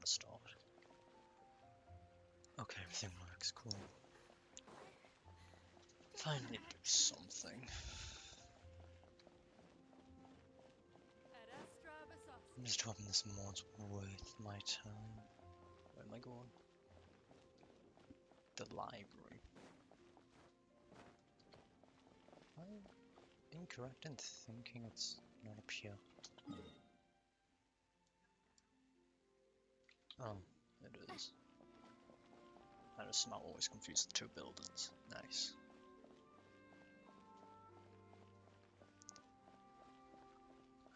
the start. Okay, everything works, cool. Finally do something. I'm just hoping this mod's worth my time. Where am I going? The library. I'm incorrect in thinking it's not up here. Oh, it is. I just somehow always confuse the two buildings. Nice.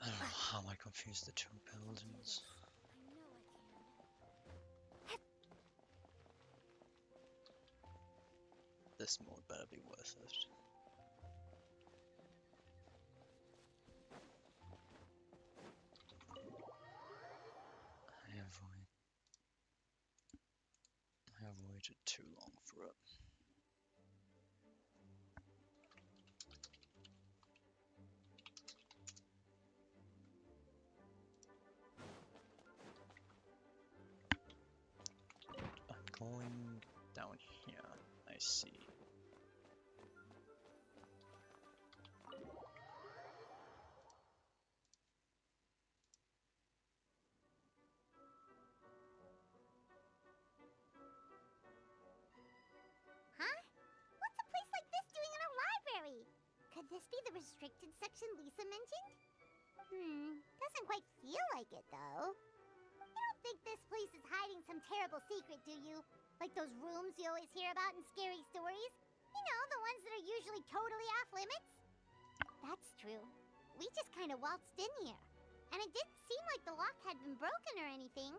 I don't know how I confused the two buildings. This mode better be worth it. I have waited too long for it. I'm going down here. I see. Huh? What's a place like this doing in a library? Could this be the restricted section Lisa mentioned? Doesn't quite feel like it, though. You don't think this place is hiding some terrible secret, do you? Like those rooms you always hear about in scary stories? You know, the ones that are usually totally off limits? That's true. We just kind of waltzed in here. And it didn't seem like the lock had been broken or anything.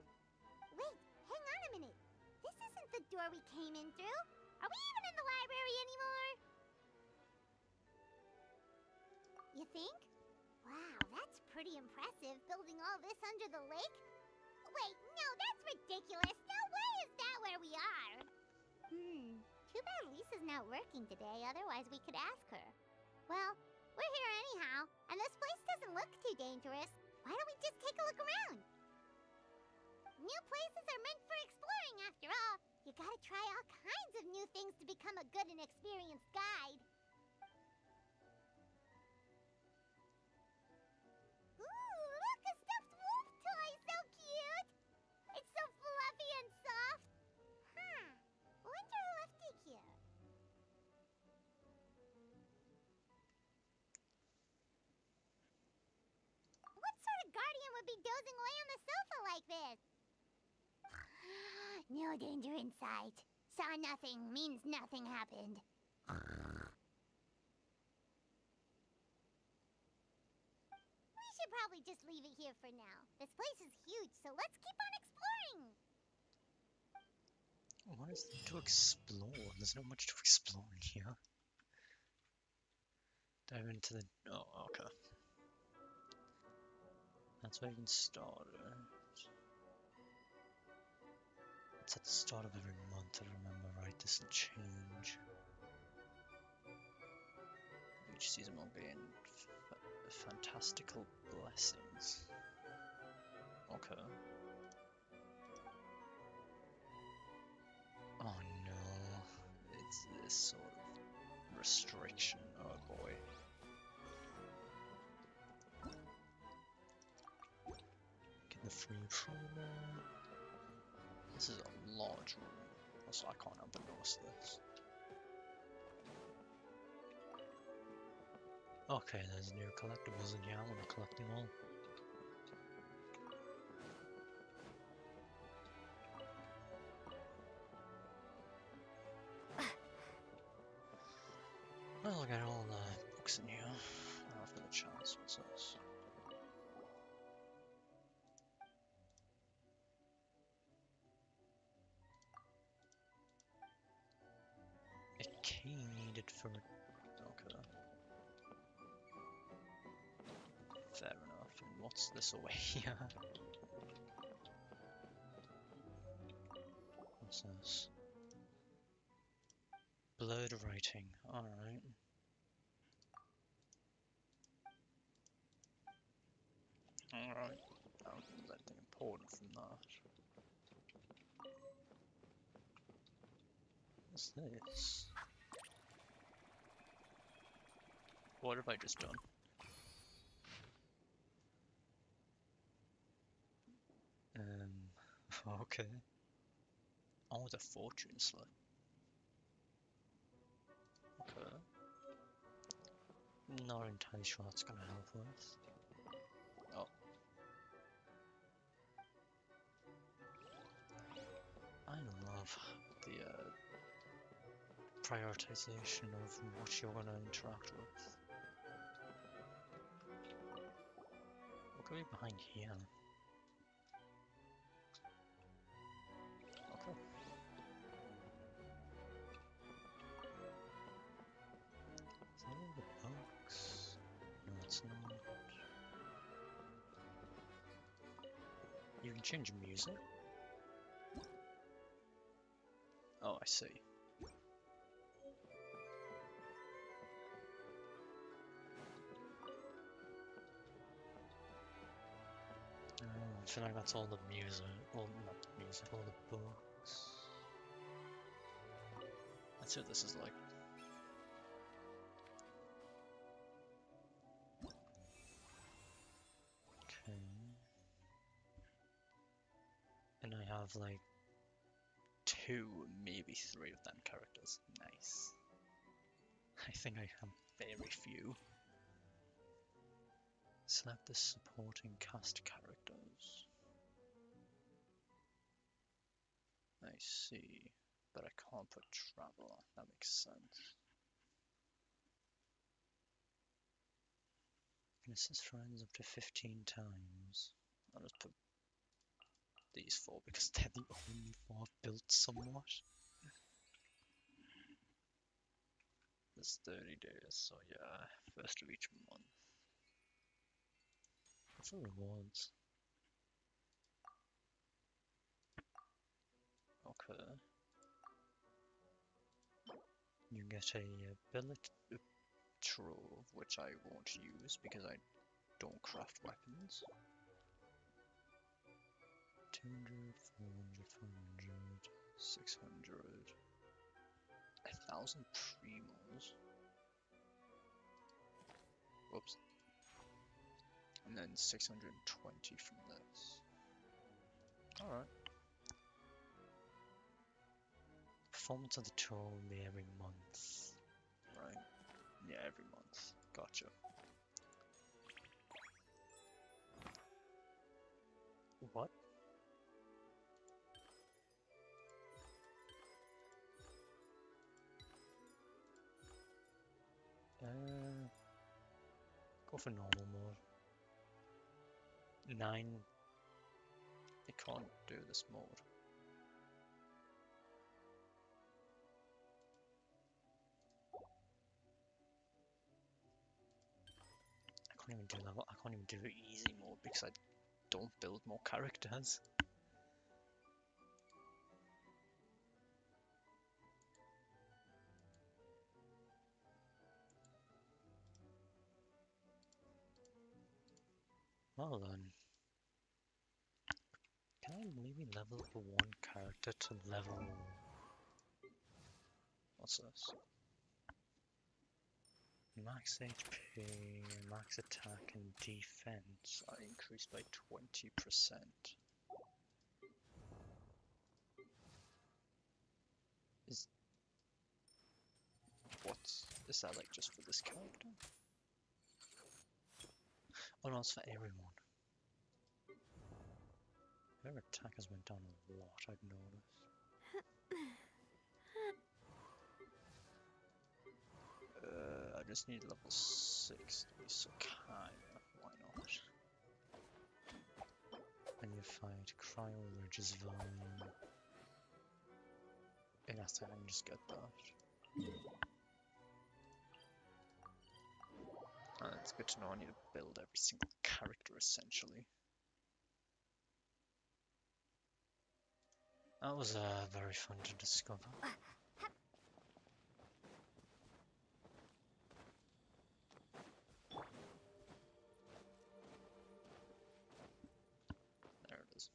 Wait, hang on a minute. This isn't the door we came in through. Are we even in the library anymore? You think? Wow, that's pretty impressive, building all this under the lake. Wait, no, that's ridiculous. No way is that where we are. Too bad Lisa's not working today, otherwise we could ask her. Well, we're here anyhow, and this place doesn't look too dangerous. Why don't we just take a look around? New places are meant for exploring, after all. You gotta try all kinds of new things to become a good and experienced guide. Ooh, look, a stuffed wolf toy! So cute! It's so fluffy and soft. Huh. Wonder who left it here. What sort of guardian would be dozing away on the sofa like this? No danger in sight. Saw nothing means nothing happened. We should probably just leave it here for now. This place is huge, so let's keep on exploring. What is there to explore? There's not much to explore in here. Dive into the... Oh, okay. That's where you can start it. It's at the start of every month, I remember, right? This will change. Each season will gain fantastical blessings. Okay. Oh no. It's this sort of restriction. Oh boy. Get the free promo. This is a large room. Also, I can't help but notice this. Okay, there's new collectibles in here. I want to collect them all. Well, I'll get all the books in here after the chance. What's this? A key needed for... Okay. Fair enough. And what's this away here? What's this? Blurred writing. Alright. Alright. I don't think there's anything important from that. What's this? What have I just done? Okay. Oh, the fortune slip. Okay. Not entirely sure that's gonna help with. Oh. I love the prioritization of what you're gonna interact with. What could be behind here? Okay. Is that all the bugs? No, it's not. You can change music? Oh, I see. I feel like that's all the music. Well, not the music, all the books. That's what this is like. Okay. And I have like 2, maybe 3 of them characters. Nice. I think I have very few. Select the supporting cast characters. I see. But I can't put Traveler. That makes sense. Can assist friends up to 15 times. I'll just put these 4 because they're the only 4 I've built somewhat. There's 30 days, so yeah, first of each month. What's the rewards? Okay. You get a ability trove, which I won't use because I don't craft weapons. 200, 400, 500, 600, 1,000 primos. Whoops. And then 620 from this. Alright. Performance of the tour will be every month. Right? Yeah, every month. Gotcha. What? Go for normal mode. 9. It can't do this mode. I can't even do level. I can't even do easy mode because I don't build more characters. Well then. Can I maybe level up 1 character to level... What's this? Max HP, max attack and defense are increased by 20%. Is that like just for this character? Oh no, it's for everyone. Their attack has went down a lot, I've noticed. I just need level 60, so kinda, why not? And you fight Cryo Ridge's Vine. And after I can just get that. It's good to know I need to build every single character essentially. That was very fun to discover. There it is.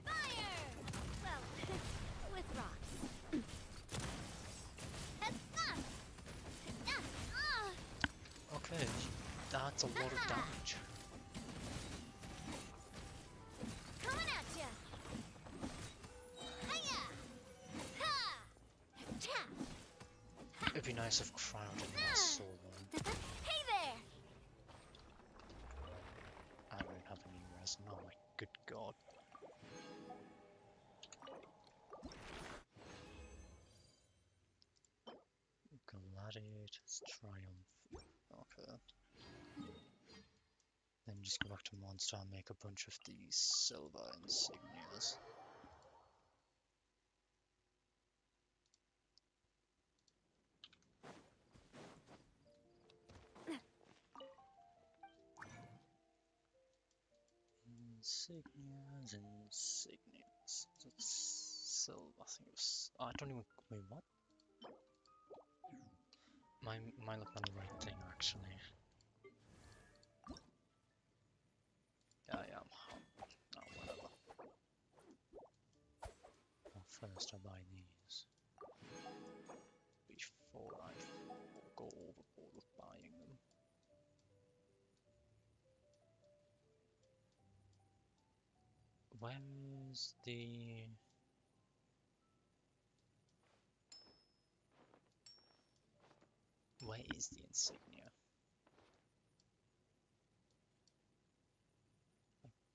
Fire! Hey, that's a lot of damage. Coming at ya. Hiya. Ha. Ha. It'd be nice if Crowd didn't last so long. Hey there. I don't have any resin. Oh my good god. Gladiator's Triumph. Okay. Then just go back to Monster and make a bunch of these silver insignias. Insignias. That's silver. I think it was. Oh, I don't even. Wait, what? Might look on the right thing actually. Yeah, I am. Oh, whatever. Well, first I buy these before I go overboard with buying them. Where's the... Where is the insignia?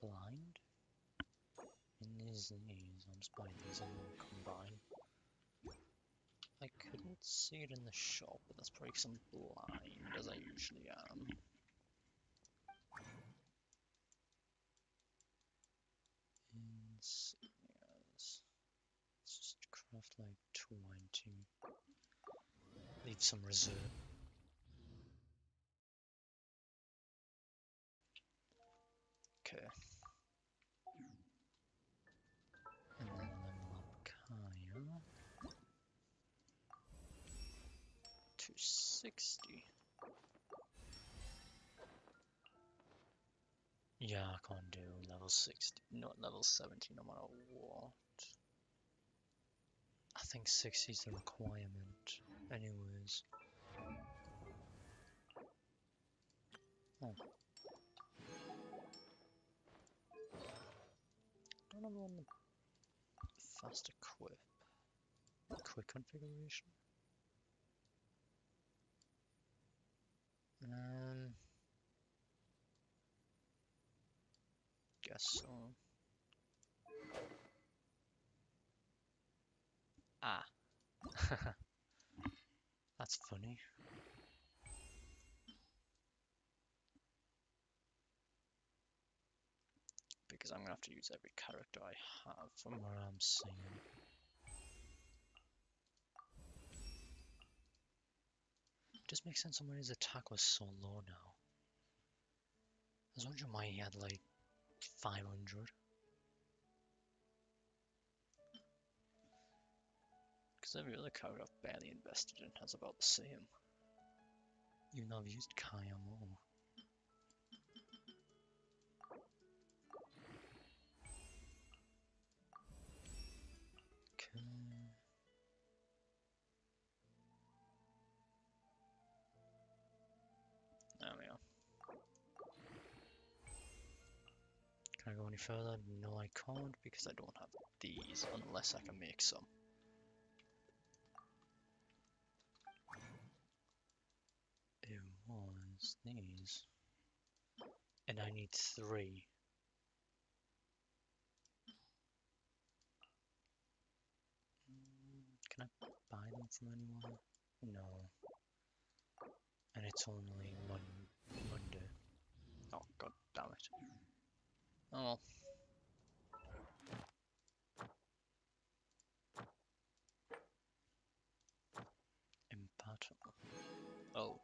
Blind? In these, I'll just buy these and then combine. I couldn't see it in the shop, but that's probably because I'm blind, as I usually am. Insignias. Let's just craft like 20. Leave some reserve. Okay. And then level up Kaya. 260. Yeah, I can't do level 60, not level 70 no matter what. I think 60 is the requirement anyways. Oh. Don't have on the fast equip. Quick configuration. Guess so. Ah. That's funny. Because I'm gonna have to use every character I have from where I'm seeing. It just makes sense on why his attack was so low now. I was wondering why he had like 500. Because every other character I've barely invested in has about the same. Even though I've used Kaya more. Okay. There we are. Can I go any further? No, I can't because I don't have these unless I can make some. It was these. And I need 3. Can I buy them from anywhere? No. And it's only Monday. Oh, god damn it. Oh well. Impossible. Oh.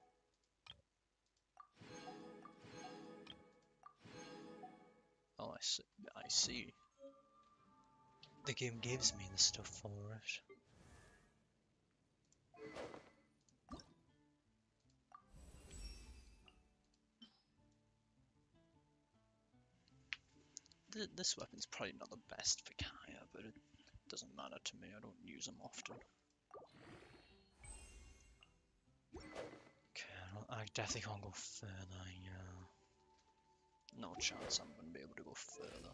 Oh, I see. I see. The game gives me the stuff for it. This weapon's probably not the best for Kaya, but it doesn't matter to me. I don't use them often. Okay, I definitely can't go further, yeah. No chance I'm gonna be able to go further.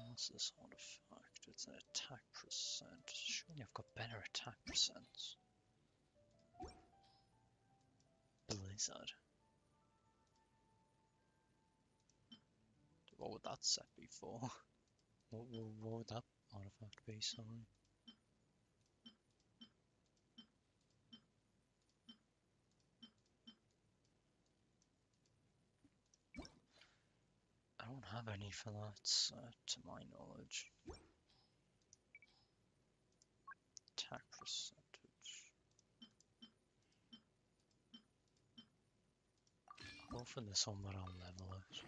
What's this artifact? It's an attack percent. Surely I've got better attack percents. Blizzard. What would that set be for? What would that artifact be, sorry? I don't have any for that set, to my knowledge. Attack percentage. I'll go for this one, but I'll level it.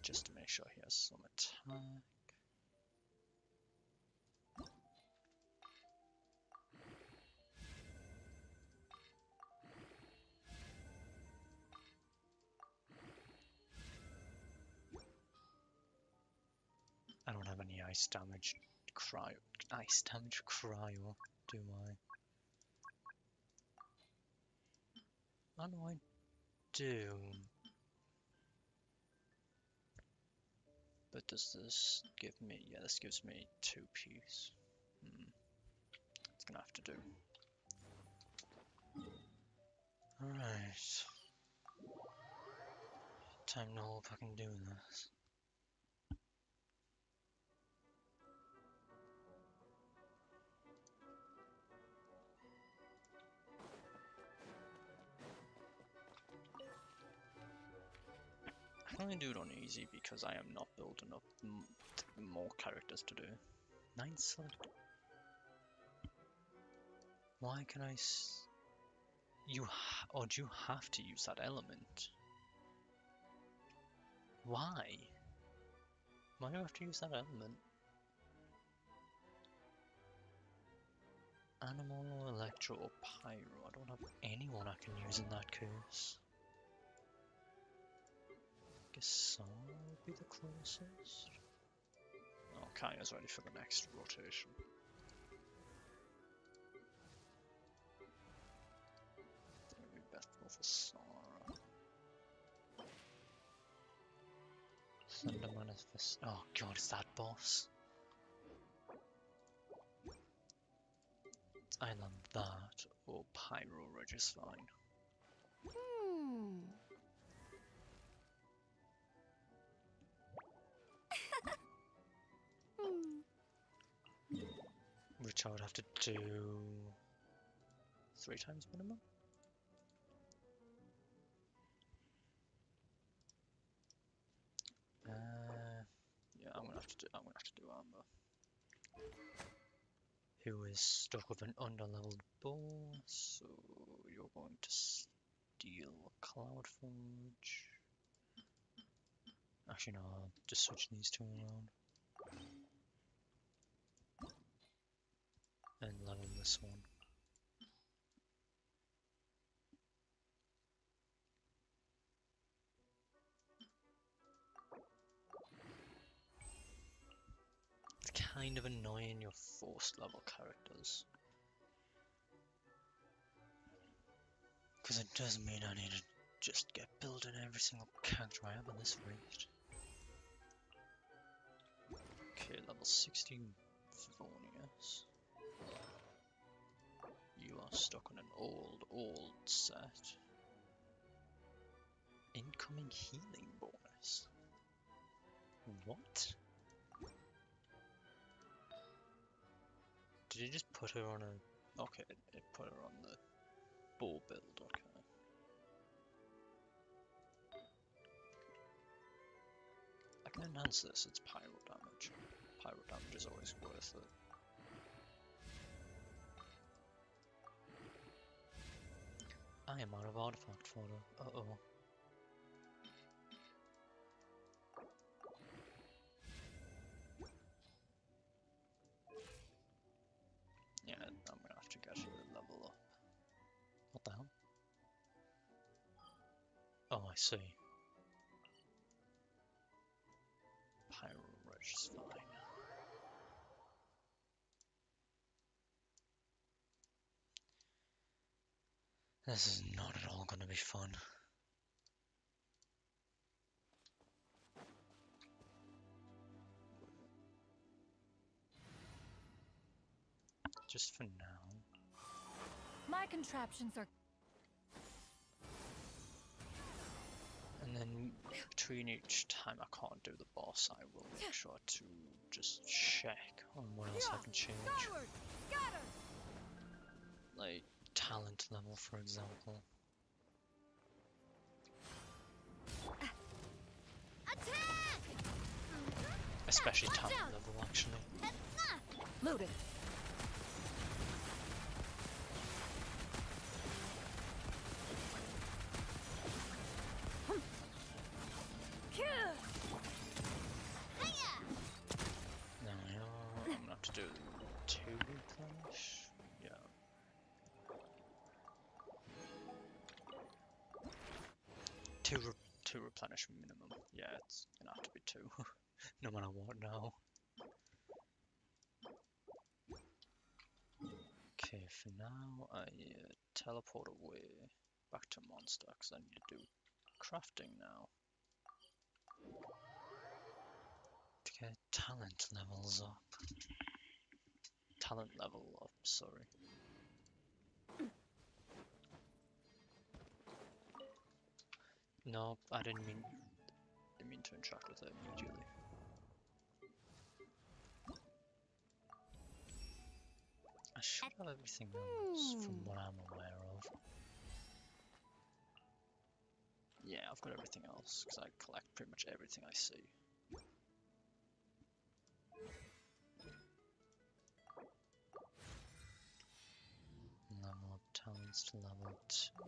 Just to make sure he has some attack. I don't have any ice damage cryo, do I? Oh no, I do. But does this give me, yeah, this gives me 2 piece. It's gonna have to do. Alright. Time to hope I can do this. I can only do it on easy because I am not building up more characters to do. 9 select. Why can I or do you have to use that element? Why? Why do I have to use that element? Animal, Electro, or Pyro. I don't have anyone I can use in that case. Guess Song would be the closest. Oh, Kaya's ready for the next rotation. I think it'd be best to go for Sora. Thunder Manifest. Oh god, is that boss? It's either that or Pyro Ridge is fine. Which I would have to do 3 times minimum. Yeah, I'm gonna have to do Armor. Who is stuck with an underleveled boss, so you're going to steal Cloud Forge. Actually no, I'll just switch these 2 around. And level this one. It's kind of annoying your forced level characters. Because it does mean I need to just get building every single character I have at this rate. Okay, level 60 Vonius. You are stuck on an old set. Incoming healing bonus. What? Did you just put her on a... Okay, it put her on the bow build, okay. I can enhance this, it's pyro damage. Pyro damage is always worth it. I am out of artifact fodder. Uh-oh. Yeah, I'm gonna have to get her to level up. What the hell? Oh, I see. Pirate is fine. This is not at all gonna be fun. Just for now. My contraptions are... And then between each time I can't do the boss, I will make sure to just check on what else I can change. Skyward! Scatter! Like talent level, for example. Attack! Especially Watch talent out! level, actually. Loaded. No, I'm gonna have to do 2 replenish. Yeah. 2 replenish minimum. Yeah, it's gonna have to be 2. No matter what now. Okay, for now, I teleport away back to monster because I need to do crafting now. To get talent levels up. Talent level up, sorry. No, I didn't mean to interact with it immediately. I should have everything else from what I'm aware of. Yeah, I've got everything else because I collect pretty much everything I see. Level up talents to level 2.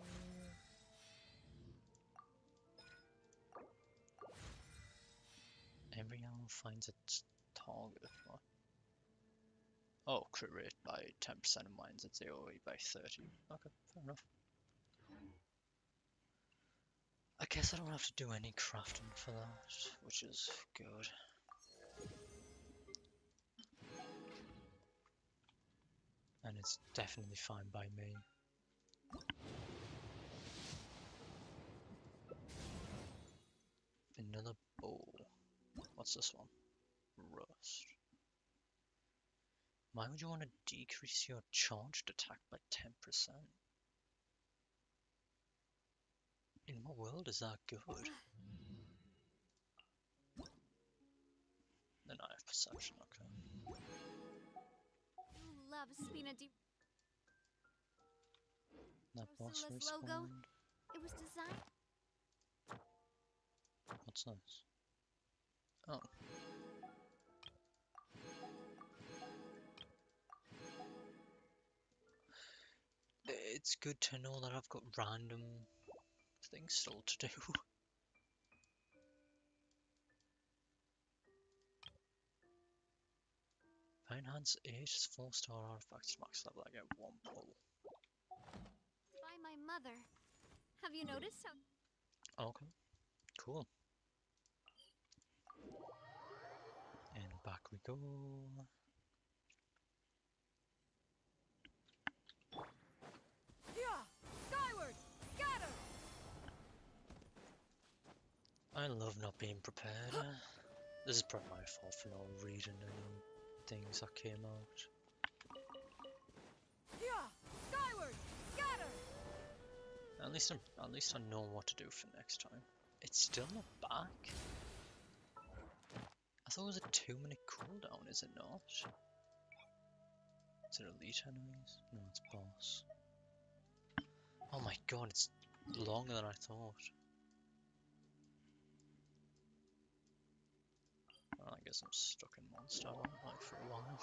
Every animal finds its target. What? Oh, crit rate by 10% and mine's its AoE by 30. Okay, fair enough. I guess I don't have to do any crafting for that, which is good. And it's definitely fine by me. Another bow. What's this one? Rust. Why would you want to decrease your charged attack by 10%? In what world is that good? Then I have perception, okay. Love Spina Di That boss Drusill's logo. respawned. It was designed. What's this? Oh. It's good to know that I've got random things still to do. If I enhance 8 4-star artifacts to max level, I get 1 pull. By my mother. Have you noticed how... Okay, cool. And back we go. Skyward! Scatter! I love not being prepared. This is probably my fault for not reading any things that came out. Skyward! Scatter! At least I know what to do for next time. It's still not back. I thought it was a 2-minute cooldown, is it not? Is it elite enemies? No, it's boss. Oh my god, it's longer than I thought. Well, I guess I'm stuck in monster, aren't I, for a while.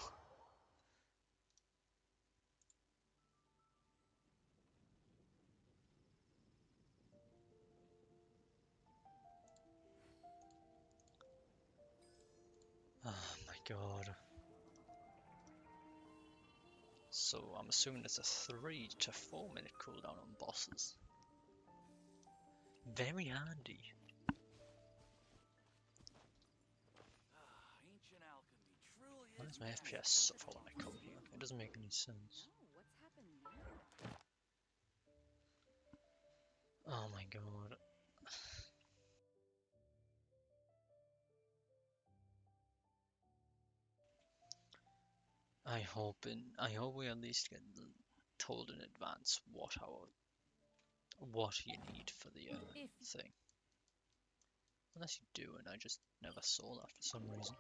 Oh my god. So I'm assuming it's a 3 to 4-minute cooldown on bosses. Very handy. Why does my FPS suffer when I come here? It doesn't make any sense. What's happened now? Oh my god. I hope we at least get told in advance what you need for the If thing. Unless you do, and I just never saw that for some reason.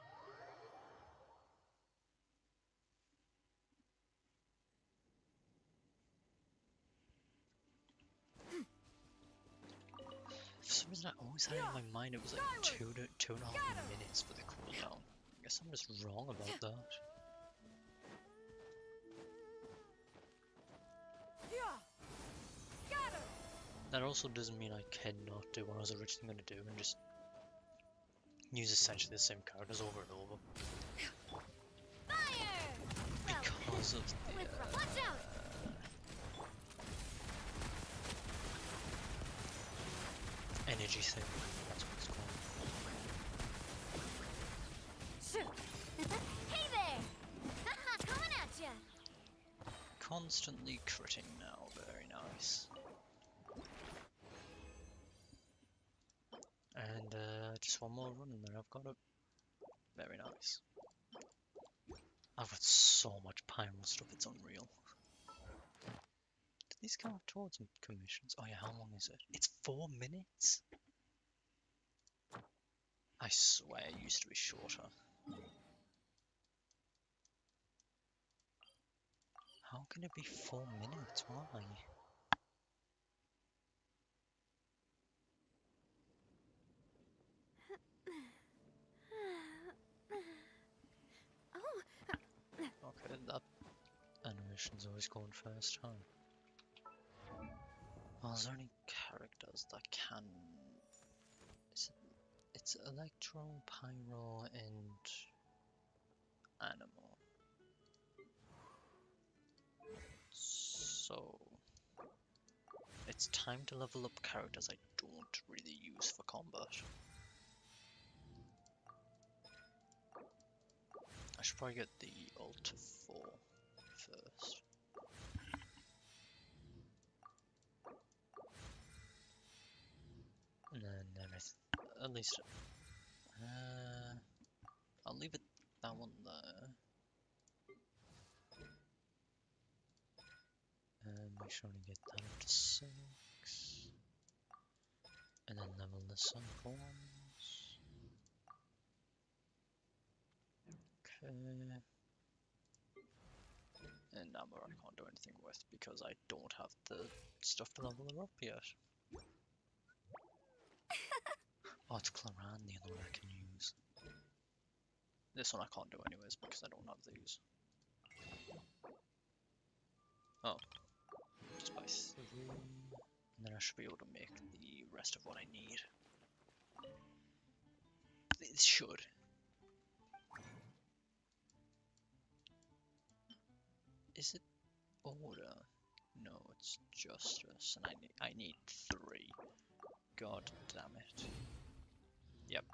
For some reason, I always had it in my mind it was like two and a half minutes for the cooldown. I guess I'm just wrong about that. Scatter! That also doesn't mean I cannot do what I was originally going to do and just use essentially the same characters over and over. Fire! Because of the Watch out! energy thing. That's what it's called. Shoot! Hey there! Haha, coming at ya! Constantly critting now, very nice. And just one more run and then I've got it. Very nice. I've got so much pyro stuff, it's unreal. Did these count towards commissions? Oh yeah, how long is it? It's 4 minutes? I swear it used to be shorter. How can it be 4 minutes? Why? Okay, that animation's always going first, huh? Well, is there any characters that can... It's Electro, Pyro, and Animal. So... It's time to level up characters I don't really use for combat. I should probably get the ult 4 first. And then everything, at least, I'll leave it, that one there. Make sure to get that up to 6. And then level the sub ones. Okay. And Amber I can't do anything with because I don't have the stuff to level her up yet. Oh, it's Claran, the other one I can use. This one I can't do anyways because I don't have these. Oh. Just by 3. And then I should be able to make the rest of what I need. It should. Is it order? No, it's justice, and I need 3. God damn it. Yep.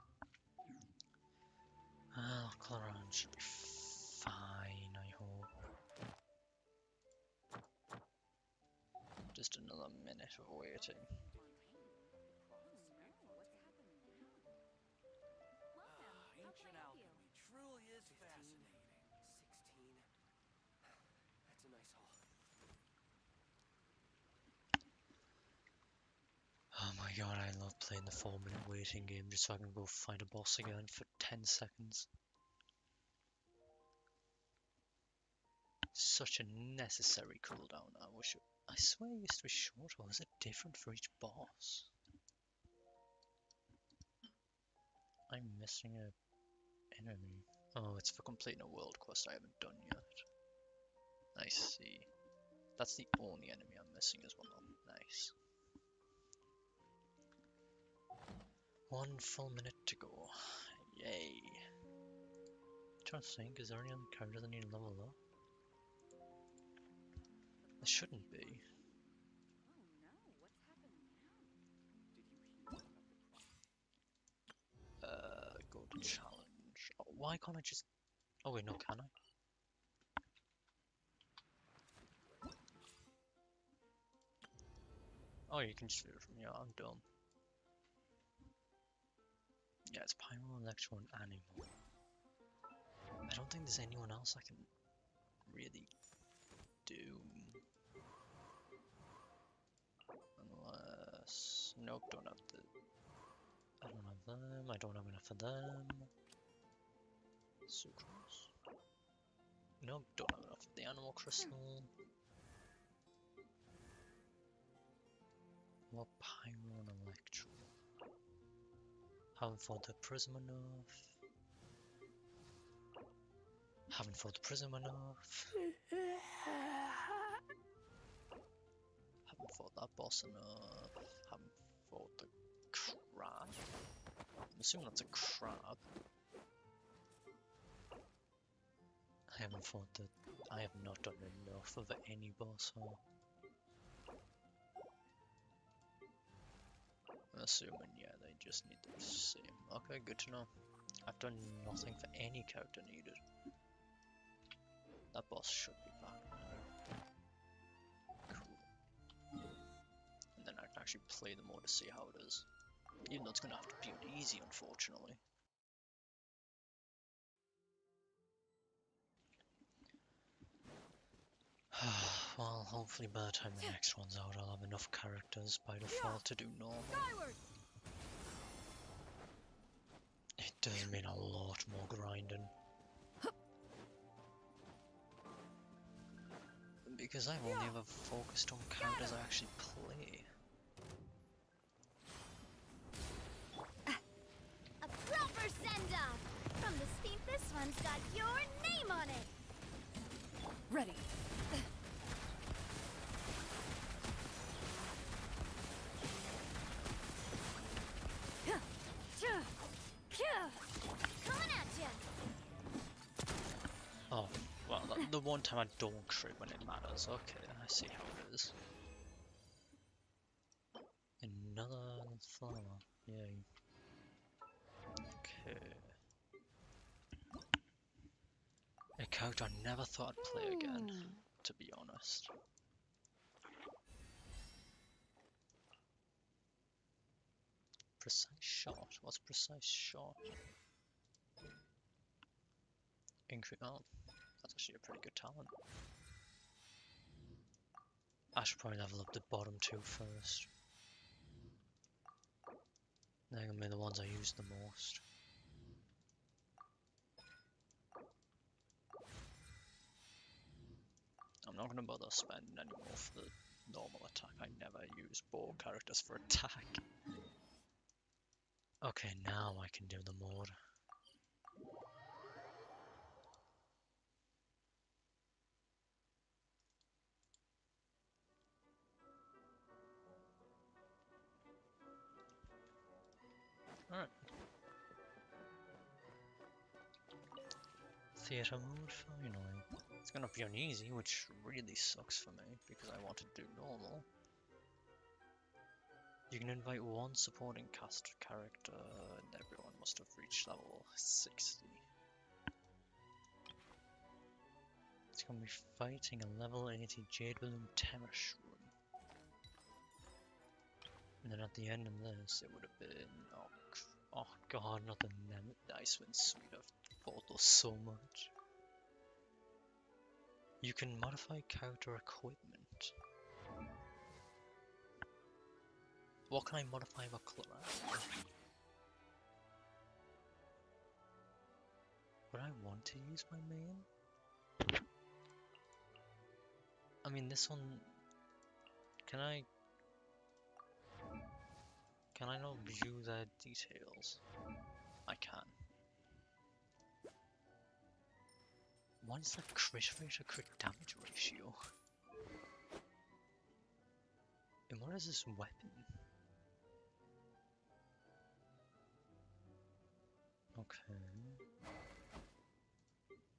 Coloran should be fine, I hope. Just another minute of waiting. Ancient alchemy truly is fascinating. 16. That's a nice haul. Oh my god, I love playing the 4-minute waiting game just so I can go fight a boss again for 10 seconds. Such a necessary cooldown. I swear it used to be shorter. Was it different for each boss? I'm missing a enemy. Oh, it's for completing a world quest I haven't done yet. I see. That's the only enemy I'm missing as well. Nice. 1 full minute to go. Yay. I'm trying to think, is there any other characters I need to level up? There shouldn't be. Go to challenge. Oh, why can't I just... Oh wait, no, can I? Oh, you can just do it from here. I'm dumb. Yeah, it's Pyro, Electro, and Animal. I don't think there's anyone else I can really do. Unless... Nope, don't have the... I don't have them. I don't have enough of them. Sucrose. Nope, don't have enough of the Animal Crystal. What Pyro and Electro? Haven't fought the Prism enough. Haven't fought the Prism enough. Haven't fought that boss enough. Haven't fought the crab. I'm assuming that's a crab. I haven't fought the... I have not done enough of any boss, huh? I'm assuming, yeah, they just need the same. Okay, good to know. I've done nothing for any character needed. That boss should be back now. Cool. And then I can actually play the mode to see how it is. Even though it's going to have to be on easy, unfortunately. Well, hopefully by the time the next one's out, I'll have enough characters by default to do normal. Skyward! It does mean a lot more grinding. Because I've only ever focused on characters I actually play. A proper send-off! From the Steam, this one's got your name on it! Ready. Coming at ya! Oh, well, the one time I don't crit when it matters. Okay, I see how it is. Another flower. Yay. Okay. A character I never thought I'd play again, to be honest. Precise shot? What's precise shot? Oh, that's actually a pretty good talent. I should probably level up the bottom two first. They're gonna be the ones I use the most. I'm not gonna bother spending any more for the normal attack. I never use bow characters for attack. Okay, now I can do the mode. Alright. Theatre mode, finally. It's gonna be on easy, which really sucks for me, because I want to do normal. You can invite one supporting cast character, and everyone must have reached level 60. It's gonna be fighting a level 80 Jade Balloon Terror Shroom. And then at the end of this, it would have been... Oh god, not the Icewind Suite. I've fought those so much. You can modify character equipment. What can I modify about Clara? Would I want to use my main? I mean, this one... Can I not view the details? I can. What is the crit rate or crit damage ratio? And what is this weapon? Okay.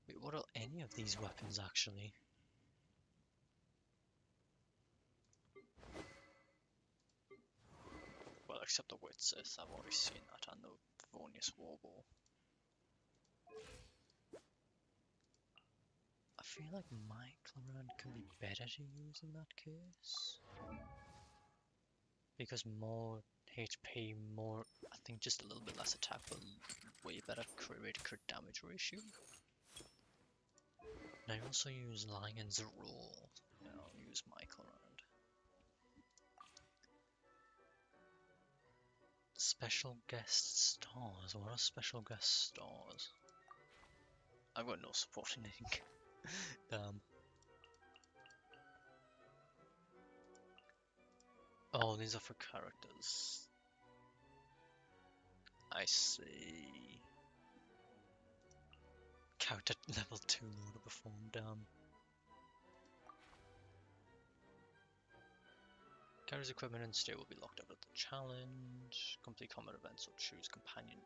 Wait, what are any of these weapons actually? Well, except the Witsith, I've already seen that, and the Vonius Warbow. feel like Microrand can be better to use in that case. Because more HP, more, I think just a little bit less attack, but way better crit damage ratio. And I also use Lion's Roar. Yeah, I'll use Microrand. Special guest stars. What are special guest stars? I've got no supporting ink. Damn. Oh, these are for characters. I see. Character level 2 load to perform, damn. Character's equipment and state will be locked up at the challenge. Complete combat events or choose companion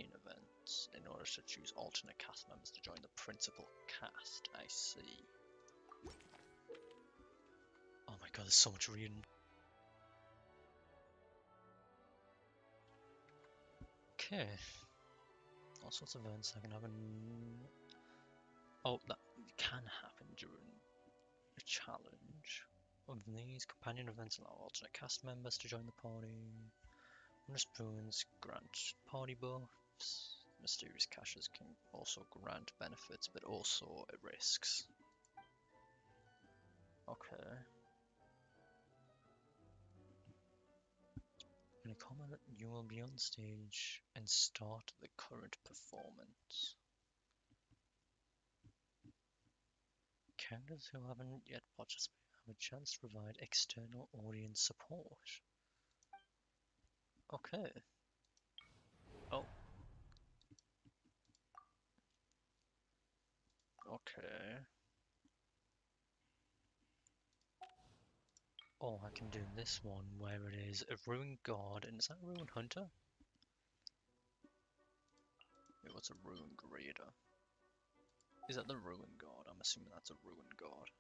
events in order to choose alternate cast members to join the principal cast. I see. Oh my god, there's so much reading. Okay. All sorts of events that can happen. Oh, that can happen during a challenge. Of these, companion events allow alternate cast members to join the party. Wondrous boons grant party buffs. Mysterious caches can also grant benefits, but also at risks. Okay. In a comment, you will be on stage and start the current performance. Characters who haven't yet participated have a chance to provide external audience support. Okay. Oh. Okay. Oh, I can do this one where it is a Ruined Guard, and is that a Ruined Hunter? It was a Ruined Raider. Is that the Ruined Guard? I'm assuming that's a Ruined Guard.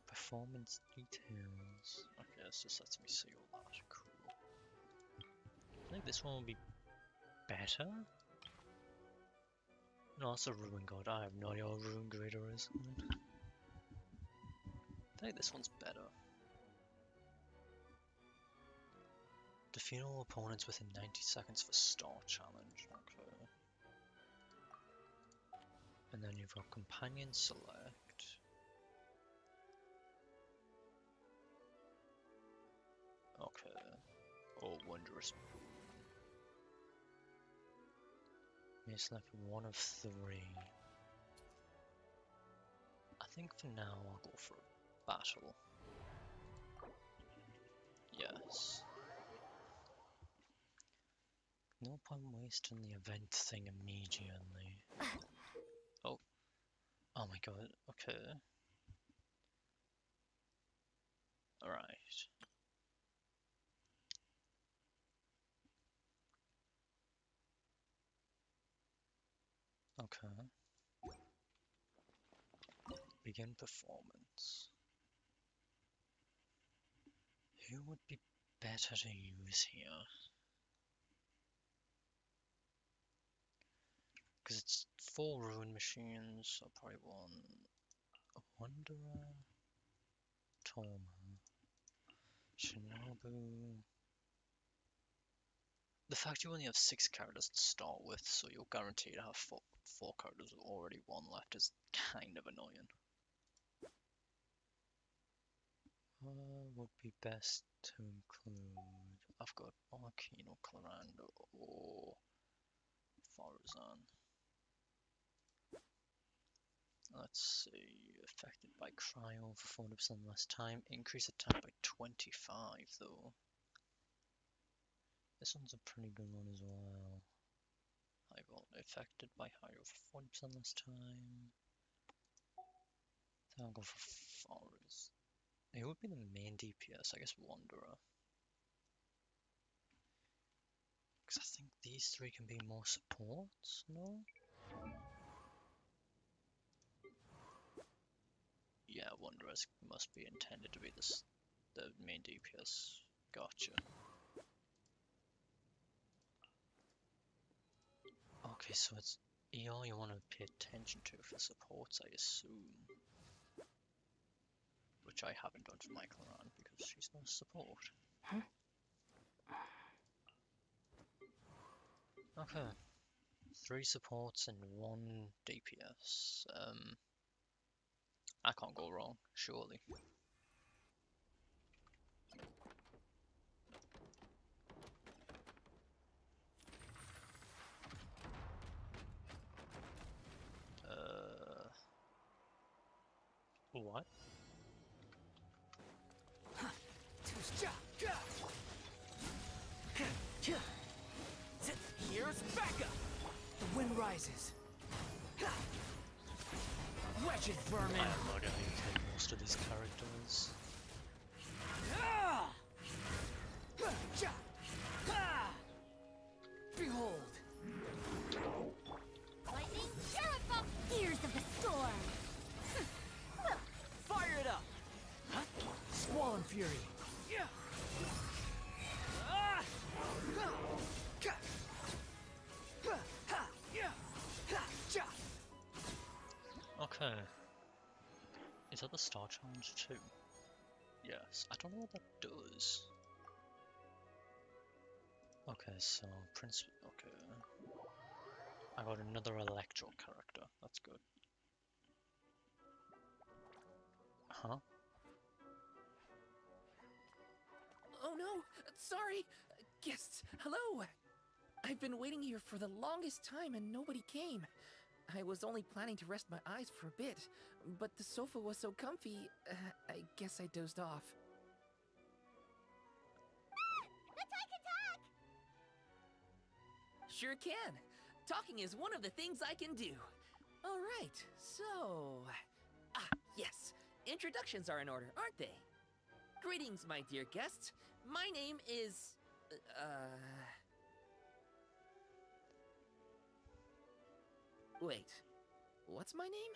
Performance details. Okay, this just lets me see all that. Cool. I think this one will be better. No, it's a Ruined Guard. I have no idea what a Ruined Raider is. I think this one's better. Defeat all opponents within 90 seconds for Star Challenge. Okay. And then you've got Companion Select. Okay. Oh, Wondrous Boon. You select one of 3. I think for now I'll go for Battle. Yes. No point wasting the event thing immediately. Oh. Oh my god, okay. Alright. Okay. Begin performance. Who would be better to use here? Because it's 4 Ruin Machines, so I probably want a Wanderer, Toma, Shinobu. The fact you only have 6 characters to start with, so you're guaranteed to have 4 characters with already 1 left is kind of annoying. Would be best to include. I've got Arcano, Clarando, or Farazan. Let's see. Affected by cryo for 40% less time. Increase attack by 25 though. This one's a pretty good one as well. High volt. Affected by hydro for 40% less time. Then I'll go for Faraz. It would be the main DPS, I guess Wanderer. Because I think these 3 can be more supports, no? Yeah, Wanderers must be intended to be the main DPS. Gotcha. Okay, so it's ER you want to pay attention to for supports, I assume. Which I haven't done for Michael because she's no support. Okay. 3 supports and 1 DPS. I can't go wrong, surely. What? Here's backup! The wind rises. Wretched vermin! I have no idea how you take most of these characters. Behold! Lightning, terrify ears of the storm. Fire it up! Squall fury! Okay. Is that the Star Challenge too? Yes. I don't know what that does. Okay, so Prince. Okay. I got another Electro character. That's good. Huh? Oh no, sorry. Guests, hello. I've been waiting here for the longest time and nobody came. I was only planning to rest my eyes for a bit, but the sofa was so comfy, I guess I dozed off. Let's I can talk! Sure can. Talking is one of the things I can do. All right, so... yes. Introductions are in order, aren't they? Greetings, my dear guests. My name is... Wait. What's my name?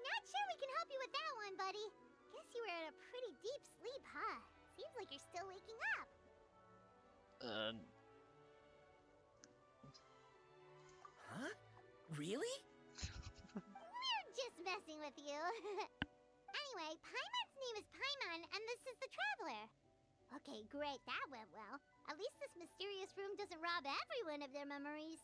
Not sure we can help you with that one, buddy. Guess you were in a pretty deep sleep, huh? Seems like you're still waking up. Huh? Really? We're just messing with you. Anyway, Paimon's name is Paimon, and this is the Traveler. Okay, great, that went well. At least this mysterious room doesn't rob everyone of their memories.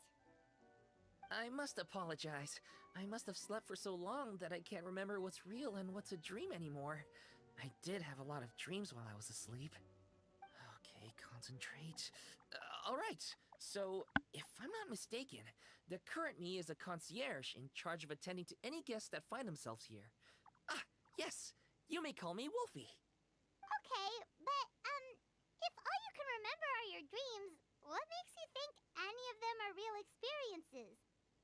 I must apologize. I must have slept for so long that I can't remember what's real and what's a dream anymore. I did have a lot of dreams while I was asleep. Okay, concentrate. Alright, so if I'm not mistaken, the current me is a concierge in charge of attending to any guests that find themselves here. Yes, you may call me Wolfie. Okay, but, if all you can remember are your dreams, what makes you think any of them are real experiences?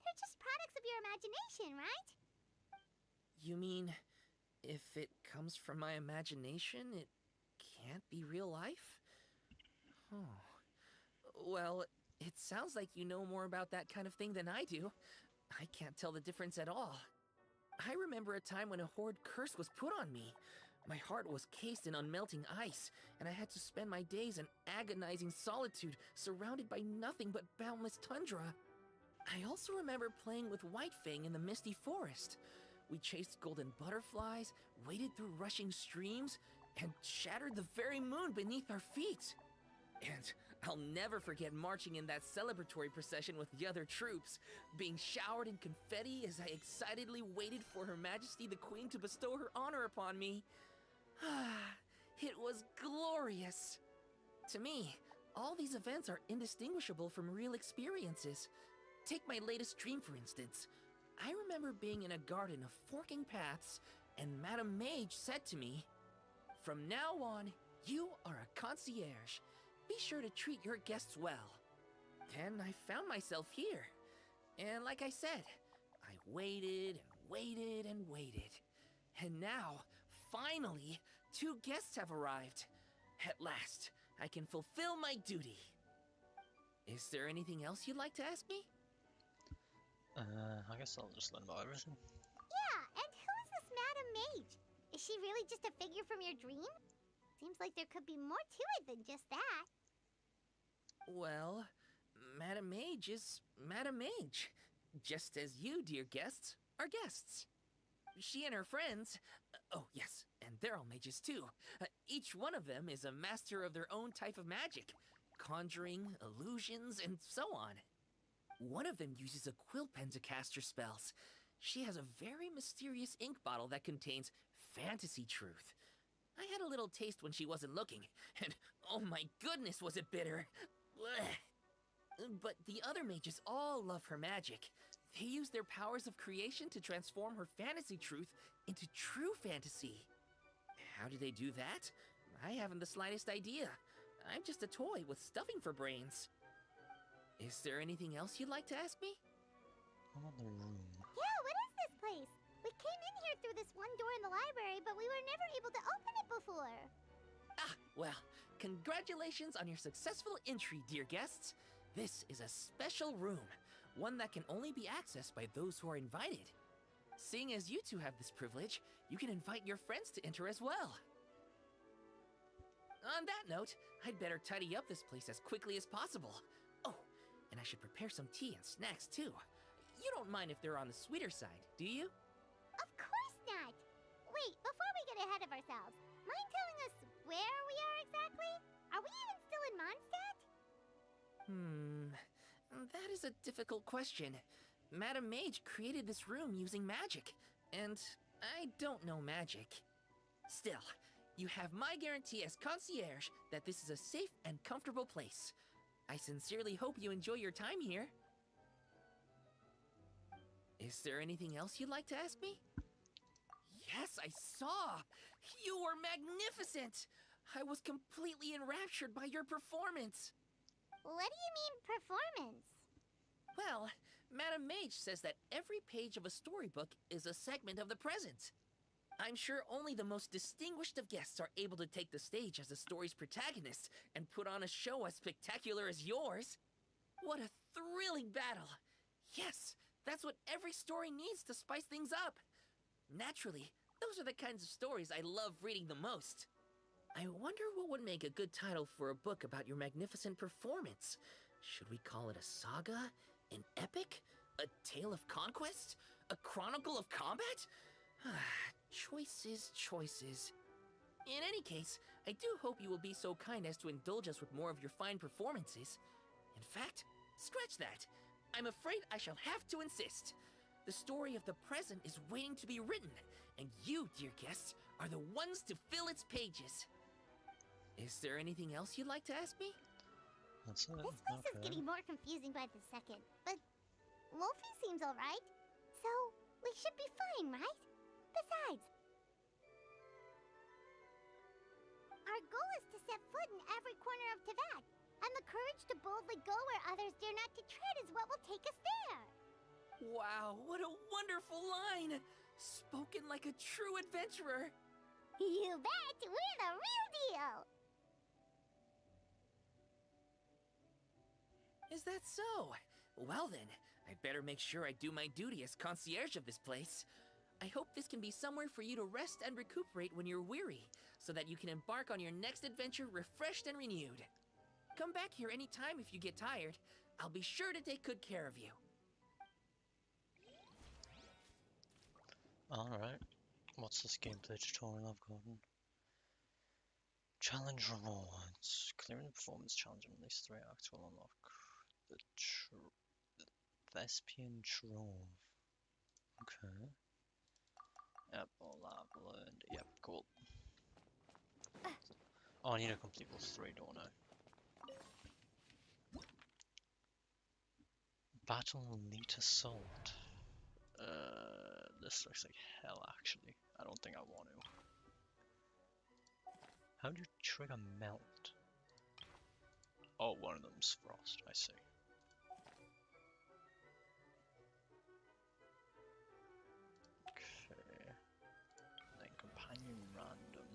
They're just products of your imagination, right? You mean, if it comes from my imagination, it can't be real life? Oh. Well, it sounds like you know more about that kind of thing than I do. I can't tell the difference at all. I remember a time when a horrid curse was put on me. My heart was cased in unmelting ice, and I had to spend my days in agonizing solitude, surrounded by nothing but boundless tundra. I also remember playing with Whitefang in the misty forest. We chased golden butterflies, waded through rushing streams, and shattered the very moon beneath our feet. And I'll never forget marching in that celebratory procession with the other troops, being showered in confetti as I excitedly waited for Her Majesty the Queen to bestow her honor upon me. It was glorious. To me, all these events are indistinguishable from real experiences. Take my latest dream, for instance. I remember being in a garden of forking paths, and Madame Mage said to me, "From now on, you are a concierge. Be sure to treat your guests well." And I found myself here. And like I said, I waited and waited and waited. And now, finally, 2 guests have arrived. At last, I can fulfill my duty. Is there anything else you'd like to ask me? I guess I'll just learn about everything. Yeah, and who is this Madame Mage? Is she really just a figure from your dream? Seems like there could be more to it than just that. Well, Madam Mage is Madam Mage, just as you, dear guests, are guests. She and her friends, oh yes, and they're all mages too. Each one of them is a master of their own type of magic, conjuring, illusions, and so on. One of them uses a quill pen to cast her spells. She has a very mysterious ink bottle that contains fantasy truth. I had a little taste when she wasn't looking, and oh my goodness was it bitter. Blech. But the other mages all love her magic. They use their powers of creation to transform her fantasy truth into true fantasy. How do they do that? I haven't the slightest idea. I'm just a toy with stuffing for brains. Is there anything else you'd like to ask me? I'm on the room. Yeah, what is this place? We came in here through this one door in the library, but we were never able to open it before. Ah, well, congratulations on your successful entry, dear guests. This is a special room, one that can only be accessed by those who are invited. Seeing as you two have this privilege, you can invite your friends to enter as well. On that note, I'd better tidy up this place as quickly as possible. Oh, and I should prepare some tea and snacks too. You don't mind if they're on the sweeter side, do you? Of course not! Wait, before we get ahead of ourselves, mind telling us where we are exactly? Are we even still in Mondstadt? That is a difficult question. Madam Mage created this room using magic, and I don't know magic. Still, you have my guarantee as concierge that this is a safe and comfortable place. I sincerely hope you enjoy your time here. Is there anything else you'd like to ask me? Yes, I saw! You were magnificent! I was completely enraptured by your performance. What do you mean, performance? Well, Madam Mage says that every page of a storybook is a segment of the present. I'm sure only the most distinguished of guests are able to take the stage as the story's protagonist and put on a show as spectacular as yours. What a thrilling battle! Yes, that's what every story needs to spice things up. Naturally, those are the kinds of stories I love reading the most. I wonder what would make a good title for a book about your magnificent performance. Should we call it a saga? An epic? A tale of conquest? A chronicle of combat? Choices, choices. In any case, I do hope you will be so kind as to indulge us with more of your fine performances. In fact, scratch that. I'm afraid I shall have to insist. The story of the present is waiting to be written, and you, dear guests, are the ones to fill its pages. Is there anything else you'd like to ask me? That's it. This place is getting more confusing by the second, but Wolfie seems alright. So, we should be fine, right? Besides, our goal is to set foot in every corner of Teyvat, and the courage to boldly go where others dare not to tread is what will take us there. Wow, what a wonderful line! Spoken like a true adventurer! You bet! We're the real deal! Is that so? Well then, I'd better make sure I do my duty as concierge of this place. I hope this can be somewhere for you to rest and recuperate when you're weary, so that you can embark on your next adventure refreshed and renewed. Come back here anytime if you get tired. I'll be sure to take good care of you. Alright. What's this gameplay tutorial I've gotten? Challenge rewards. Clearing the performance challenge in at least 3 acts will unlock the Thespian Trove. Okay. Yep, all that I've learned. Yep, cool. Oh, I need to complete level 3, don't I? Battle Elite Assault. This looks like hell, actually. I don't think I want to. How do you trigger melt? Oh, one of them's frost, I see. Okay. Then companion random.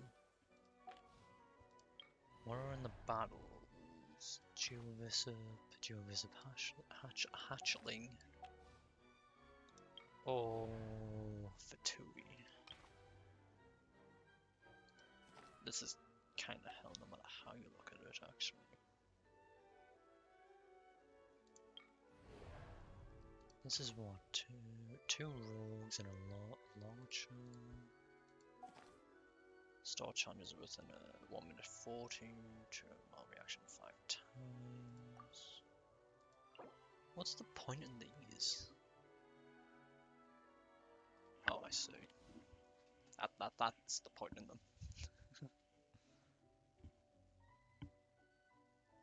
What are in the battles? Geovisip Hatchling. Oh, Fatui. This is kind of hell no matter how you look at it, actually. This is what, two rogues and a launcher. Store challenges within a 1 minute 40, trigger mal reaction 5 times. What's the point in these? Oh, I see. That's the point in them.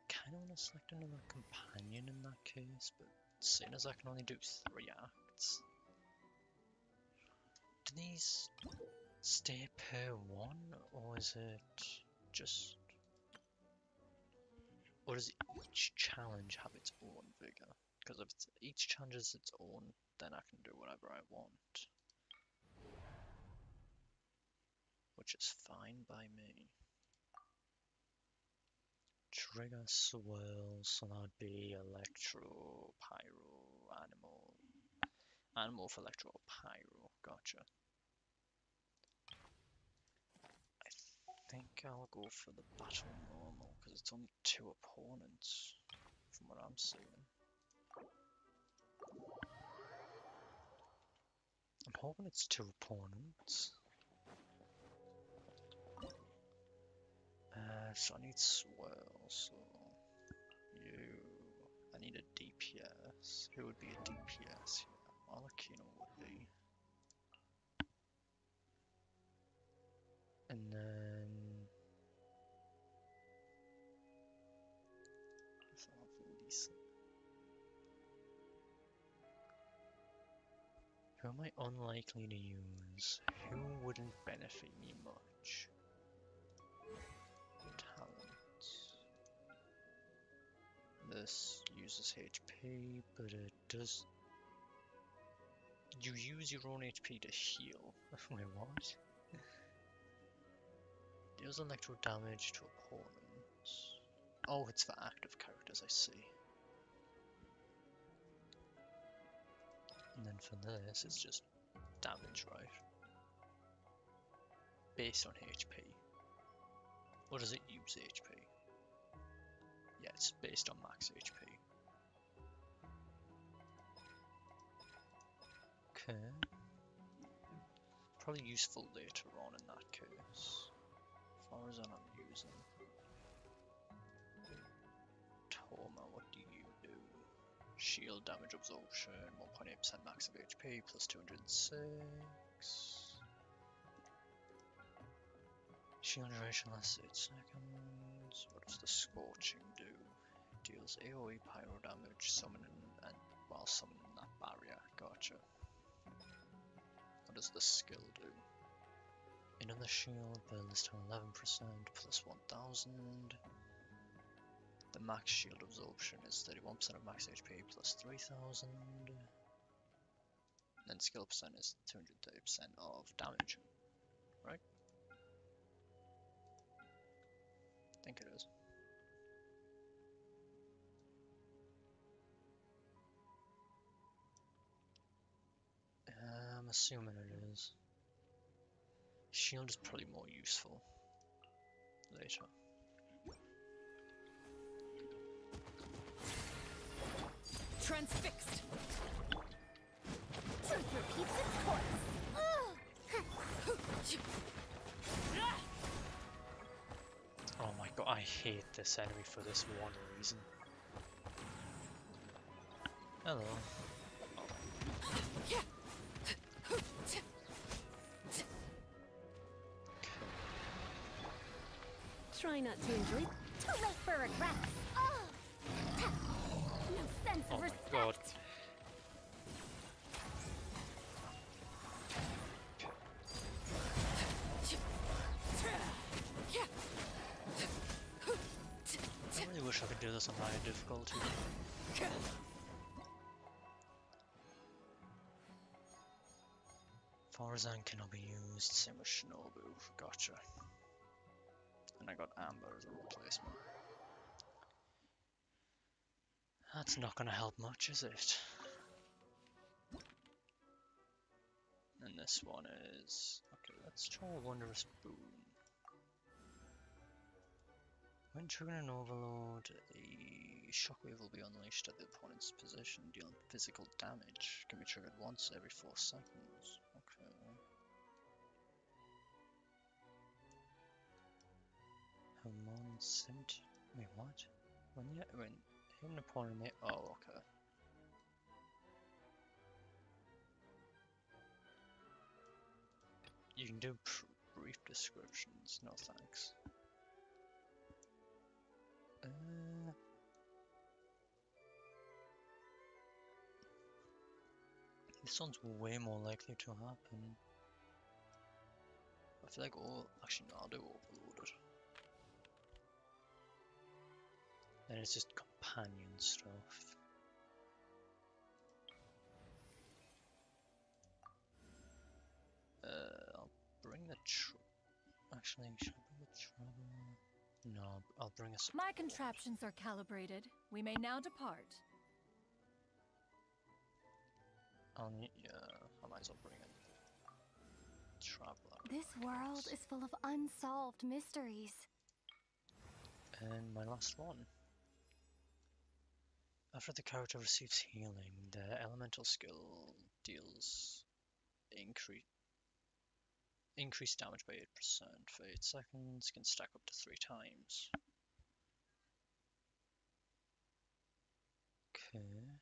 Kinda wanna select another companion in that case, but seeing as I can only do 3 acts. Do these stay per one, or is it just... Or does each challenge have its own vigor? Because if each challenge is its own, then I can do whatever I want. Which is fine by me. Trigger swirl, so that'd be electro, pyro, animal. Animal for electro, pyro, gotcha. I think I'll go for the battle normal, because it's only 2 opponents, from what I'm seeing. I'm hoping it's 2 opponents. So I need swirl, so I need a DPS. Who would be a DPS here? Malakino would be. And then Lisa. Who am I unlikely to use? Who wouldn't benefit me much? Talent. This uses HP, but it does... You use your own HP to heal. Wait, what? Deals electro damage to opponents. Oh, it's for active characters, I see. And then for this, it's just damage, right? Based on HP. Or does it use HP? Yeah, it's based on max HP. Okay. Probably useful later on in that case. Farazan I'm using. Toma, what do you do? Shield damage absorption, 1.8% max of HP, plus 206. Shield duration lasts 8 seconds. What does the Scorching do? Deals AoE pyro damage, summoning and while summoning that barrier. Gotcha. What does the skill do? Another shield, burn this time 11%, plus 1000. The max shield absorption is 31% of max HP, plus 3000. Then skill percent is 230% of damage. Right? I think it is. I'm assuming it is. Shield is probably more useful later. Transfixed. Truth repeats its course. Oh my god, I hate this enemy for this one reason. Hello. Try not to enjoy. Too late for regrets. No sense Oh of my respect. god. I really wish I could do this on higher difficulty. Farazan cannot be used, same with Shinobu, gotcha. And I got Amber as a replacement. That's not gonna help much, is it? And this one is... Okay, let's try a Wondrous Boon. When triggering an overload, a shockwave will be unleashed at the opponent's position, dealing physical damage. Can be triggered once every 4 seconds. Okay. Hamon sent. Wait, what? When hit an opponent, they. Oh, okay. You can do brief descriptions. No thanks. This one's way more likely to happen. I feel like actually no, I'll do overloaded. Then it's just companion stuff. I'll bring the actually, should I bring the travel? No, I'll bring a support. My contraptions are calibrated. We may now depart. Yeah, I might as well bring in traveler. This world is full of unsolved mysteries. And my last one. After the character receives healing, the elemental skill deals increased damage by 8% for 8 seconds, can stack up to 3 times. Okay.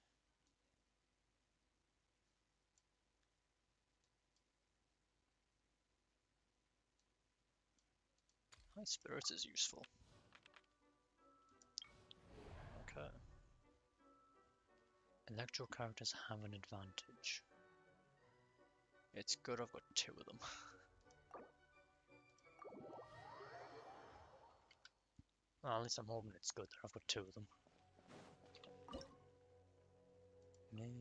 High spirits is useful. Okay. Electro characters have an advantage. It's good I've got 2 of them. Well, at least I'm hoping it's good that I've got 2 of them. Then,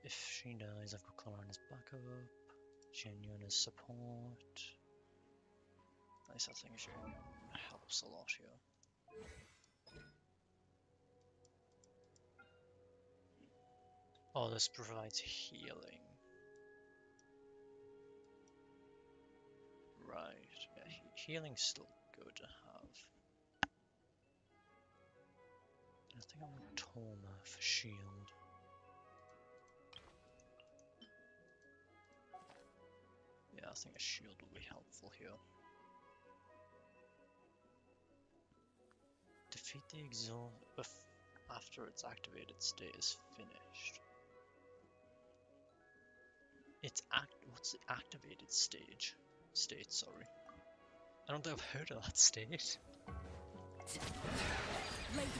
if she dies, I've got Clara as backup, Genuine as support. At least I think Genuine helps a lot here. Oh, this provides healing. Right, yeah, healing's still good to have. I think I want Toma for shield. Yeah, I think a shield will be helpful here. Defeat the exhaust after its activated state is finished. What's the activated state, sorry. I don't think I've heard of that state. Lay the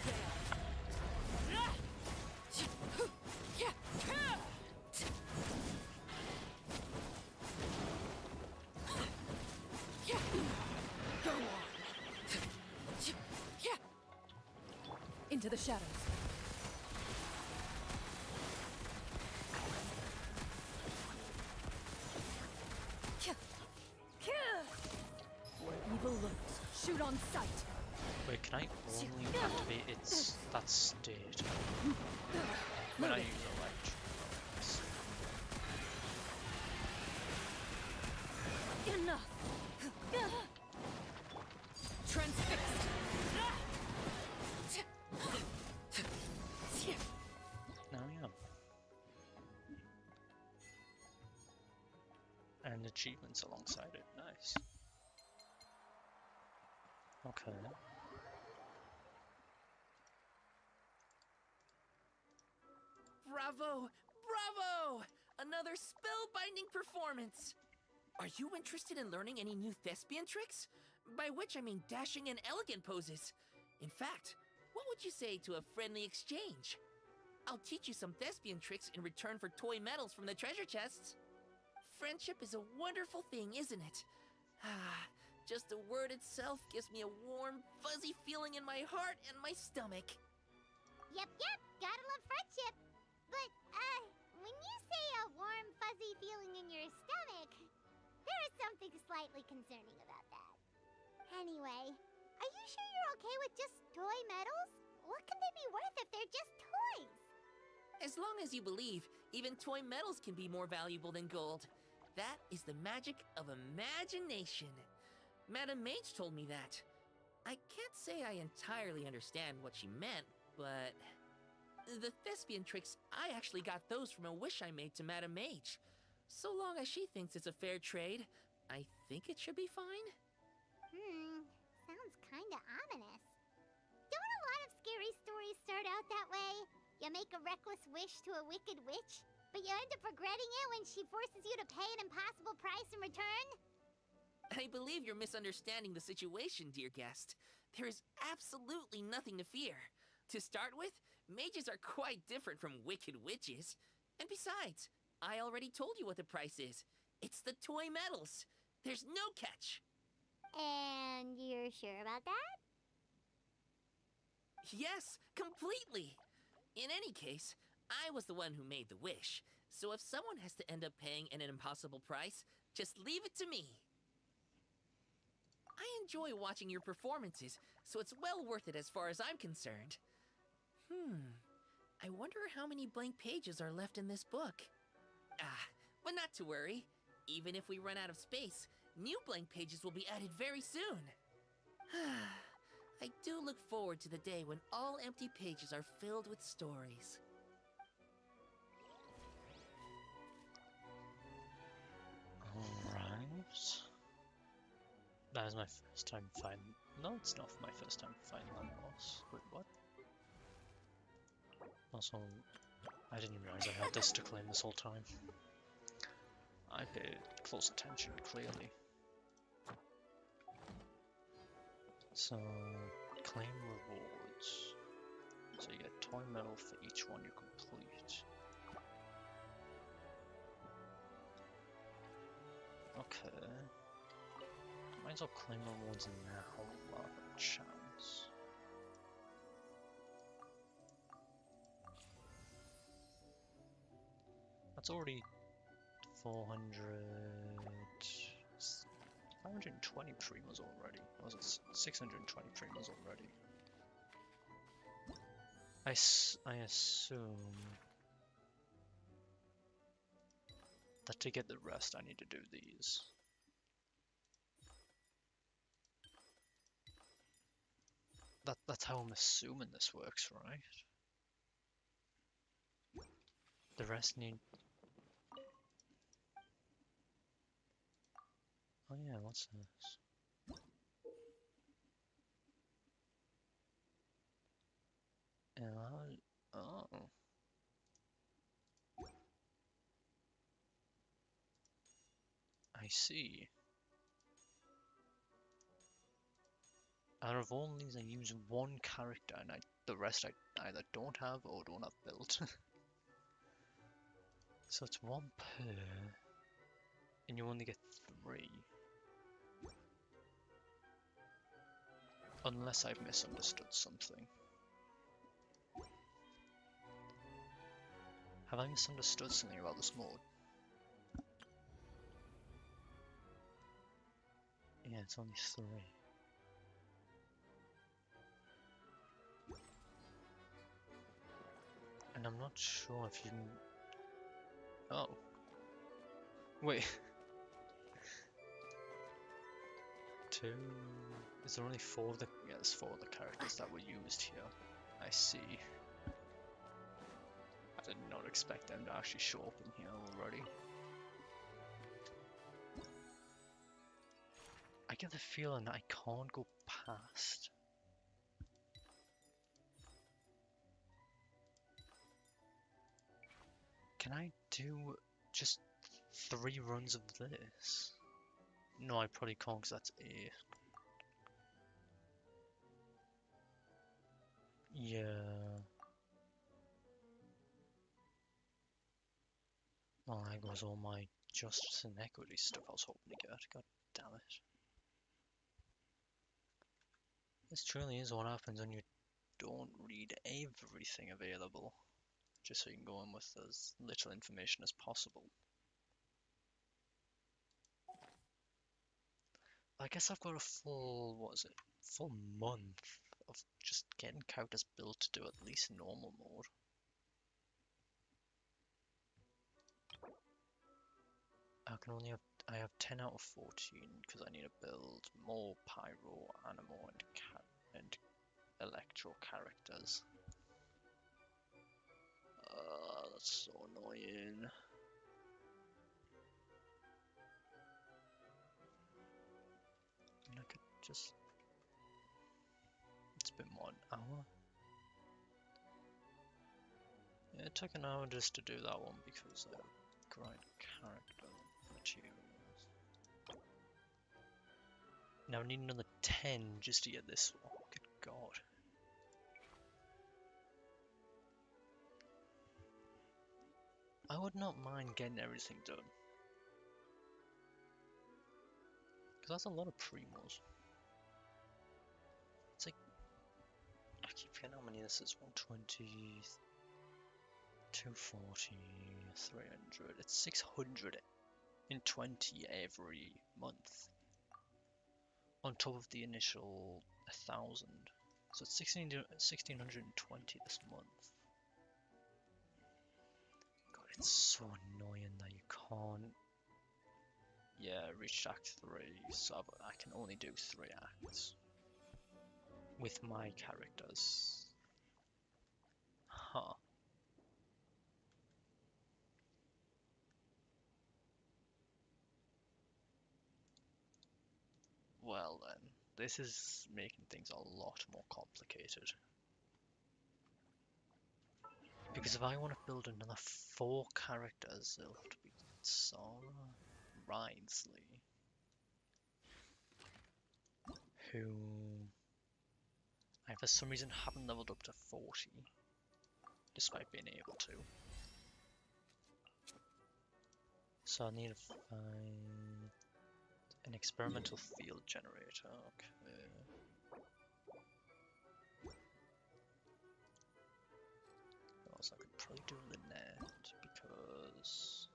Go on. Into the shadows. Where evil lurks, shoot on sight. Wait, can I only activate that state when I use Electro? Enough. Transfixed. Now yeah. And achievements alongside it, nice. Okay. Bravo! Bravo! Another spellbinding performance! Are you interested in learning any new thespian tricks? By which I mean dashing and elegant poses. In fact, what would you say to a friendly exchange? I'll teach you some thespian tricks in return for toy medals from the treasure chests. Friendship is a wonderful thing, isn't it? Just the word itself gives me a warm, fuzzy feeling in my heart and my stomach. Yep, gotta love friendship. But, when you say a warm, fuzzy feeling in your stomach, there is something slightly concerning about that. Anyway, are you sure you're okay with just toy medals? What can they be worth if they're just toys? As long as you believe, even toy medals can be more valuable than gold. That is the magic of imagination. Madam Mage told me that. I can't say I entirely understand what she meant, but the thespian tricks, I actually got those from a wish I made to Madame Mage. So long as she thinks it's a fair trade, I think it should be fine. Sounds kinda ominous. Don't a lot of scary stories start out that way? You make a reckless wish to a wicked witch, but you end up regretting it when she forces you to pay an impossible price in return? I believe you're misunderstanding the situation, dear guest. There is absolutely nothing to fear. To start with, mages are quite different from wicked witches. And besides, I already told you what the price is. It's the toy medals. There's no catch. And you're sure about that? Yes, completely. In any case, I was the one who made the wish. So if someone has to end up paying an impossible price, just leave it to me. I enjoy watching your performances, so it's well worth it as far as I'm concerned. I wonder how many blank pages are left in this book. But not to worry. Even if we run out of space, new blank pages will be added very soon. I do look forward to the day when all empty pages are filled with stories. Alright. That is my first time fighting. No, it's not my first time fighting that boss. Wait, what? Also, I didn't realize I had this to claim this whole time. I paid close attention, clearly. So, claim rewards. So you get a toy medal for each one you complete. Okay. Might as well claim rewards now while I have a chance. That's already 400... 520 primos already. Or was it 620 primos already? I assume that to get the rest I need to do these. That's how I'm assuming this works, right? The rest need... Oh yeah, what's this? Oh. I see. Out of all these I use one character and the rest I either don't have or don't have built. So it's one per, and you only get 3. Unless I've misunderstood something. Have I misunderstood something about this mode? Yeah, it's only 3. And I'm not sure if you can... Oh. Wait. 2... Is there only 4 of the... Yeah, there's 4 of the characters that were used here. I see. I did not expect them to actually show up in here already. I get the feeling I can't go past. Can I do just 3 runs of this? No, I probably can't because that's 8. Yeah. Well, there goes all my justice and equity stuff I was hoping to get. God damn it. This truly is what happens when you don't read everything available. Just so you can go in with as little information as possible. I guess I've got a full, what is it? Full month of just getting characters built to do at least normal mode. I can only have I have 10 out of 14 because I need to build more Pyro, Animo, and Electro characters. That's so annoying. I could just... It's been more an hour. Yeah, it took an hour just to do that one because I grind character materials. Now I need another 10 just to get this one. Good god. I would not mind getting everything done. Because that's a lot of primos. It's like... I keep forgetting how many this is. 120... 240... 300... It's 600 in 20 every month. On top of the initial 1,000. So it's 1620 this month. God, it's so annoying that you can't... Yeah, reach Act 3, so I can only do 3 acts. With my characters. Huh. Well then, this is making things a lot more complicated. Because if I want to build another 4 characters, it'll have to be Sora, Rhinsley, who I for some reason haven't leveled up to 40, despite being able to. So I need to find an experimental field generator, okay. Also, I could probably do Lynette, because...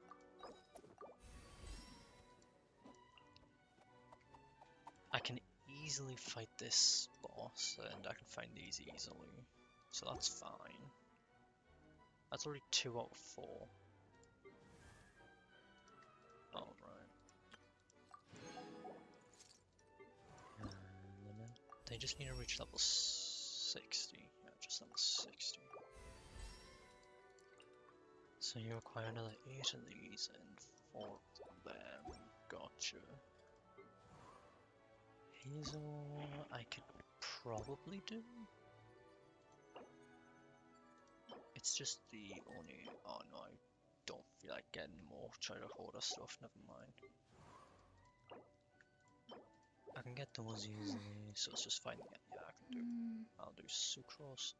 I can easily fight this boss, and I can find these easily, so that's fine. That's already 2 out of 4. Alright. They just need to reach level 60. Yeah, just level 60. So you require another 8 of these and 4 of them. Gotcha. Hazel, I could probably do. It's just the only... Oh no, I don't feel like getting more Child Hoarder stuff, never mind. I can get those easily, so it's just finding it. Yeah, I can do. I'll do Sucrose.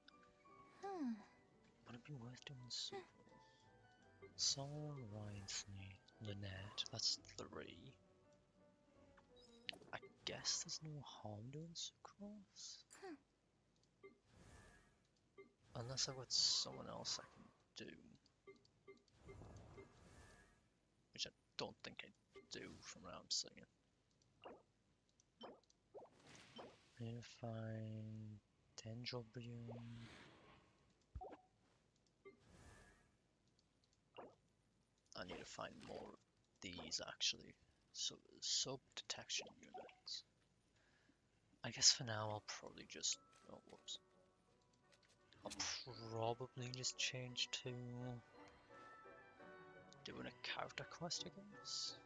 Would it be worth doing Sucrose? Sora, Rhinsley, Lynette, that's 3. I guess there's no harm doing Sucrose. Unless I've got someone else I can do. Which I don't think I do from what I'm seeing. I need to find Dendrobium. I need to find more of these actually. So sub detection units. I guess for now I'll probably just... Oh, whoops. I'll probably just change to doing a character quest, I guess.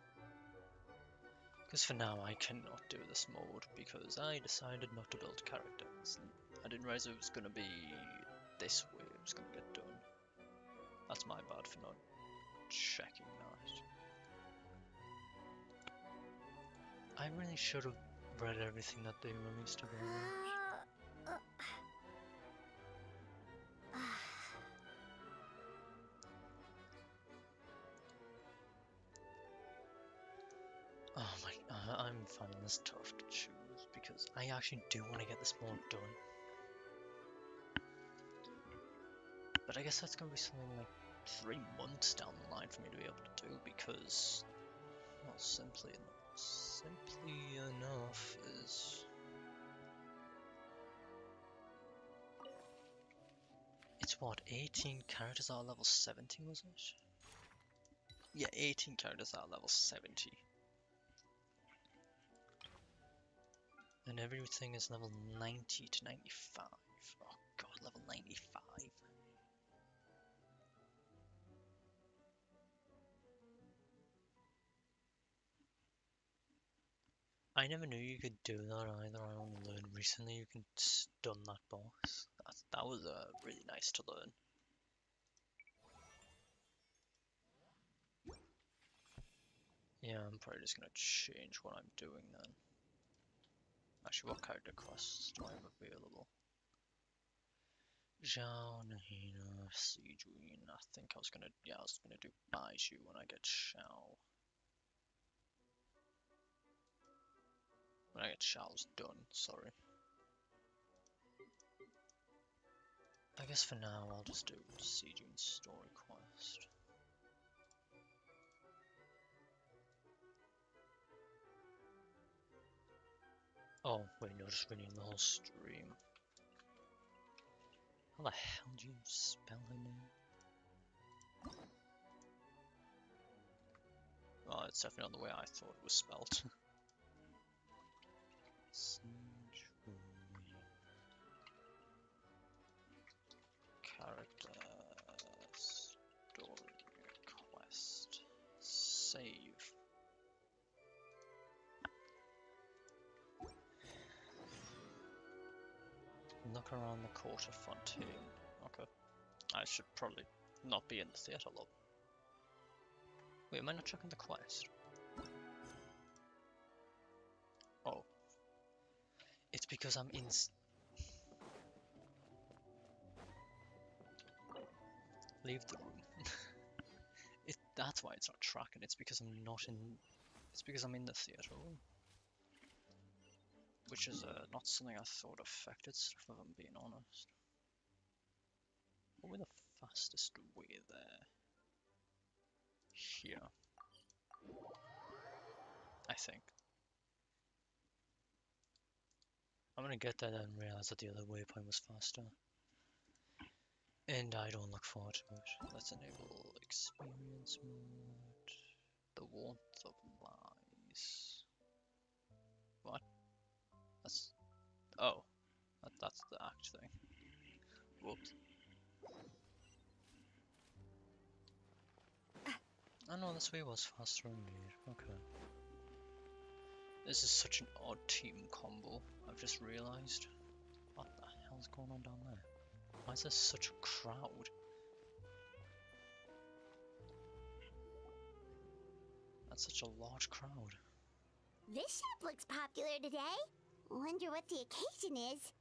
Because for now I cannot do this mode because I decided not to build characters. I didn't realize it was going to be this way it was going to get done. That's my bad for not checking that. I really should have read everything that they released about it. Oh my, I'm finding this tough to choose because I actually do want to get this mode done. But I guess that's going to be something like 3 months down the line for me to be able to do because, well, simply enough is... It's what, 18 characters are level 70, was it? Yeah, 18 characters are level 70. And everything is level 90 to 95. Oh god, level 95. I never knew you could do that either. I only learned recently you can stun that boss. That was really nice to learn. Yeah, I'm probably just gonna change what I'm doing then. Actually, what character classes do I have available? Zhao, Nahina, Sigewinne. I think I was gonna do Baiju when I get Shao. When I get Shao's done, sorry. I guess for now I'll just do Sigewinne's story quest. Oh, wait, you're just reading the whole stream. How the hell do you spell her name? Oh, it's definitely not the way I thought it was spelled. Character story quest. Save. Look around the court of Fontaine. Okay. I should probably not be in the theatre lobby. Wait, am I not checking the quest? Oh. It's because I'm in... Leave the room. That's why it's not tracking. It's because I'm not in... It's because I'm in the theatre room. Which is not something I thought affected stuff, if I'm being honest. What would be the fastest way there? Here. I think. I'm gonna get there and realize that the other waypoint was faster. And I don't look forward to it. Let's enable experience mode. The warmth of lies. What? That's... Oh. That's the act thing. Whoops. I know this way was faster indeed. Okay. This is such an odd team combo, I've just realised. What the hell's going on down there? Why is there such a crowd? That's such a large crowd. This shop looks popular today. Wonder what the occasion is.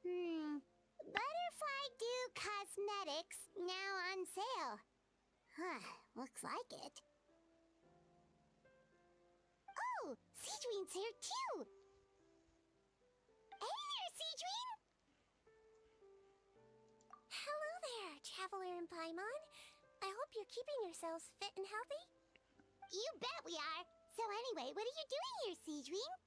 Butterfly Dew Cosmetics now on sale. Huh, looks like it. Oh, Sigewinne's here too. Hey there, Sigewinne! Hello there, Traveler and Paimon. I hope you're keeping yourselves fit and healthy. You bet we are. So anyway, what are you doing here, Sigewinne?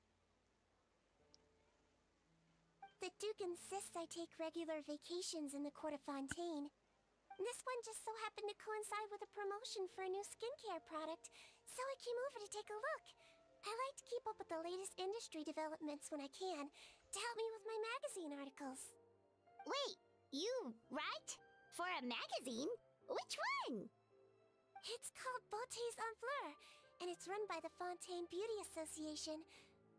The Duke insists I take regular vacations in the Court of Fontaine. This one just so happened to coincide with a promotion for a new skincare product, so I came over to take a look. I like to keep up with the latest industry developments when I can, to help me with my magazine articles. Wait, you write? For a magazine? Which one? It's called Beautés en Fleur, and it's run by the Fontaine Beauty Association.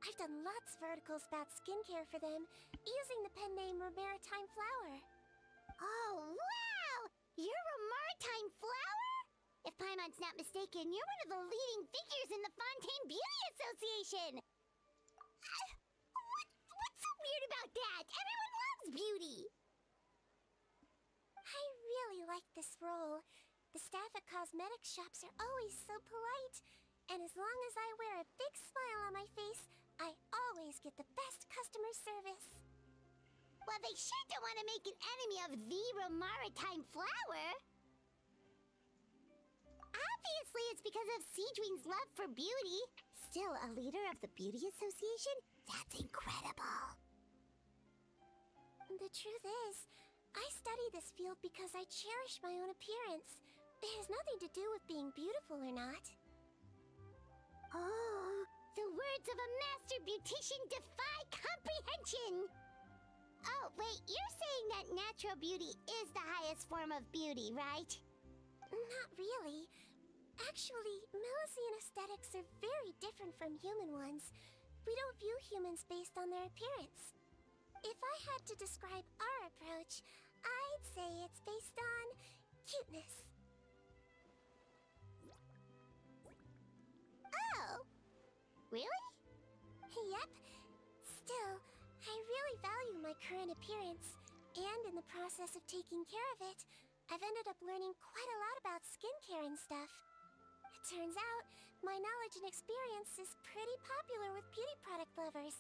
I've done lots of articles about skincare for them, using the pen name Maritime Flower. Oh, wow! You're a Maritime Flower? If Paimon's not mistaken, you're one of the leading figures in the Fontaine Beauty Association! What's so weird about that? Everyone loves beauty! I really like this role. The staff at cosmetics shops are always so polite, and as long as I wear a big smile on my face, I always get the best customer service. Well, they sure don't want to make an enemy of the Maritime Flower. Obviously, it's because of Sigewinne's love for beauty. Still a leader of the Beauty Association? That's incredible. The truth is, I study this field because I cherish my own appearance. It has nothing to do with being beautiful or not. Oh, the words of a master beautician defy comprehension! Oh, wait, you're saying that natural beauty is the highest form of beauty, right? Not really. Actually, Melusine aesthetics are very different from human ones. We don't view humans based on their appearance. If I had to describe our approach, I'd say it's based on cuteness. Oh, really? Yep. Still, I really value my current appearance, and in the process of taking care of it, I've ended up learning quite a lot about skincare and stuff. It turns out, my knowledge and experience is pretty popular with beauty product lovers.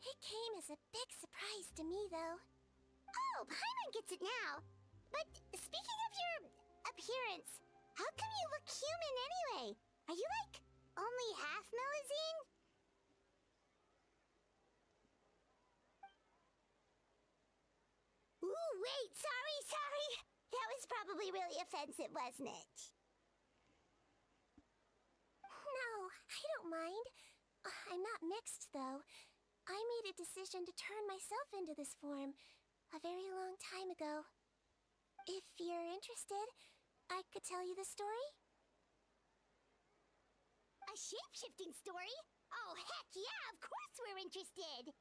It came as a big surprise to me, though. Oh, Paimon gets it now. But speaking of your appearance, how come you look human anyway? Are you like only half Melusine? Ooh, wait, sorry. That was probably really offensive, wasn't it? No, I don't mind. I'm not mixed, though. I made a decision to turn myself into this form a very long time ago. If you're interested, I could tell you the story. A shape-shifting story? Oh, heck yeah, of course we're interested!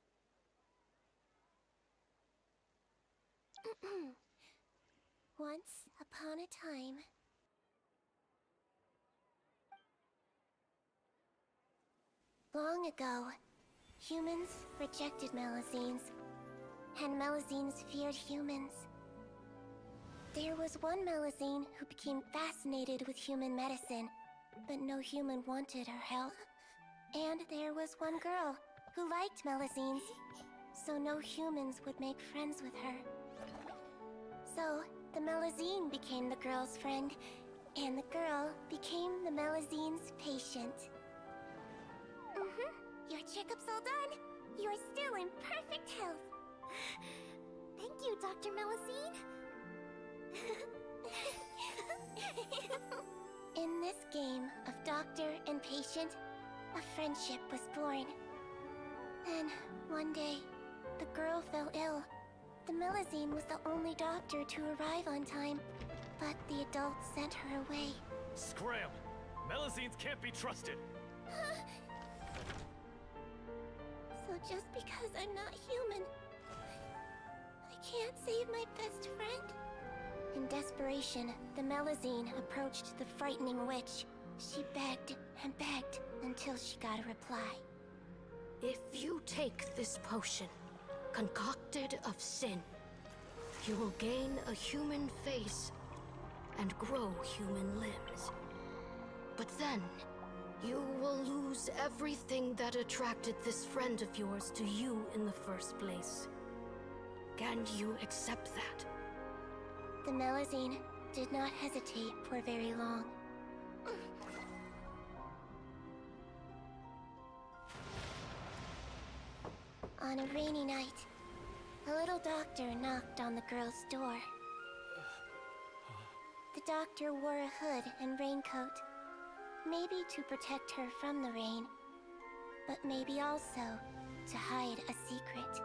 Once upon a time. Long ago, humans rejected Melusines, and Melusines feared humans. There was one Melusine who became fascinated with human medicine, but no human wanted her help. And there was one girl who liked Melusines, so no humans would make friends with her. So, the Melusine became the girl's friend, and the girl became the Melusine's patient. Your checkup's all done. You're still in perfect health. Thank you, Dr. Melusine. In this game of doctor and patient, a friendship was born. Then, one day, the girl fell ill. The Melusine was the only doctor to arrive on time, but the adults sent her away. Scram! Melusines can't be trusted! So just because I'm not human, I can't save my best friend? In desperation, the Melusine approached the frightening witch. She begged and begged until she got a reply. If you take this potion, concocted of sin, you will gain a human face and grow human limbs. But then, you will lose everything that attracted this friend of yours to you in the first place. Can you accept that? The Melusine did not hesitate for very long. On a rainy night, a little doctor knocked on the girl's door. The doctor wore a hood and raincoat, maybe to protect her from the rain, but maybe also to hide a secret.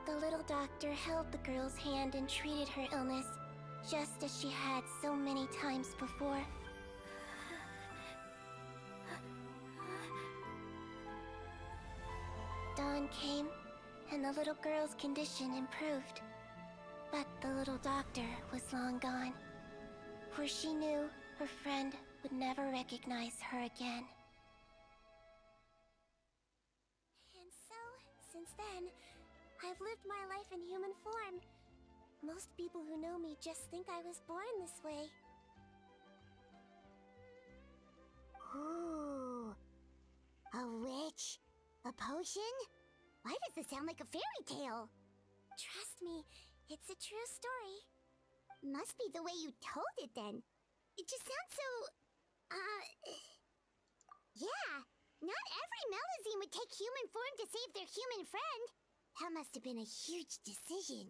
The little doctor held the girl's hand and treated her illness, just as she had so many times before. Dawn came, and the little girl's condition improved. But the little doctor was long gone, for she knew her friend would never recognize her again. And so, since then, I've lived my life in human form. Most people who know me just think I was born this way. Ooh. A witch? A potion? Why does this sound like a fairy tale? Trust me, it's a true story. Must be the way you told it then. It just sounds so... Yeah, not every Melusine would take human form to save their human friend. That must have been a huge decision.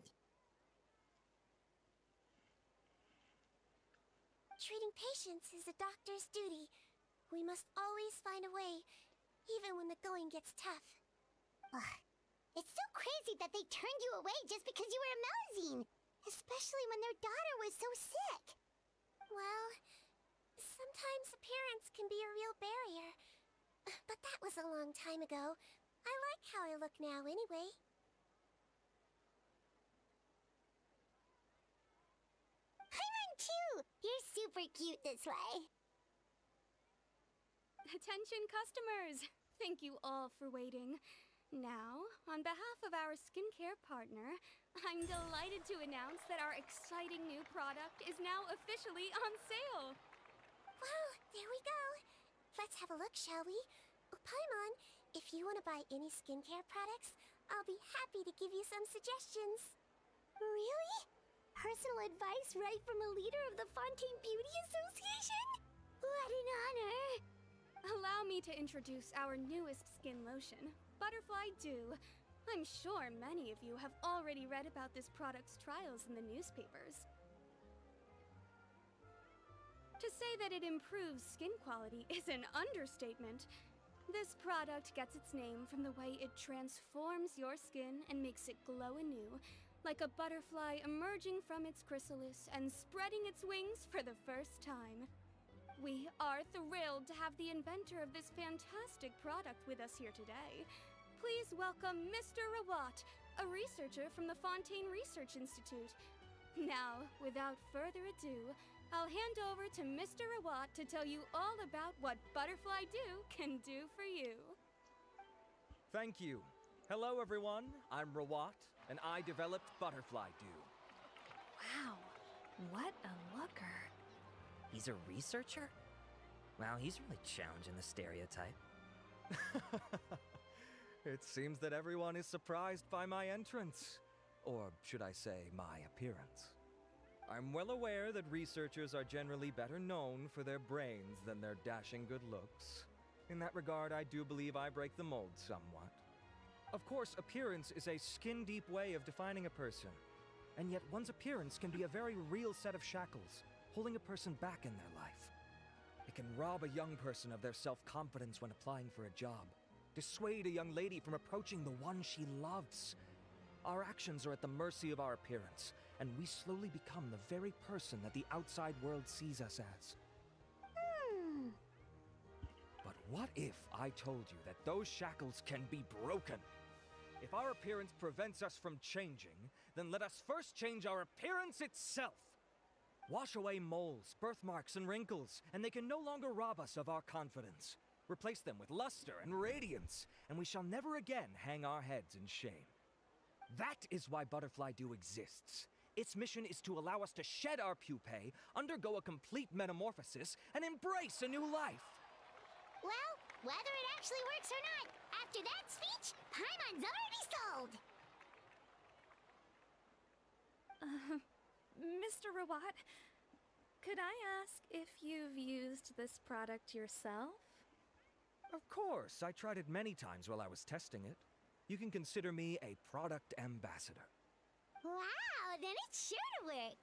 treating patients is a doctor's duty. We must always find a way, even when the going gets tough. Ugh. It's so crazy that they turned you away just because you were a Melusine, especially when their daughter was so sick. Well, sometimes appearance can be a real barrier. But that was a long time ago. I like how I look now anyway. I run too! You're super cute this way. Attention customers! Thank you all for waiting. Now, on behalf of our skincare partner, I'm delighted to announce that our exciting new product is now officially on sale. Well, there we go. Let's have a look, shall we? Oh, Paimon, if you want to buy any skincare products, I'll be happy to give you some suggestions. Really? Personal advice right from a leader of the Fontaine Beauty Association? What an honor! Allow me to introduce our newest skin lotion, Butterfly Dew. I'm sure many of you have already read about this product's trials in the newspapers. To say that it improves skin quality is an understatement. This product gets its name from the way it transforms your skin and makes it glow anew, like a butterfly emerging from its chrysalis and spreading its wings for the first time. We are thrilled to have the inventor of this fantastic product with us here today. Please welcome Mr. Rawat, a researcher from the Fontaine Research Institute. Now, without further ado, I'll hand over to Mr. Rawat to tell you all about what Butterfly Dew can do for you. Thank you. Hello, everyone. I'm Rawat, and I developed Butterfly Dew. Wow, what a looker. He's a researcher? Wow, he's really challenging the stereotype. It seems that everyone is surprised by my entrance. Or should I say, my appearance. I'm well aware that researchers are generally better known for their brains than their dashing good looks. In that regard, I do believe I break the mold somewhat. Of course, appearance is a skin-deep way of defining a person. And yet one's appearance can be a very real set of shackles, holding a person back in their life. It can rob a young person of their self-confidence when applying for a job, dissuade a young lady from approaching the one she loves. Our actions are at the mercy of our appearance, and we slowly become the very person that the outside world sees us as. But what if I told you that those shackles can be broken? If our appearance prevents us from changing, then let us first change our appearance itself. Wash away moles, birthmarks, and wrinkles, and they can no longer rob us of our confidence. Replace them with luster and radiance, and we shall never again hang our heads in shame. That is why Butterfly Dew exists. Its mission is to allow us to shed our pupae, undergo a complete metamorphosis, and embrace a new life. Well, whether it actually works or not, after that speech, Paimon's already sold! Mr. Rawat, could I ask if you've used this product yourself? Of course, I tried it many times while I was testing it. You can consider me a product ambassador. Wow, then it's sure to work!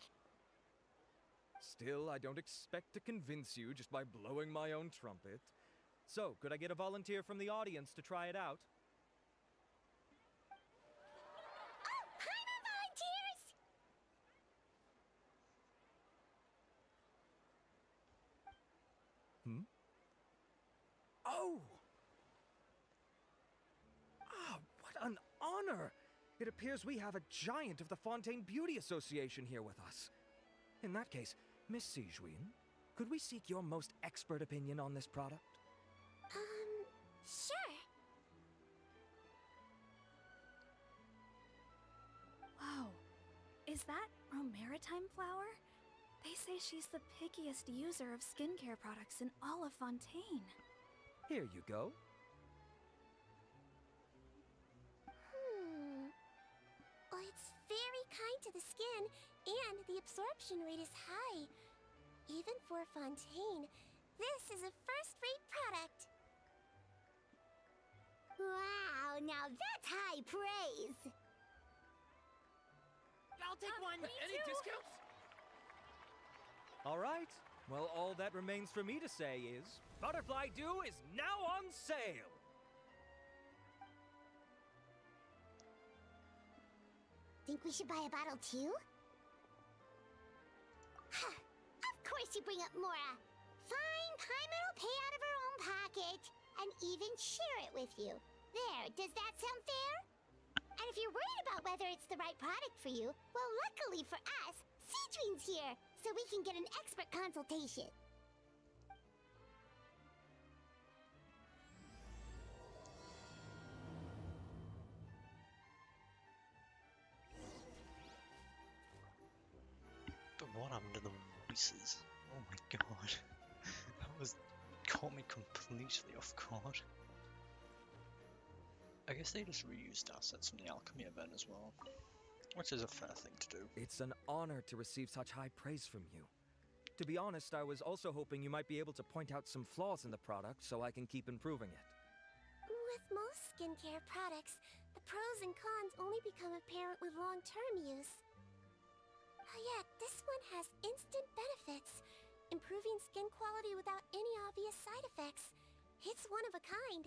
Still, I don't expect to convince you just by blowing my own trumpet. So, could I get a volunteer from the audience to try it out? Oh, Paimon volunteers! Oh! Ah, what an honor! It appears we have a giant of the Fontaine Beauty Association here with us. In that case, Miss Sigewinne, could we seek your most expert opinion on this product? Sure. Whoa, is that Romaritime flower? They say she's the pickiest user of skincare products in all of Fontaine. Here you go. Well, it's very kind to the skin, and the absorption rate is high. Even for Fontaine, this is a first-rate product. Wow, now that's high praise! I'll take one. Any discounts? All right, Well, all that remains for me to say is, Butterfly Dew is now on sale! Think we should buy a bottle too? Of course you bring up Mora. Fine, Paimon will pay out of her own pocket and even share it with you. There, does that sound fair? And if you're worried about whether it's the right product for you, well, luckily for us, Sigewinne's here, so we can get an expert consultation. But what happened to the voices? Oh my god. That was caught me completely off guard. I guess they just reused assets from the alchemy event as well, which is a fair thing to do. It's an honor to receive such high praise from you. To be honest, I was also hoping you might be able to point out some flaws in the product so I can keep improving it. With most skincare products, the pros and cons only become apparent with long-term use. Yet, this one has instant benefits, improving skin quality without any obvious side effects. It's one of a kind.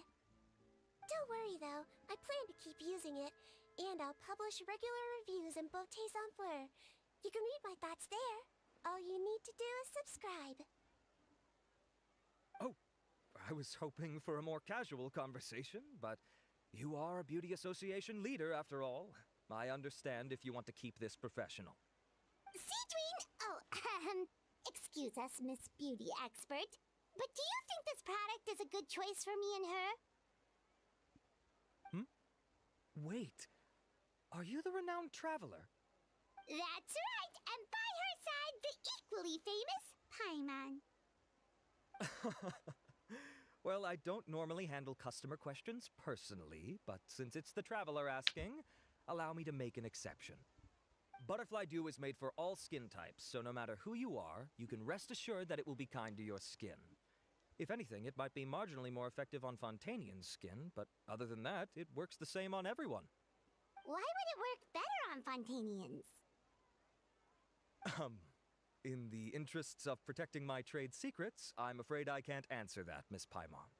Don't worry though, I plan to keep using it, and I'll publish regular reviews in Beautés en Fleur. You can read my thoughts there. All you need to do is subscribe. Oh, I was hoping for a more casual conversation, but you are a beauty association leader after all. I understand if you want to keep this professional. Sigewinne! Oh, excuse us, Miss Beauty Expert, but do you think this product is a good choice for me and her? Wait, are you the renowned traveler? That's right, and by her side, the equally famous Paimon. Well, I don't normally handle customer questions personally, but since it's the traveler asking, allow me to make an exception. Butterfly Dew is made for all skin types, so no matter who you are, you can rest assured that it will be kind to your skin. If anything, it might be marginally more effective on Fontainian's skin, but other than that, it works the same on everyone. Why would it work better on Fontainians? In the interests of protecting my trade secrets, I'm afraid I can't answer that, Miss Paimon.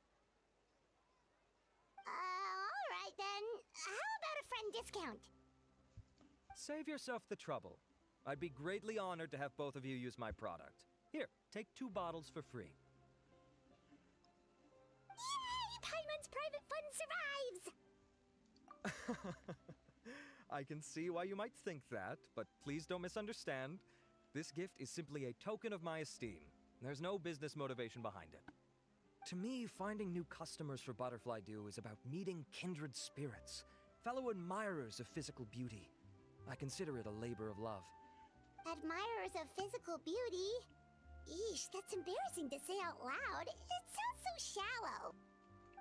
Alright then. How about a friend discount? Save yourself the trouble. I'd be greatly honored to have both of you use my product. Here, take 2 bottles for free. Yay! Paimon's private fund survives! I can see why you might think that, but please don't misunderstand. This gift is simply a token of my esteem. There's no business motivation behind it. To me, finding new customers for Butterfly Dew is about meeting kindred spirits, fellow admirers of physical beauty. I consider it a labor of love. Admirers of physical beauty? Eesh, that's embarrassing to say out loud. It sounds so shallow.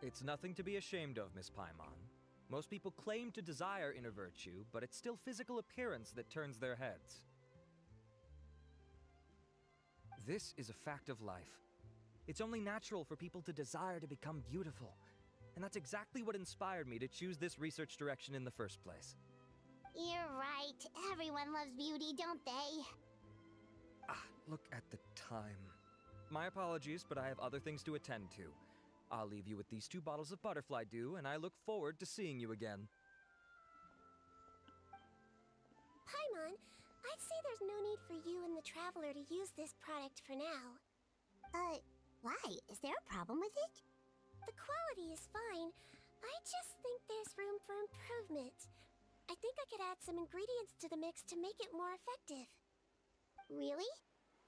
It's nothing to be ashamed of, Miss Paimon. Most people claim to desire inner virtue, but it's still physical appearance that turns their heads. This is a fact of life. It's only natural for people to desire to become beautiful. And that's exactly what inspired me to choose this research direction in the first place. You're right. Everyone loves beauty, don't they? Look at the time. My apologies, but I have other things to attend to. I'll leave you with these 2 bottles of Butterfly Dew, and I look forward to seeing you again. Paimon, I'd say there's no need for you and the Traveler to use this product for now. Why? Is there a problem with it? The quality is fine. I just think there's room for improvement. I think I could add some ingredients to the mix to make it more effective. Really?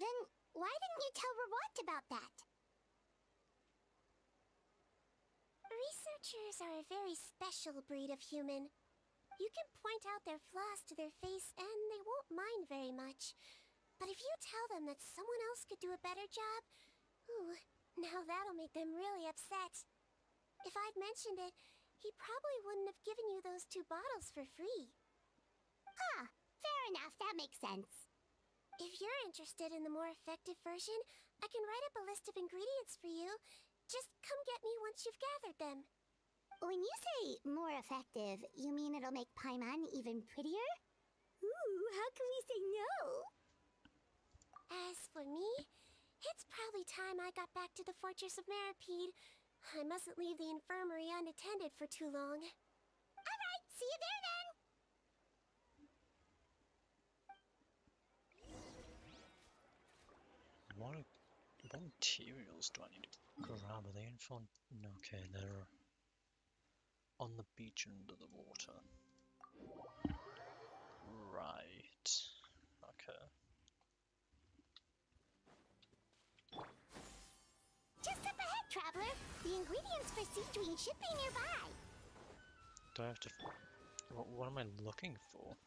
Then why didn't you tell Rawat about that? Researchers are a very special breed of human. You can point out their flaws to their face and they won't mind very much. But if you tell them that someone else could do a better job, ooh, now that'll make them really upset. If I'd mentioned it, he probably wouldn't have given you those 2 bottles for free. Fair enough, that makes sense. If you're interested in the more effective version, I can write up a list of ingredients for you. Just come get me once you've gathered them. When you say more effective, you mean it'll make Paimon even prettier? Ooh, how can we say no? As for me, It's probably time I got back to the Fortress of Maripede. I mustn't leave the infirmary unattended for too long. Alright, see you there then! What materials do I need to grab? Are they in front? No, okay, they're on the beach under the water. Right. Okay. Just up ahead, traveler. The ingredients for Sigewinne should be nearby. Do I have to... What am I looking for?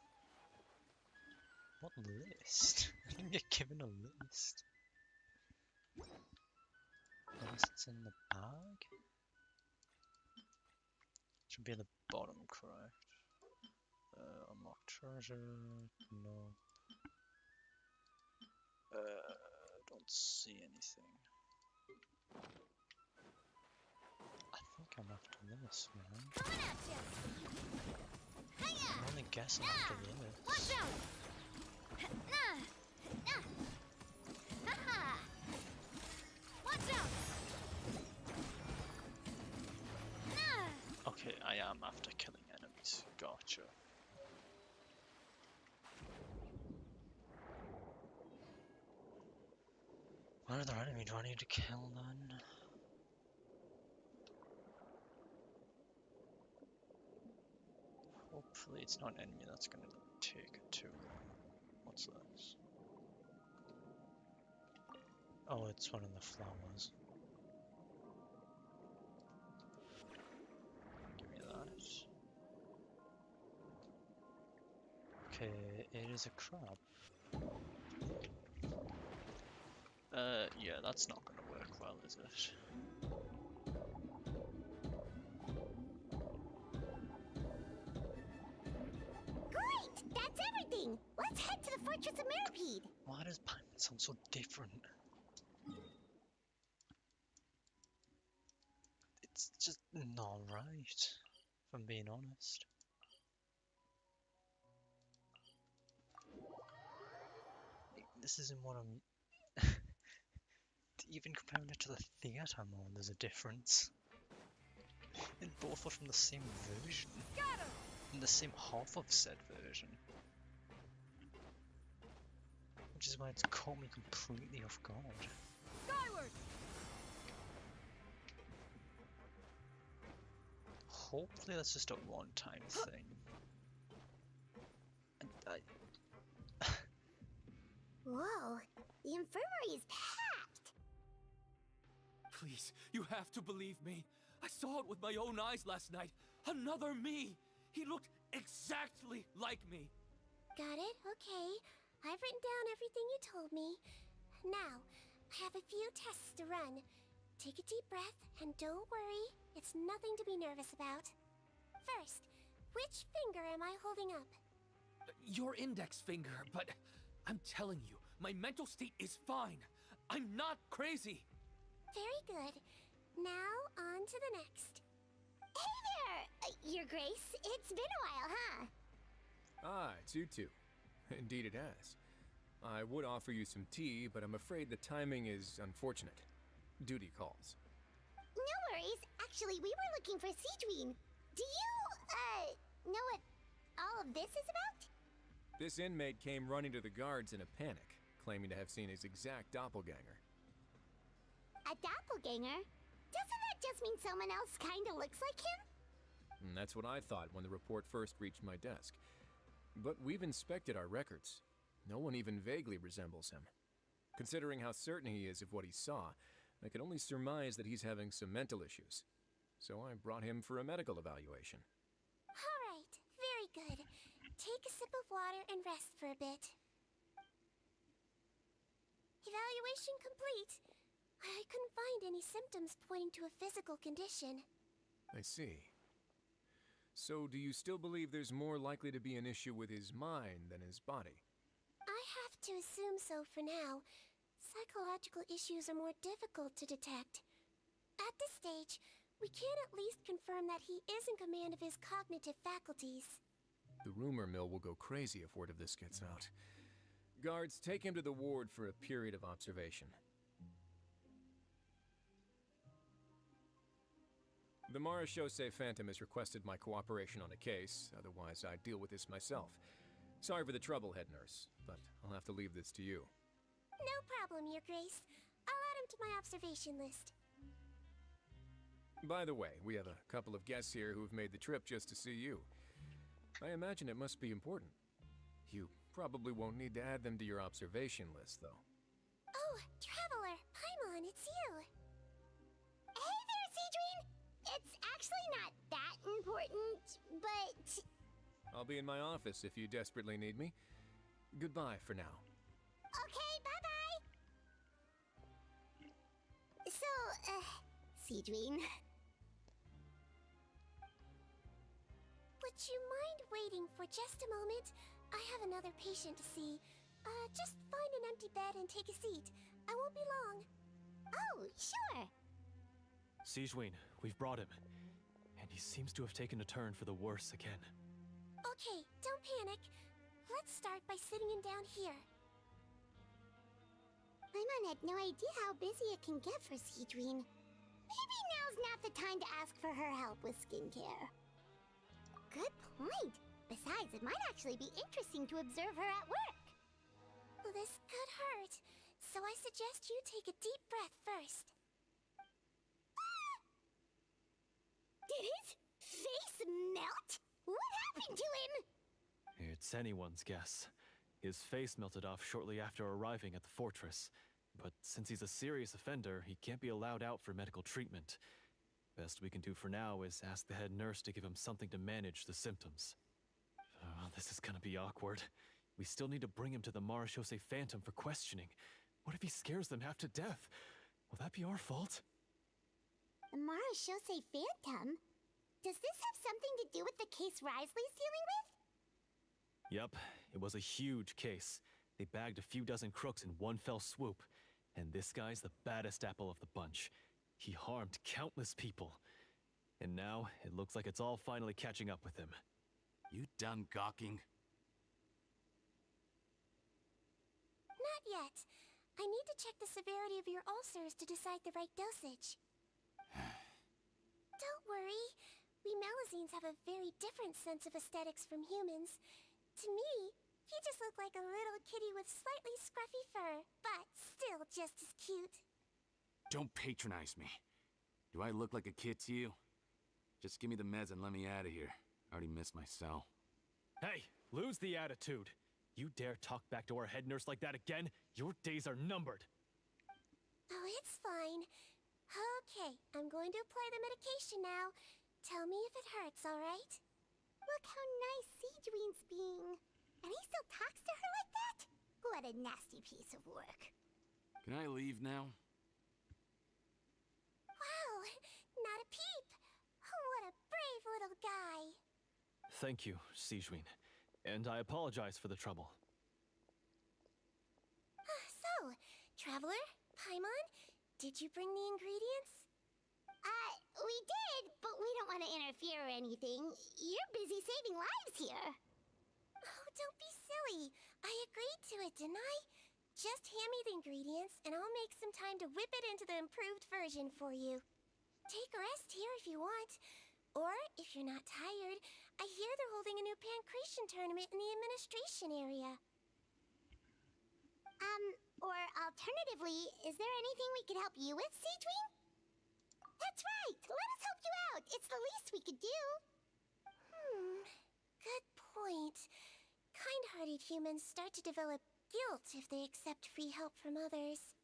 What list? I didn't get given a list. Unless it's in the bag? Should be at the bottom, correct? Unlock treasure. No. Don't see anything. I think I'm after this, man. Coming at you! Hiya! I'm only guessing after this. Watch out! Haha! Watch out! Okay, I am after killing enemies. Gotcha. What other enemy do I need to kill then? Hopefully it's not an enemy that's gonna take too long. What's this? Oh, it's one of the flowers. Give me that. Okay, it is a crab. Yeah, that's not gonna work well, is it? Great! That's everything! Let's head to the Fortress of Maripede! Why does Paimon sound so different? It's just not right, if I'm being honest. This isn't what I'm... Even comparing it to the theatre I'm on, there's a difference. And both are from the same version. In the same half of said version. Which is why it's caught me completely off guard. Skyward! Hopefully that's just a one-time thing. And Whoa, the infirmary is packed! Please, you have to believe me. I saw it with my own eyes last night. Another me. He looked exactly like me. Got it? Okay. I've written down everything you told me. Now, I have a few tests to run. Take a deep breath, and don't worry. It's nothing to be nervous about. First, which finger am I holding up? Your index finger, but I'm telling you, my mental state is fine. I'm not crazy. Very good. Now, on to the next. Hey there! Your Grace, it's been a while, huh? Ah, it's you two. Indeed it has. I would offer you some tea, but I'm afraid the timing is unfortunate. Duty calls. No worries. Actually, we were looking for Sigewinne. Do you, know what all of this is about? This inmate came running to the guards in a panic, claiming to have seen his exact doppelganger. A doppelganger? Doesn't that just mean someone else kinda looks like him? And that's what I thought when the report first reached my desk. But we've inspected our records. No one even vaguely resembles him. Considering how certain he is of what he saw, I can only surmise that he's having some mental issues. So I brought him for a medical evaluation. All right, very good. Take a sip of water and rest for a bit. Evaluation complete. I couldn't find any symptoms pointing to a physical condition. I see. So do you still believe there's more likely to be an issue with his mind than his body? I have to assume so for now. Psychological issues are more difficult to detect. At this stage, we can at least confirm that he is in command of his cognitive faculties. The rumor mill will go crazy if word of this gets out. Guards, take him to the ward for a period of observation. The Marachose Phantom has requested my cooperation on a case, otherwise I'd deal with this myself. Sorry for the trouble, head nurse, but I'll have to leave this to you. No problem, Your Grace. I'll add him to my observation list. By the way, we have a couple of guests here who've made the trip just to see you. I imagine it must be important. You probably won't need to add them to your observation list, though. Oh, Traveler, Paimon, it's you. Hey there, Sigewinne! It's actually not that important, but... I'll be in my office if you desperately need me. Goodbye for now. Okay, bye-bye! So, Sigewinne... Would you mind waiting for just a moment? I have another patient to see. Just find an empty bed and take a seat. I won't be long. Oh, sure! Sigewinne, we've brought him. And he seems to have taken a turn for the worse again. Okay, don't panic. Let's start by sitting him down here. Paimon had no idea how busy it can get for Sigewinne. Maybe now's not the time to ask for her help with skincare. Good point. Besides, it might actually be interesting to observe her at work. Well, this could hurt, so I suggest you take a deep breath first. Did his face melt? What happened to him? It's anyone's guess. His face melted off shortly after arriving at the fortress. But since he's a serious offender, he can't be allowed out for medical treatment. Best we can do for now is ask the head nurse to give him something to manage the symptoms. This is gonna be awkward. We still need to bring him to the Marachose Phantom for questioning. What if he scares them half to death? Will that be our fault? The Marachose Phantom? Does this have something to do with the case Risley's dealing with? Yep, it was a huge case. They bagged a few dozen crooks in one fell swoop. And this guy's the baddest apple of the bunch. He harmed countless people. And now, it looks like it's all finally catching up with him. You done gawking? Not yet. I need to check the severity of your ulcers to decide the right dosage. Don't worry. We Melazines have a very different sense of aesthetics from humans. To me, he just looked like a little kitty with slightly scruffy fur, but still just as cute. Don't patronize me. Do I look like a kid to you? Just give me the meds and let me out of here. I already missed my cell. Hey, lose the attitude. You dare talk back to our head nurse like that again, your days are numbered. Oh, it's fine. Okay, I'm going to apply the medication now. Tell me if it hurts, all right? Look how nice Sigewinne's being. And he still talks to her like that? What a nasty piece of work. Can I leave now? Wow, not a peep. What a brave little guy. Thank you, Sigewinne. And I apologize for the trouble. So, Traveler, Paimon, did you bring the ingredients? We did, but we don't want to interfere or anything. You're busy saving lives here. Oh, don't be silly. I agreed to it, didn't I? Just hand me the ingredients, and I'll make some time to whip it into the improved version for you. Take a rest here if you want. Or, if you're not tired, I hear they're holding a new pancreation tournament in the administration area. Or alternatively, is there anything we could help you with, Sigewinne? That's right! Let us help you out! It's the least we could do! Good point. Kind-hearted humans start to develop guilt if they accept free help from others.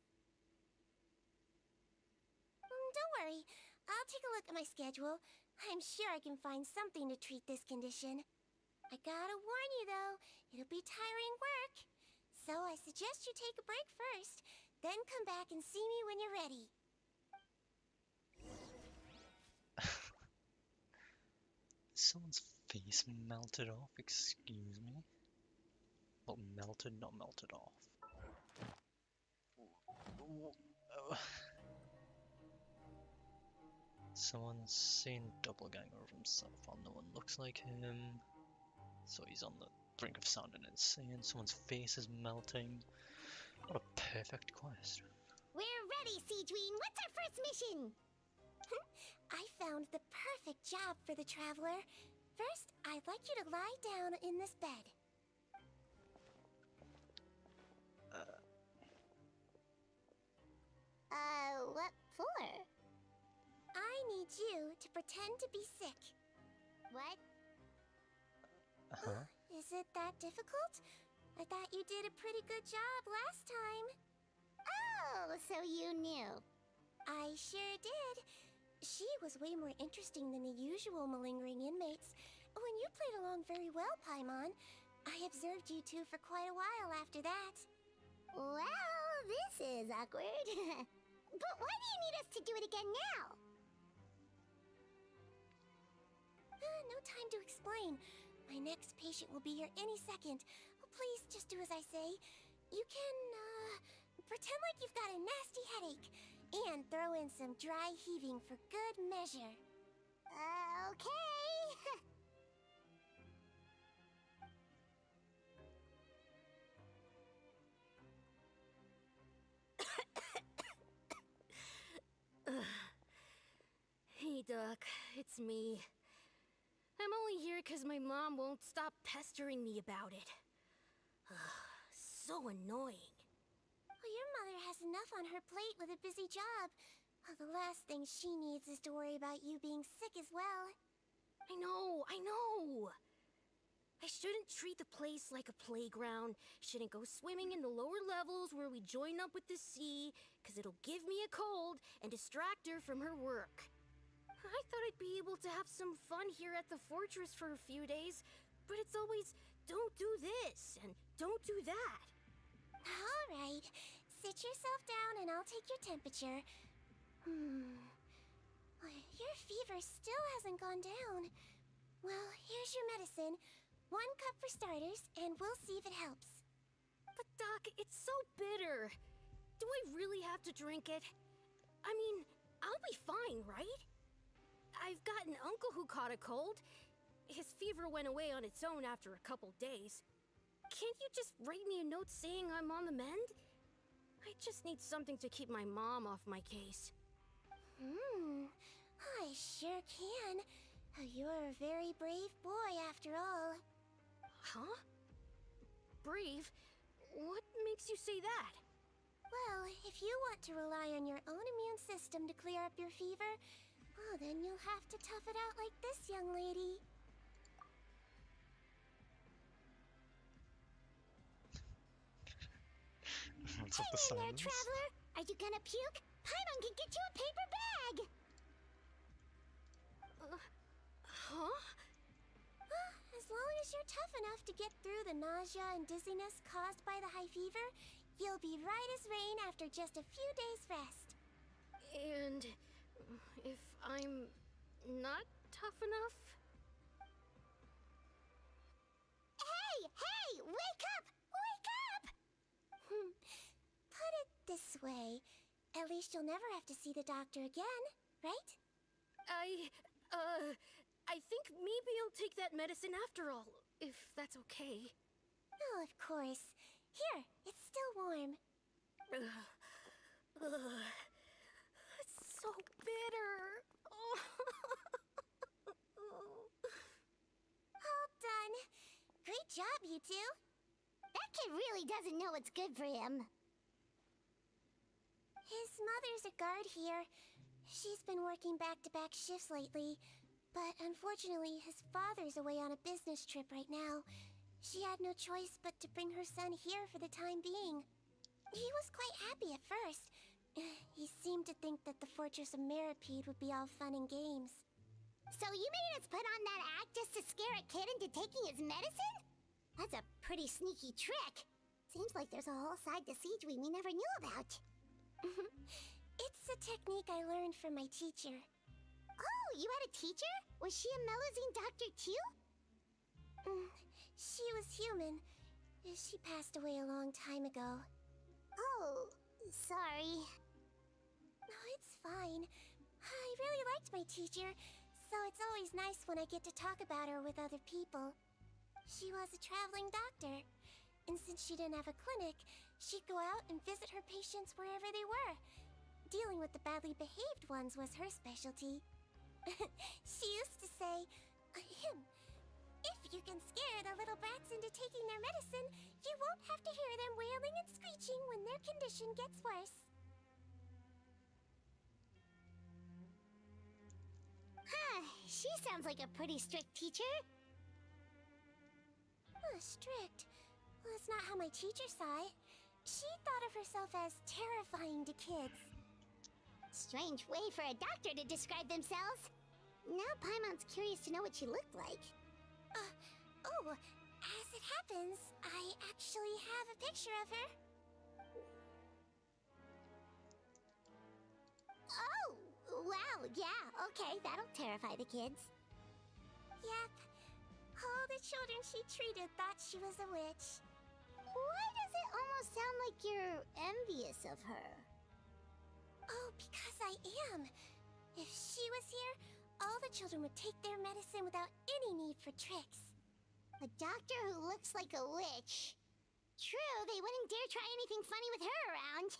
Don't worry. I'll take a look at my schedule. I'm sure I can find something to treat this condition. I gotta warn you, though, it'll be tiring work. So I suggest you take a break first, then come back and see me when you're ready. Someone's face melted off, excuse me? Well, melted, not melted off. Someone's seen a doppelganger of himself while no one looks like him. So he's on the brink of sounding insane. Someone's face is melting. What a perfect quest. We're ready, Sigewinne! What's our first mission? I found the perfect job for the traveler. First, I'd like you to lie down in this bed. What for? I need you to pretend to be sick. What? Huh? Is it that difficult? I thought you did a pretty good job last time. Oh, so you knew. I sure did. She was way more interesting than the usual malingering inmates. When you played along very well, Paimon, I observed you two for quite a while after that. Well, this is awkward. But why do you need us to do it again now? No time to explain. My next patient will be here any second. Please just do as I say. You can, pretend like you've got a nasty headache. And throw in some dry heaving for good measure. Okay. Hey, Doc, it's me. I'm only here because my mom won't stop pestering me about it. So annoying. Well, your mother has enough on her plate with a busy job. The last thing she needs is to worry about you being sick as well. I know! I shouldn't treat the place like a playground, shouldn't go swimming in the lower levels where we join up with the sea, because it'll give me a cold and distract her from her work. I thought I'd be able to have some fun here at the fortress for a few days, but it's always, don't do this, and don't do that. Alright, sit yourself down and I'll take your temperature. Your fever still hasn't gone down. Well, here's your medicine. 1 cup for starters, and we'll see if it helps. But Doc, it's so bitter. Do I really have to drink it? I mean, I'll be fine, right? I've got an uncle who caught a cold. His fever went away on its own after a couple days. Can't you just write me a note saying I'm on the mend? I just need something to keep my mom off my case. I sure can. You're a very brave boy after all. Huh? Brave? What makes you say that? Well, if you want to rely on your own immune system to clear up your fever, well, then you'll have to tough it out like this young lady. What's up the Hang in there, silence? traveler. Are you gonna puke? Paimon can get you a paper bag. Huh? As long as you're tough enough to get through the nausea and dizziness caused by the high fever, you'll be right as rain after just a few days' rest. And if I'm not tough enough? Hey, wake up! Wake up! Put it this way. At least you'll never have to see the doctor again, right? I think maybe I'll take that medicine after all, if that's okay. Oh, of course. Here, it's still warm. It's so bitter. All done. Great job, you two. That kid really doesn't know what's good for him. His mother's a guard here. She's been working back-to-back shifts lately, but unfortunately, his father's away on a business trip right now. She had no choice but to bring her son here for the time being. He was quite happy at first. He seemed to think that the Fortress of Meripede would be all fun and games. So you made us put on that act just to scare a kid into taking his medicine? That's a pretty sneaky trick. Seems like there's a whole side to Sigewinne we never knew about. It's a technique I learned from my teacher. Oh, you had a teacher? Was she a Melusine doctor too? She was human. She passed away a long time ago. Oh, sorry. No, it's fine. I really liked my teacher, so it's always nice when I get to talk about her with other people. She was a traveling doctor, and since she didn't have a clinic, she'd go out and visit her patients wherever they were. dealing with the badly behaved ones was her specialty. She used to say, if you can scare the little brats into taking their medicine, you won't have to hear them wailing and screeching when their condition gets worse. Huh, she sounds like a pretty strict teacher. Strict? Well, that's not how my teacher saw it. She thought of herself as terrifying to kids. Strange way for a doctor to describe themselves. Now Paimon's curious to know what she looked like. As it happens, I actually have a picture of her. Oh, wow, yeah, okay, that'll terrify the kids. Yep. All the children she treated thought she was a witch. Why does it almost sound like you're envious of her? Oh, because I am. If she was here, all the children would take their medicine without any need for tricks. A doctor who looks like a witch. True, they wouldn't dare try anything funny with her around.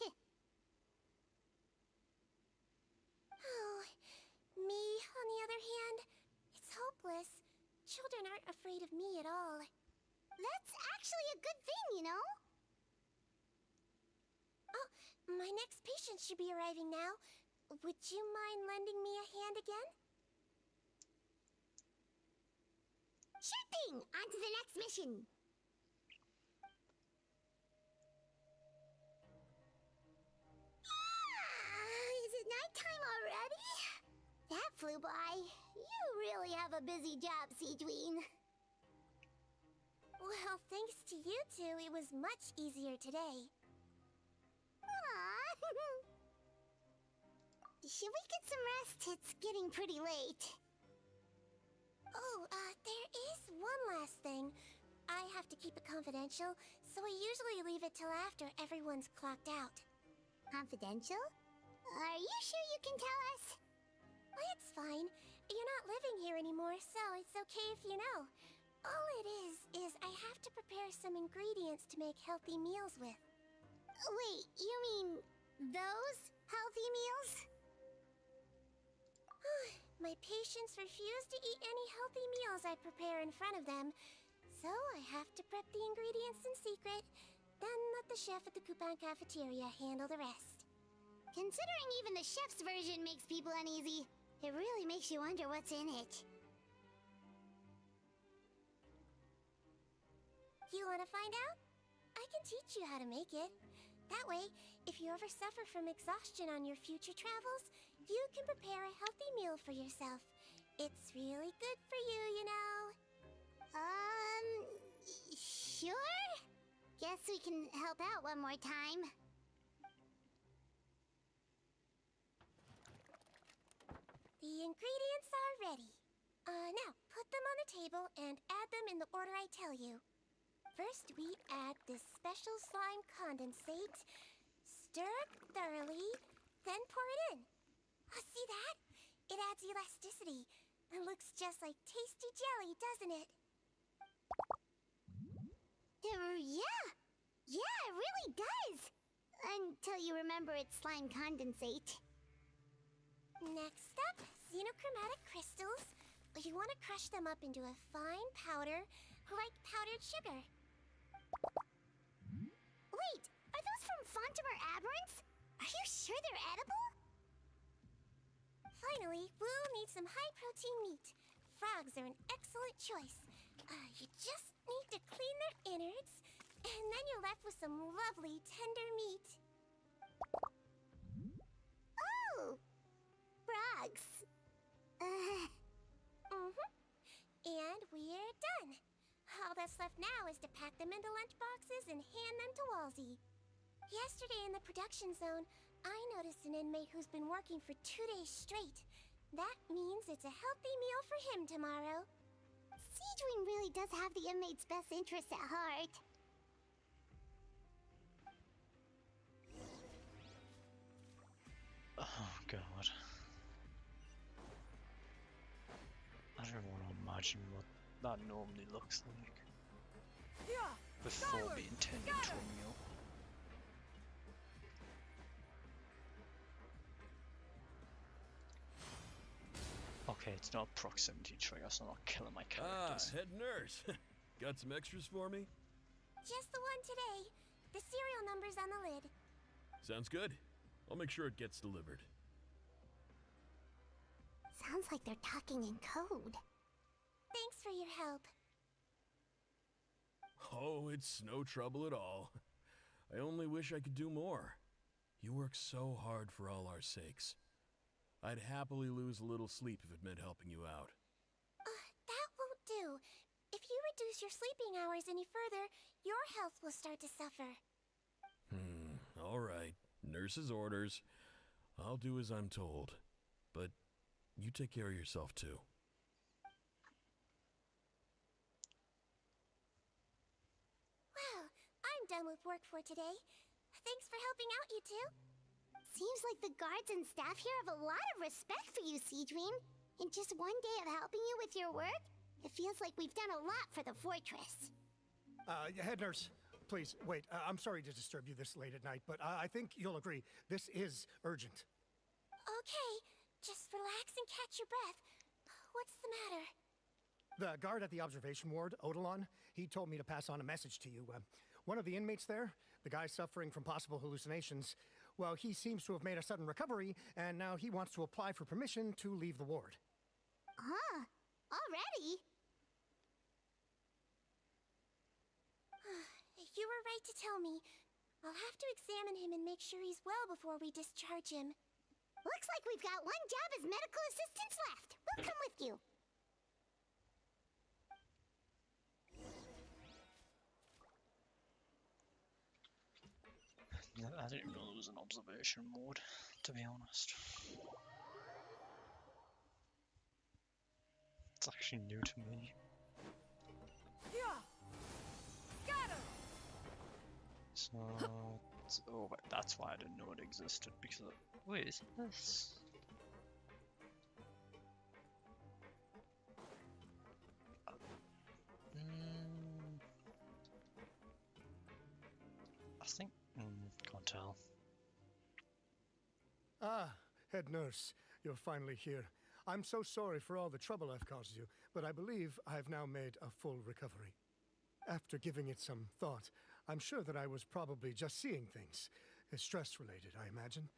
Oh, me, on the other hand, it's hopeless. Children aren't afraid of me at all. That's actually a good thing, you know? Oh, my next patient should be arriving now. Would you mind lending me a hand again? Sure thing! On to the next mission! Is it nighttime already? That flew by. You really have a busy job, Sigewinne. Well, thanks to you two, it was much easier today. Aww. Should we get some rest? It's getting pretty late. Oh, there is one last thing. I have to keep it confidential, so I usually leave it till after everyone's clocked out. Confidential? Are you sure you can tell us? Well, it's fine. You're not living here anymore, so it's okay if you know. All it is I have to prepare some ingredients to make healthy meals with. Wait, you mean those healthy meals? My patients refuse to eat any healthy meals I prepare in front of them, so I have to prep the ingredients in secret, then let the chef at the Coupon cafeteria handle the rest. Considering even the chef's version makes people uneasy, it really makes you wonder what's in it. You want to find out? I can teach you how to make it. That way, if you ever suffer from exhaustion on your future travels, you can prepare a healthy meal for yourself. It's really good for you, you know. Sure? Guess we can help out one more time. The ingredients are ready. Now, put them on the table and add them in the order I tell you. First, we add this special slime condensate, stir it thoroughly, then pour it in. See that? It adds elasticity. It looks just like tasty jelly, doesn't it? Yeah, it really does. Until you remember it's slime condensate. Next up, xenochromatic crystals. You want to crush them up into a fine powder, like powdered sugar. Wait, are those from Fontimer Aberrants? Are you sure they're edible? Finally, we'll need some high-protein meat. Frogs are an excellent choice. You just need to clean their innards, and then you're left with some lovely, tender meat. Oh! Frogs. And we're done. All that's left now is to pack them into lunchboxes and hand them to Walsey. Yesterday in the production zone, I noticed an inmate who's been working for 2 days straight. That means it's a healthy meal for him tomorrow. Sigewinne really does have the inmate's best interests at heart. Oh god. I don't want to imagine what that normally looks like before being turned into a meal. it's not proximity trigger, so I'm not killing my Ah, characters. head nurse. Got some extras for me? Just the one today. The serial number's on the lid. Sounds good. I'll make sure it gets delivered. Sounds like they're talking in code. Thanks for your help. Oh, it's no trouble at all. I only wish I could do more. You work so hard for all our sakes. I'd happily lose a little sleep if it meant helping you out. That won't do. If you reduce your sleeping hours any further, your health will start to suffer. All right. Nurse's orders. I'll do as I'm told. But you take care of yourself too. Well, I'm done with work for today. Thanks for helping out, you two. Seems like the guards and staff here have a lot of respect for you, Sigewinne. In just one day of helping you with your work, it feels like we've done a lot for the fortress. Head nurse, please, wait. I'm sorry to disturb you this late at night, but I think you'll agree. This is urgent. Okay, just relax and catch your breath. What's the matter? The guard at the observation ward, Odilon, he told me to pass on a message to you. One of the inmates there, the guy suffering from possible hallucinations, well, he seems to have made a sudden recovery, and now he wants to apply for permission to leave the ward. Huh? Already? You were right to tell me. I'll have to examine him and make sure he's well before we discharge him. Looks like we've got one job as medical assistants left. We'll come with you. I didn't know there was an observation mode, to be honest. It's actually new to me. So, oh, but that's why I didn't know it existed, because wait, is this? I think, can't tell. Ah, head nurse, you're finally here. I'm so sorry for all the trouble I've caused you, but I believe I've now made a full recovery. After giving it some thought, I'm sure that I was probably just seeing things. Stress-related, I imagine.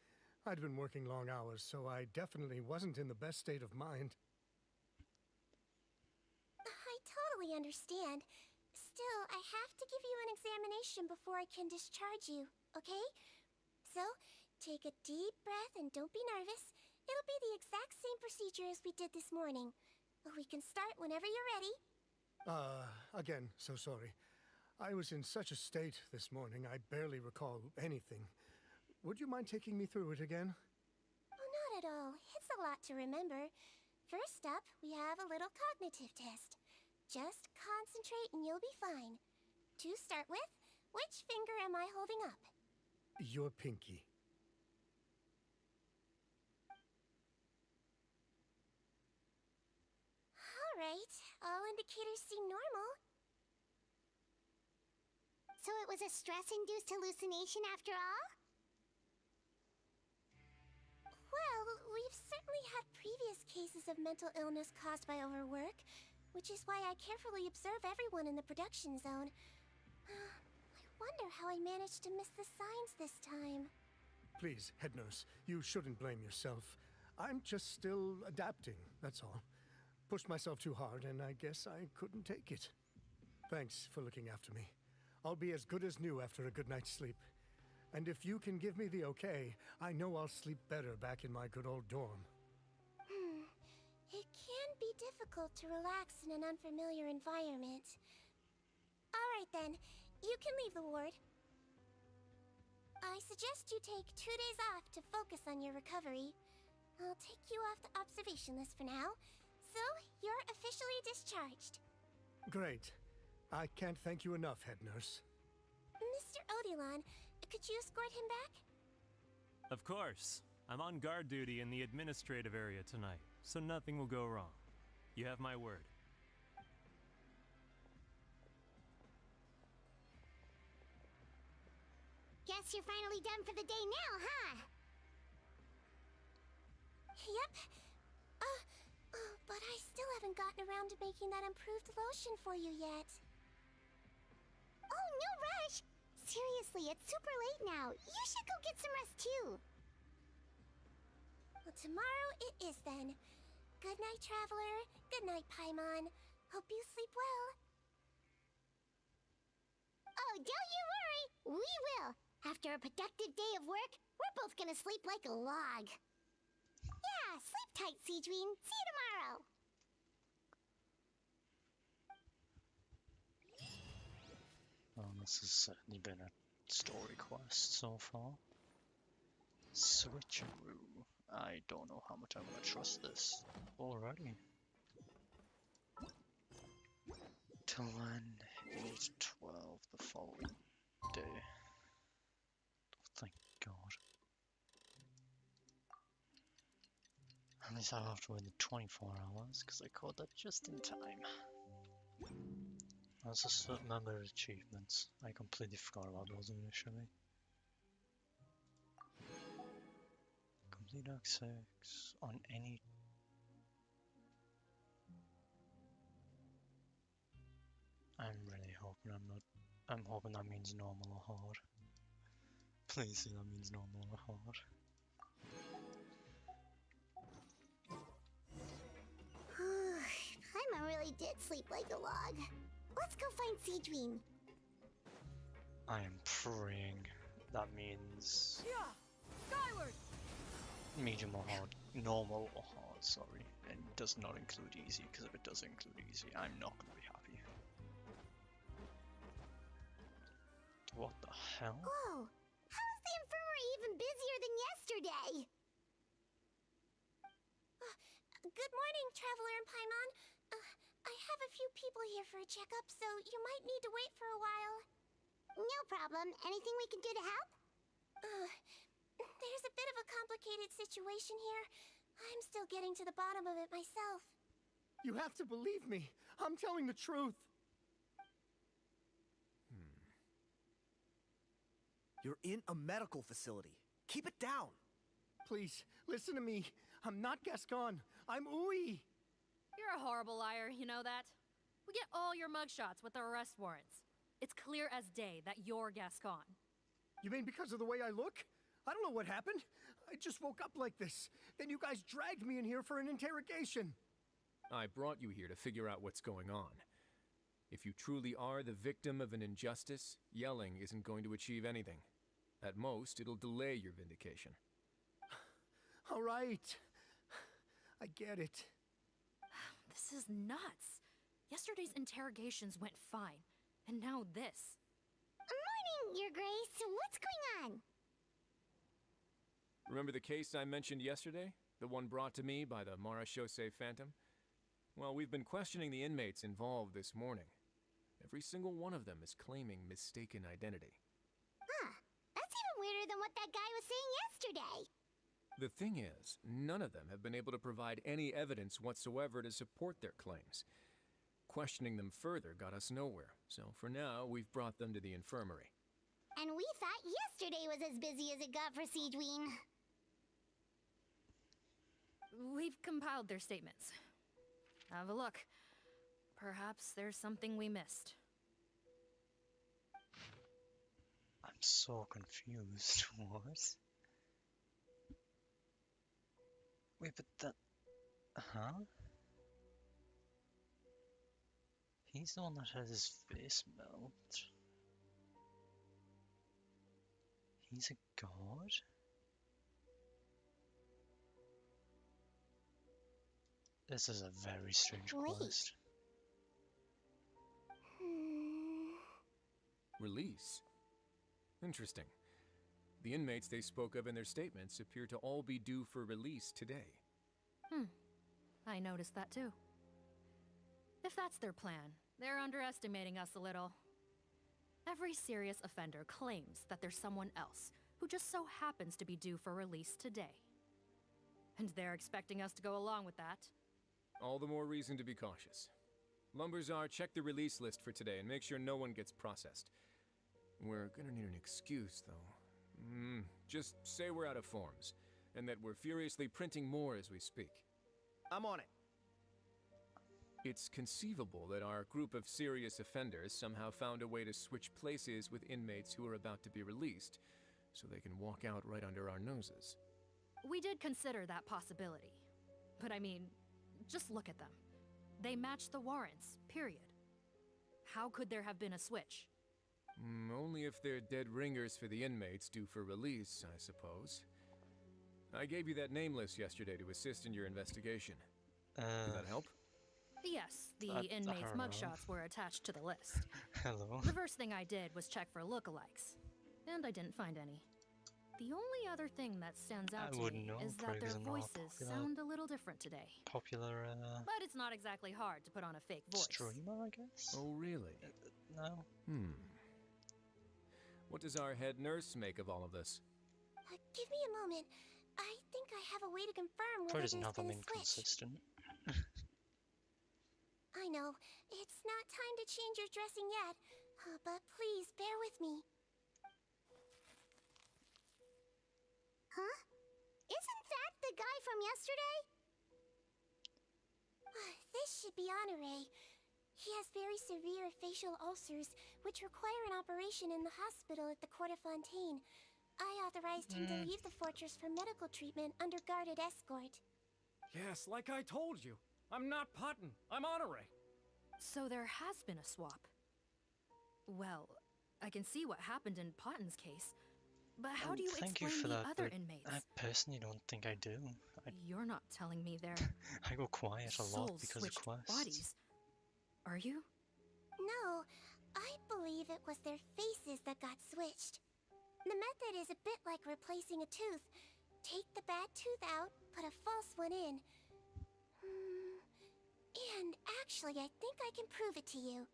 I'd been working long hours, so I definitely wasn't in the best state of mind. I totally understand. Still, I have to give you an examination before I can discharge you, okay? So, take a deep breath and don't be nervous. It'll be the exact same procedure as we did this morning. We can start whenever you're ready. Again, so sorry. I was in such a state this morning, I barely recall anything. Would you mind taking me through it again? Oh, not at all. It's a lot to remember. First up, we have a little cognitive test. Just concentrate and you'll be fine. To start with, which finger am I holding up? Your pinky. All right. All indicators seem normal. So it was a stress-induced hallucination after all? Well, we've certainly had previous cases of mental illness caused by overwork, which is why I carefully observe everyone in the production zone. I wonder how I managed to miss the signs this time. Please, head nurse, you shouldn't blame yourself. I'm just still adapting, that's all. Pushed myself too hard, and I guess I couldn't take it. Thanks for looking after me. I'll be as good as new after a good night's sleep. And if you can give me the okay, I know I'll sleep better back in my good old dorm. It can be difficult to relax in an unfamiliar environment. All right then, you can leave the ward. I suggest you take 2 days off to focus on your recovery. I'll take you off the observation list for now, so you're officially discharged. Great. I can't thank you enough, head nurse. Mr. Odilon, could you escort him back? Of course. I'm on guard duty in the administrative area tonight, so nothing will go wrong. You have my word. Guess you're finally done for the day now, huh? Yep. But haven't gotten around to making that improved lotion for you yet. Oh, no rush! Seriously, it's super late now. You should go get some rest too. Well, tomorrow it is then. Good night, Traveler. Good night, Paimon. Hope you sleep well. Oh, don't you worry. We will. After a productive day of work, we're both gonna sleep like a log. Yeah, sleep tight, Sigewinne. See you tomorrow. Well, this has certainly been a story quest so far. Switcheroo. I don't know how much I'm gonna trust this already. Till then, 8/12 the following day. Oh, thank God. At least I don't have to wait the 24 hours, because I caught that just in time. I also remember achievements. I completely forgot about those initially. Complete Dark 6 on any... I'm really hoping I'm hoping that means normal or hard. Please say that means normal or hard. Paimon really did sleep like a log. Let's go find Sigewinne. I am praying that means Yeah, skyward. medium or hard, normal or hard, sorry. And it does not include easy, because if it does include easy, I'm not going to be happy. What the hell? Whoa! How is the infirmary even busier than yesterday? Good morning, Traveler and Paimon. I have a few people here for a checkup, so you might need to wait for a while. No problem. Anything we can do to help? There's a bit of a complicated situation here. I'm still getting to the bottom of it myself. You have to believe me. I'm telling the truth. You're in a medical facility. Keep it down. Please, listen to me. I'm not Gascon. I'm Uy. You're a horrible liar, you know that? We get all your mugshots with the arrest warrants. It's clear as day that you're Gascon. You mean because of the way I look? I don't know what happened. I just woke up like this. Then you guys dragged me in here for an interrogation. I brought you here to figure out what's going on. If you truly are the victim of an injustice, yelling isn't going to achieve anything. At most, it'll delay your vindication. All right. I get it. This is nuts. Yesterday's interrogations went fine, and now this. Morning, Your Grace. What's going on? Remember the case I mentioned yesterday? The one brought to me by the Marachose Phantom? Well, we've been questioning the inmates involved this morning. Every single one of them is claiming mistaken identity. Huh. That's even weirder than what that guy was saying yesterday. The thing is, none of them have been able to provide any evidence whatsoever to support their claims. Questioning them further got us nowhere, so for now, we've brought them to the infirmary. And we thought yesterday was as busy as it got for Sigewinne. We've compiled their statements. Have a look. Perhaps there's something we missed. I'm so confused. What? Wait, but that... Huh? He's the one that had his face melt. He's a god? This is a very strange quest. Release? Interesting. The inmates they spoke of in their statements appear to all be due for release today. I noticed that too. If that's their plan, they're underestimating us a little. Every serious offender claims that there's someone else who just so happens to be due for release today. And they're expecting us to go along with that. All the more reason to be cautious. Lumberzar, check the release list for today and make sure no one gets processed. We're gonna need an excuse, though. Just say we're out of forms, and that we're furiously printing more as we speak. I'm on it. It's conceivable that our group of serious offenders somehow found a way to switch places with inmates who are about to be released, so they can walk out right under our noses. We did consider that possibility. But I mean, just look at them. They match the warrants, period. How could there have been a switch? Only if they're dead ringers for the inmates due for release, I suppose. I gave you that name list yesterday to assist in your investigation. Did that help? Yes, the I inmates' don't know. mugshots were attached to the list. Hello. The first thing I did was check for lookalikes, and I didn't find any. The only other thing that stands out I to wouldn't me know, is that probably their 'cause I'm not a voices popular- sound a little different today. Popular But it's not exactly hard to put on a fake voice. streamer, I guess? Oh, really? No. What does our head nurse make of all of this? Give me a moment. I think I have a way to confirm whether Probably there's doesn't have them been a switch. inconsistent. I know, it's not time to change your dressing yet, but please bear with me. Huh? Isn't that the guy from yesterday? This should be Honore. He has very severe facial ulcers, which require an operation in the hospital at the Court of Fontaine. I authorized him to leave the fortress for medical treatment under guarded escort. Yes, like I told you. I'm not Putton. I'm Honore. So there has been a swap. Well, I can see what happened in Potton's case, but how do you Thank you explain for the that, other but inmates? I personally don't think I do. You're not telling me they're I go quiet a lot souls because of switched quests. bodies. Are you? No, I believe it was their faces that got switched. The method is a bit like replacing a tooth. Take the bad tooth out, put a false one in. And actually, I think I can prove it to you.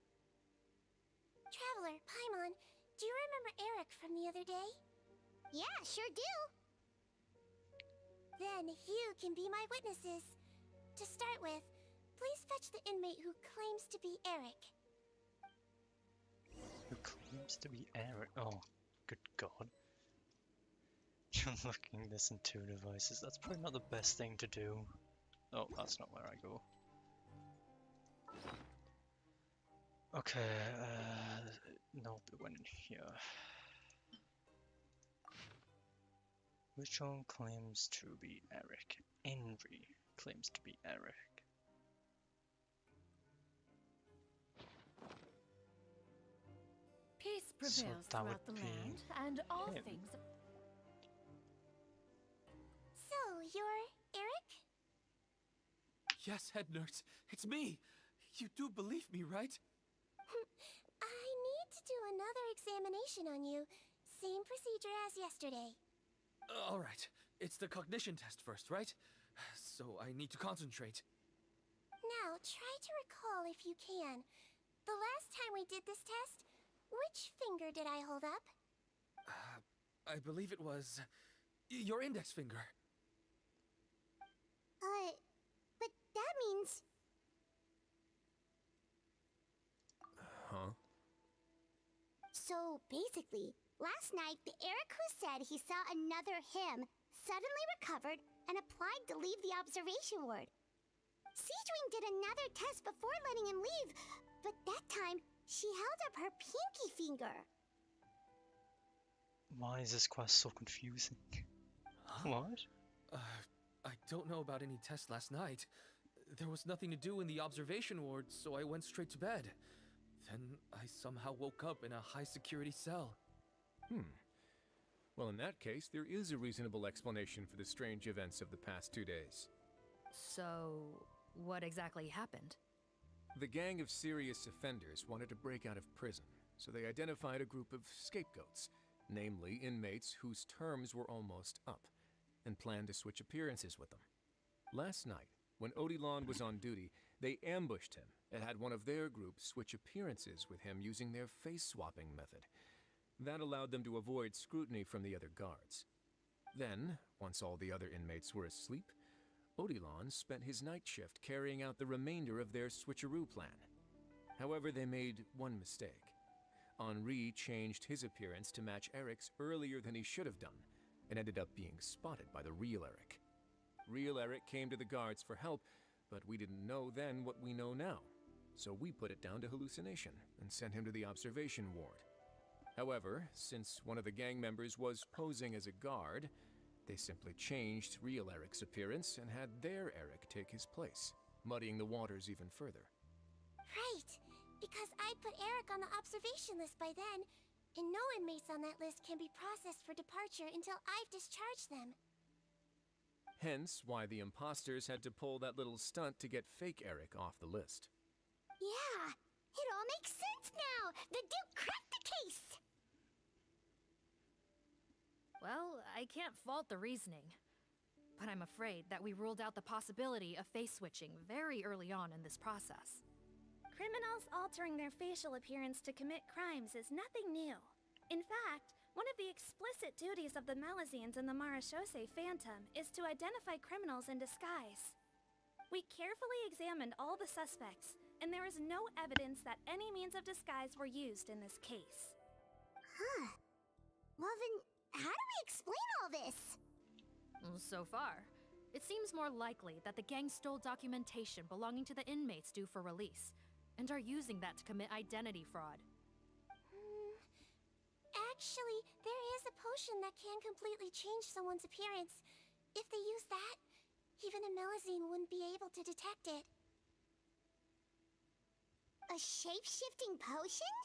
Traveler, Paimon, do you remember Eric from the other day? Yeah, sure do. Then you can be my witnesses. To start with, please fetch the inmate who claims to be Eric. Who claims to be Eric? Oh, good god. Unlocking this in 2 devices, that's probably not the best thing to do. Oh, that's not where I go. Okay, nope, it went in here. Which one claims to be Eric? Envy claims to be Eric. Peace So prevails that would throughout the be land, and all him. things. So, you're Eric? Yes, head nurse. It's me. You do believe me, right? I need to do another examination on you. Same procedure as yesterday. All right. It's the cognition test first, right? So I need to concentrate. Now, try to recall if you can. The last time we did this test, which finger did I hold up? I believe it was your index finger. But that means... Huh? So, basically, last night, the Eric who said he saw another him suddenly recovered and applied to leave the observation ward. Sigewinne did another test before letting him leave, but that time, she held up her pinky finger. Why is this quest so confusing? What? I don't know about any test last night. There was nothing to do in the observation ward, so I went straight to bed. Then I somehow woke up in a high-security cell. Well, in that case, there is a reasonable explanation for the strange events of the past 2 days. So, what exactly happened? The gang of serious offenders wanted to break out of prison, so they identified a group of scapegoats, namely inmates whose terms were almost up, and planned to switch appearances with them. Last night, when Odilon was on duty, they ambushed him and had one of their group switch appearances with him using their face-swapping method. That allowed them to avoid scrutiny from the other guards. Then, once all the other inmates were asleep, Odilon spent his night shift carrying out the remainder of their switcheroo plan. However, they made one mistake. Henri changed his appearance to match Eric's earlier than he should have done, and ended up being spotted by the real Eric. Real Eric came to the guards for help, but we didn't know then what we know now. So we put it down to hallucination and sent him to the observation ward. However, since one of the gang members was posing as a guard, they simply changed real Eric's appearance and had their Eric take his place, muddying the waters even further. Right, because I put Eric on the observation list by then, and no inmates on that list can be processed for departure until I've discharged them. Hence why the imposters had to pull that little stunt to get fake Eric off the list. Yeah, it all makes sense now. The Duke cracked the case. Well, I can't fault the reasoning. But I'm afraid that we ruled out the possibility of face switching very early on in this process. Criminals altering their facial appearance to commit crimes is nothing new. In fact, one of the explicit duties of the Malazines in the Marechaussee Phantom is to identify criminals in disguise. We carefully examined all the suspects, and there is no evidence that any means of disguise were used in this case. Huh. Well then, how do we explain all this? So far, it seems more likely that the gang stole documentation belonging to the inmates due for release, and are using that to commit identity fraud. Actually, there is a potion that can completely change someone's appearance. If they use that, even a Melazine wouldn't be able to detect it. A shape-shifting potion?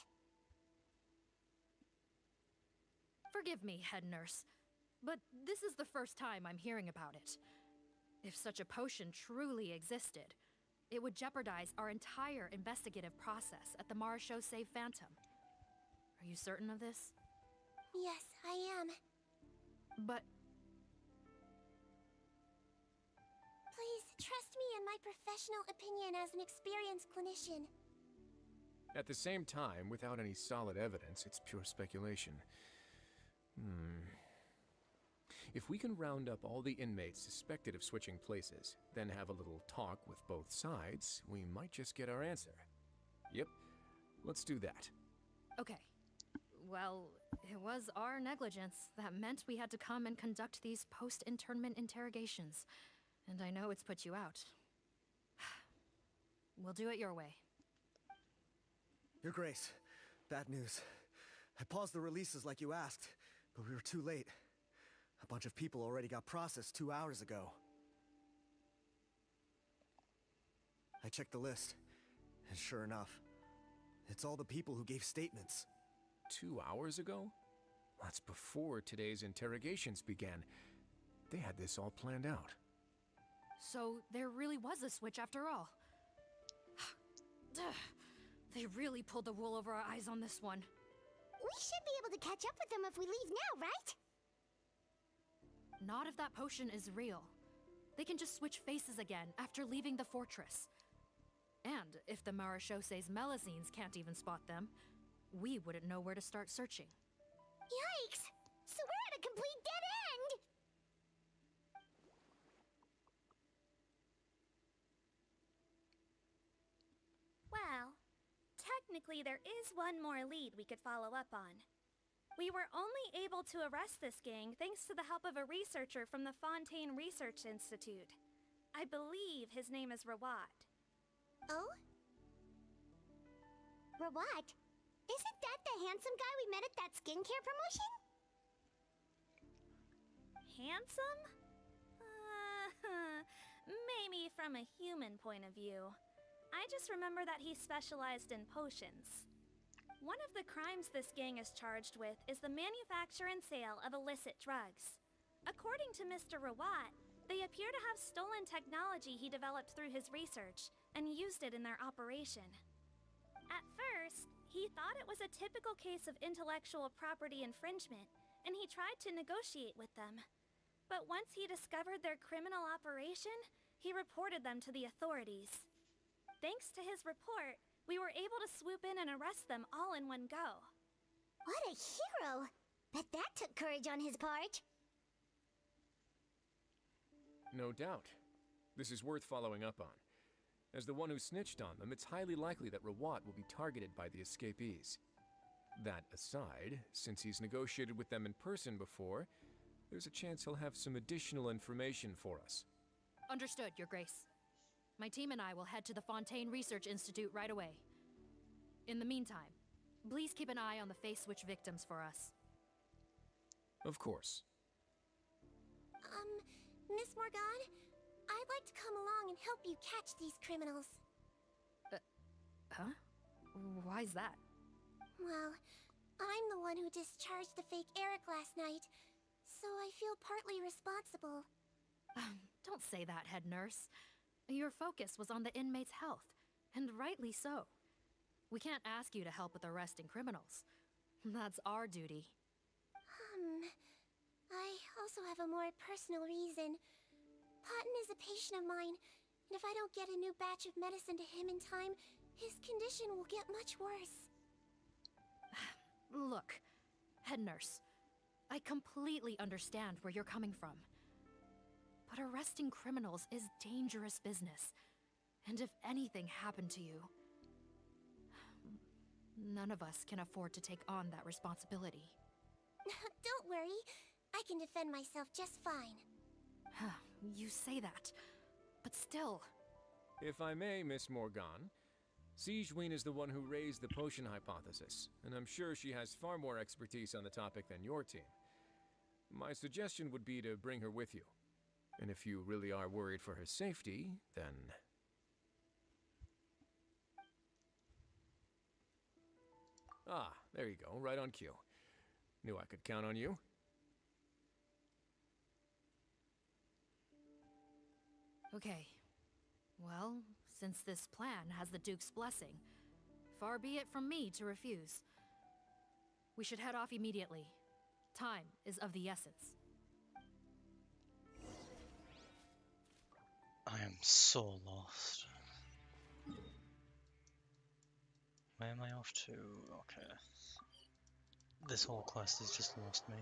Forgive me, head nurse, but this is the first time I'm hearing about it. If such a potion truly existed, it would jeopardize our entire investigative process at the Marechaussee Phantom. Are you certain of this? Yes, I am. But... Please, trust me in my professional opinion as an experienced clinician. At the same time, without any solid evidence, it's pure speculation. If we can round up all the inmates suspected of switching places, then have a little talk with both sides, we might just get our answer. Yep, let's do that. Okay. Well, it was our negligence that meant we had to come and conduct these post-internment interrogations. And I know it's put you out. We'll do it your way. Your Grace, bad news. I paused the releases like you asked, but we were too late. A bunch of people already got processed 2 hours ago. I checked the list, and sure enough, it's all the people who gave statements. 2 hours ago? That's before today's interrogations began. They had this all planned out. So there really was a switch after all. They really pulled the wool over our eyes on this one. We should be able to catch up with them if we leave now, right? Not if that potion is real. They can just switch faces again after leaving the fortress. And if the Marechaussee's Melazines can't even spot them, we wouldn't know where to start searching. Yikes! So we're at a complete dead end! Well, technically there is one more lead we could follow up on. We were only able to arrest this gang thanks to the help of a researcher from the Fontaine Research Institute. I believe his name is Rawat. Oh? Rawat? Isn't that the handsome guy we met at that skincare promotion? Handsome? Maybe from a human point of view. I just remember that he specialized in potions. One of the crimes this gang is charged with is the manufacture and sale of illicit drugs. According to Mr. Rawat, they appear to have stolen technology he developed through his research and used it in their operation. At first, he thought it was a typical case of intellectual property infringement, and he tried to negotiate with them. But once he discovered their criminal operation, he reported them to the authorities. Thanks to his report, we were able to swoop in and arrest them all in one go. What a hero! Bet that took courage on his part. No doubt. This is worth following up on. As the one who snitched on them, it's highly likely that Rawat will be targeted by the escapees. That aside, since he's negotiated with them in person before, there's a chance he'll have some additional information for us. Understood, Your Grace. My team and I will head to the Fontaine Research Institute right away. In the meantime, please keep an eye on the face switch victims for us. Of course. Miss Morgan, I'd like to come along and help you catch these criminals. Huh? Why's that? Well, I'm the one who discharged the fake Eric last night, so I feel partly responsible. Don't say that, head nurse. Your focus was on the inmate's health, and rightly so. We can't ask you to help with arresting criminals. That's our duty. I also have a more personal reason. Cotton is a patient of mine, and if I don't get a new batch of medicine to him in time, his condition will get much worse. Look, head nurse, I completely understand where you're coming from. But arresting criminals is dangerous business. And if anything happened to you, none of us can afford to take on that responsibility. Don't worry, I can defend myself just fine. You say that, but still. If I may, Miss Morgan, Sigewinne is the one who raised the potion hypothesis, and I'm sure she has far more expertise on the topic than your team. My suggestion would be to bring her with you. And if you really are worried for her safety, then... Ah, there you go, right on cue. Knew I could count on you. Okay. Well, since this plan has the Duke's blessing, far be it from me to refuse. We should head off immediately. Time is of the essence. I am so lost. Where am I off to? Okay. This whole quest has just lost me.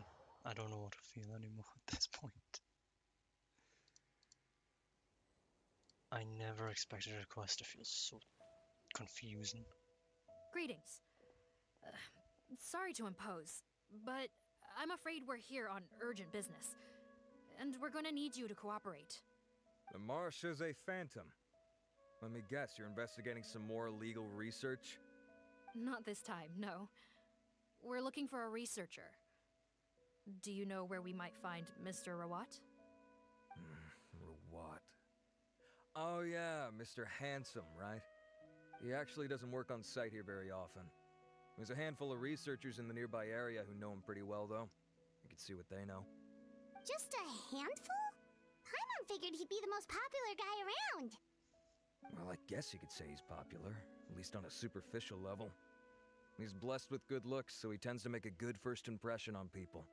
I don't know what to feel anymore at this point. I never expected a quest to feel so confusing. Greetings. Sorry to impose, but I'm afraid we're here on urgent business, and we're gonna need you to cooperate. The Marsh is a phantom. Let me guess, you're investigating some more illegal research? Not this time, no. We're looking for a researcher. Do you know where we might find Mr. Rawat? Rawat. Oh yeah, Mr. Handsome, right? He actually doesn't work on site here very often. There's a handful of researchers in the nearby area who know him pretty well, though. You can see what they know. Just a handful? Paimon figured he'd be the most popular guy around. Well, I guess you could say he's popular, at least on a superficial level. He's blessed with good looks, so he tends to make a good first impression on people.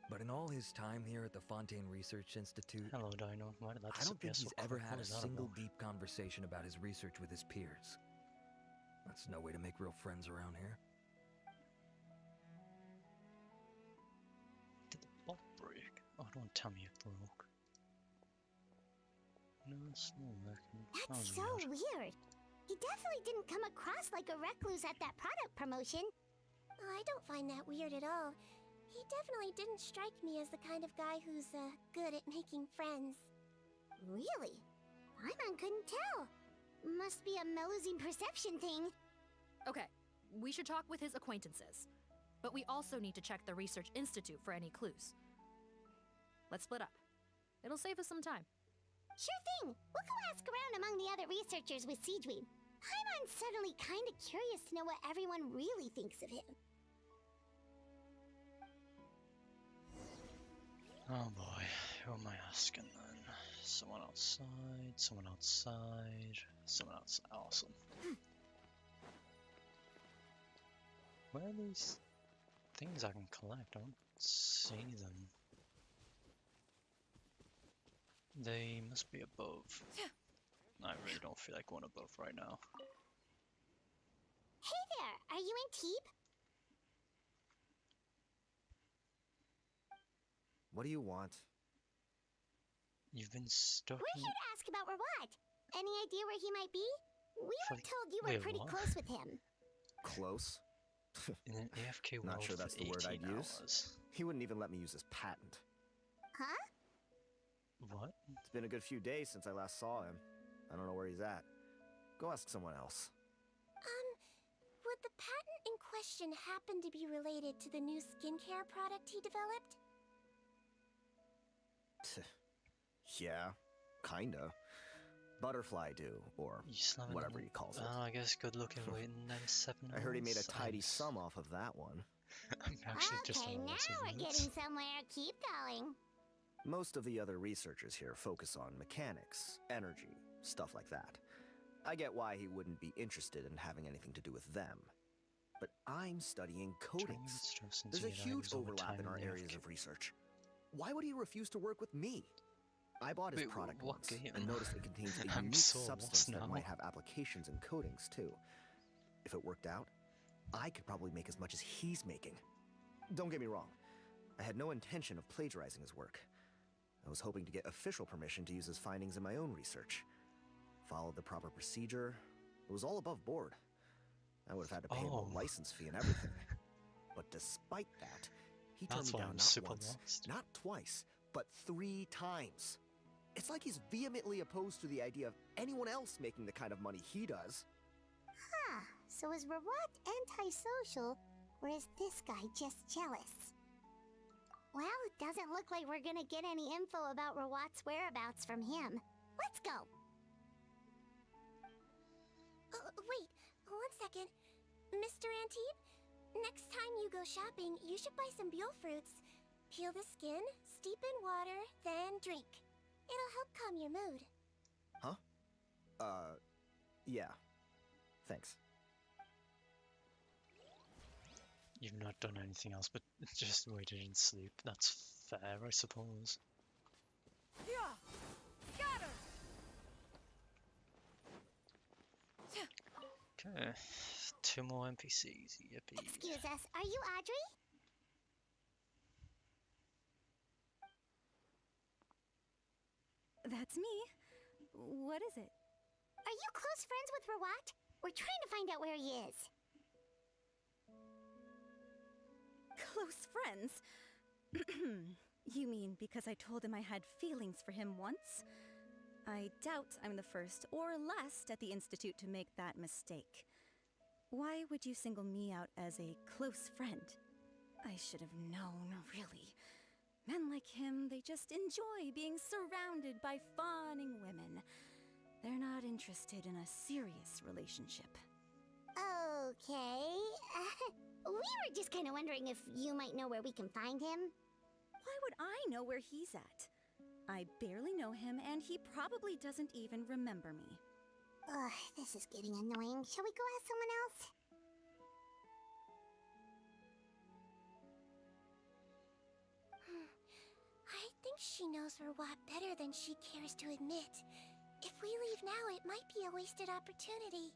But in all his time here at the Fontaine Research Institute, Hello, Dino. Why did that I don't think disappear he's so ever quick? had What a is that single about? deep conversation about his research with his peers. That's no way to make real friends around here. Did the bolt break? Oh, don't tell me it broke. No, it's not working. That That's was so weird. weird. He definitely didn't come across like a recluse at that product promotion. I don't find that weird at all. He definitely didn't strike me as the kind of guy who's, good at making friends. Really? Paimon couldn't tell. Must be a Melusine perception thing. Okay, we should talk with his acquaintances. But we also need to check the Research Institute for any clues. Let's split up. It'll save us some time. Sure thing. We'll go ask around among the other researchers with Sigewinne. Paimon's suddenly kind of curious to know what everyone really thinks of him. Oh boy, who am I asking then? Someone outside, someone outside, someone outside. Awesome. Where are these things I can collect? I don't see them. They must be above. I really don't feel like going above right now. Hey there, are you in Teep? What do you want? You've been stuck We're in... here to ask about Rawat. Any idea where he might be? We were told you were Wait, pretty what? close with him. Close? in an AFK world Not sure that's for the word 18 I'd use. hours. He wouldn't even let me use his patent. Huh? What? It's been a good few days since I last saw him. I don't know where he's at. Go ask someone else. Would the patent in question happen to be related to the new skincare product he developed? Yeah, kinda. Butterfly do, or whatever he calls it. I guess good looking waiting then 7 I heard he made a hours. tidy sum off of that one. I'm actually just Okay, on now we're getting somewhere. Keep going. Most of the other researchers here focus on mechanics, energy, stuff like that. I get why he wouldn't be interested in having anything to do with them. But I'm studying coatings. There's a huge overlap in our areas of research. Why would he refuse to work with me? I bought his product once and noticed it contains a unique substance that might have applications in coatings too. If it worked out, I could probably make as much as he's making. Don't get me wrong, I had no intention of plagiarizing his work. I was hoping to get official permission to use his findings in my own research. Followed the proper procedure. It was all above board. I would have had to pay him a license fee and everything. But despite that, he turned me down not once, not twice, but 3 times. It's like he's vehemently opposed to the idea of anyone else making the kind of money he does. Huh, so is Rawat antisocial, or is this guy just jealous? Well, it doesn't look like we're gonna get any info about Rawat's whereabouts from him. Let's go! Wait, 1 second. Mr. Antibes, next time you go shopping, you should buy some Buell fruits. Peel the skin, steep in water, then drink. It'll help calm your mood. Huh? Yeah. Thanks. You've not done anything else but just waited and sleep. That's fair, I suppose. Yeah! Scatter! Okay. 2 more NPCs, yippee. Excuse us, are you Audrey? That's me. What is it? Are you close friends with Rawat? We're trying to find out where he is. Close friends? You mean because I told him I had feelings for him once? I doubt I'm the first or last at the Institute to make that mistake. Why would you single me out as a close friend? I should have known, really. Men like him, they just enjoy being surrounded by fawning women. They're not interested in a serious relationship. Okay. We were just kind of wondering if you might know where we can find him. Why would I know where he's at? I barely know him, and he probably doesn't even remember me. Ugh, this is getting annoying. Shall we go ask someone else? I think she knows Rawat better than she cares to admit. If we leave now, it might be a wasted opportunity.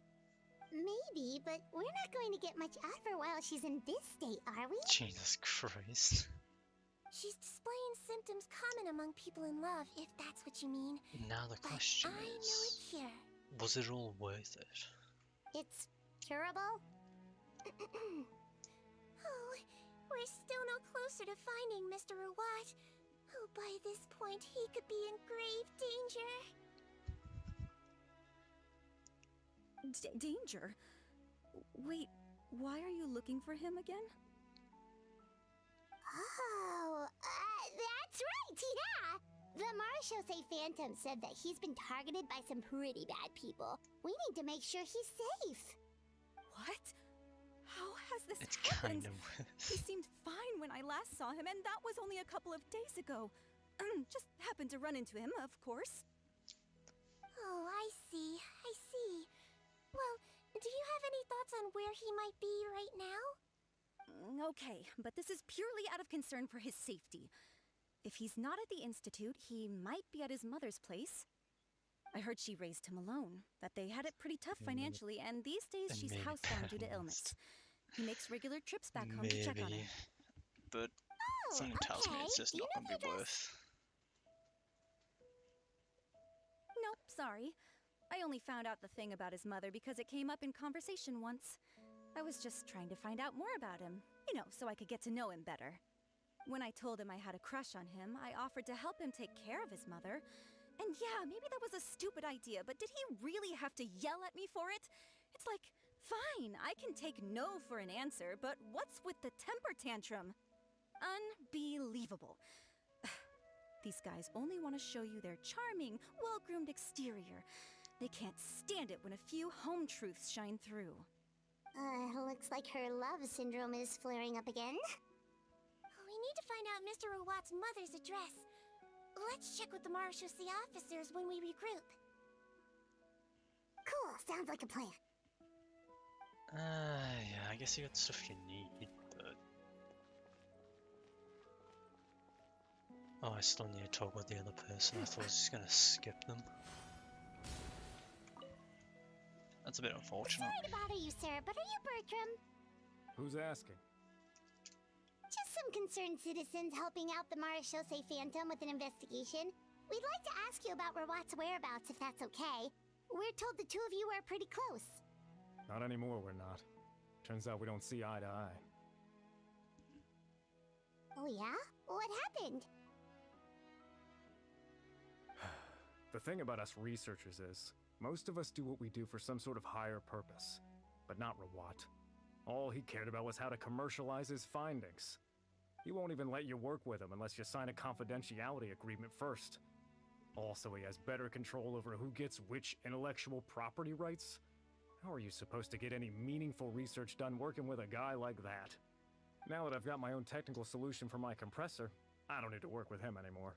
Maybe, but we're not going to get much out of her while she's in this state, are we? Jesus Christ. She's displaying symptoms common among people in love, if that's what you mean. Now the question I know is, it here. was it all worth it? It's curable? Oh, we're still no closer to finding Mr. Rawat. Oh, by this point, he could be in grave danger. Danger? Wait, why are you looking for him again? Oh, that's right, yeah! The Marechaussee Phantom said that he's been targeted by some pretty bad people. We need to make sure he's safe. What? How has this It's happened? kind of He seemed fine when I last saw him, and that was only a couple of days ago. Just happened to run into him, of course. Oh, I see. Well, do you have any thoughts on where he might be right now? Okay, but this is purely out of concern for his safety. If he's not at the Institute, he might be at his mother's place. I heard she raised him alone, that they had it pretty tough financially, and these days she's housebound due to illness. He makes regular trips back home to check on her. But something tells me it's just not gonna be worth. Nope, sorry. I only found out the thing about his mother because it came up in conversation once. I was just trying to find out more about him, so I could get to know him better. When I told him I had a crush on him, I offered to help him take care of his mother. And yeah, maybe that was a stupid idea, but did he really have to yell at me for it? It's like, fine, I can take no for an answer, but what's with the temper tantrum? Unbelievable. These guys only want to show you their charming, well-groomed exterior. They can't stand it when a few home truths shine through. Looks like her love syndrome is flaring up again. We need to find out Mr. Rawat's mother's address. Let's check with the Marechaussee officers when we regroup. Cool, sounds like a plan. Yeah, I guess you got stuff you need, but... Oh, I still need to talk with the other person. I thought I was just gonna skip them. That's a bit unfortunate. Sorry to bother you, sir, but are you Bertram? Who's asking? Just some concerned citizens helping out the Marechaussee Phantom with an investigation. We'd like to ask you about Rawat's whereabouts, if that's okay. We're told the two of you are pretty close. Not anymore, we're not. Turns out we don't see eye to eye. Oh yeah? What happened? The thing about us researchers is, most of us do what we do for some sort of higher purpose. But not Rawat. All he cared about was how to commercialize his findings. He won't even let you work with him unless you sign a confidentiality agreement first. Also, he has better control over who gets which intellectual property rights. How are you supposed to get any meaningful research done working with a guy like that? Now that I've got my own technical solution for my compressor, I don't need to work with him anymore.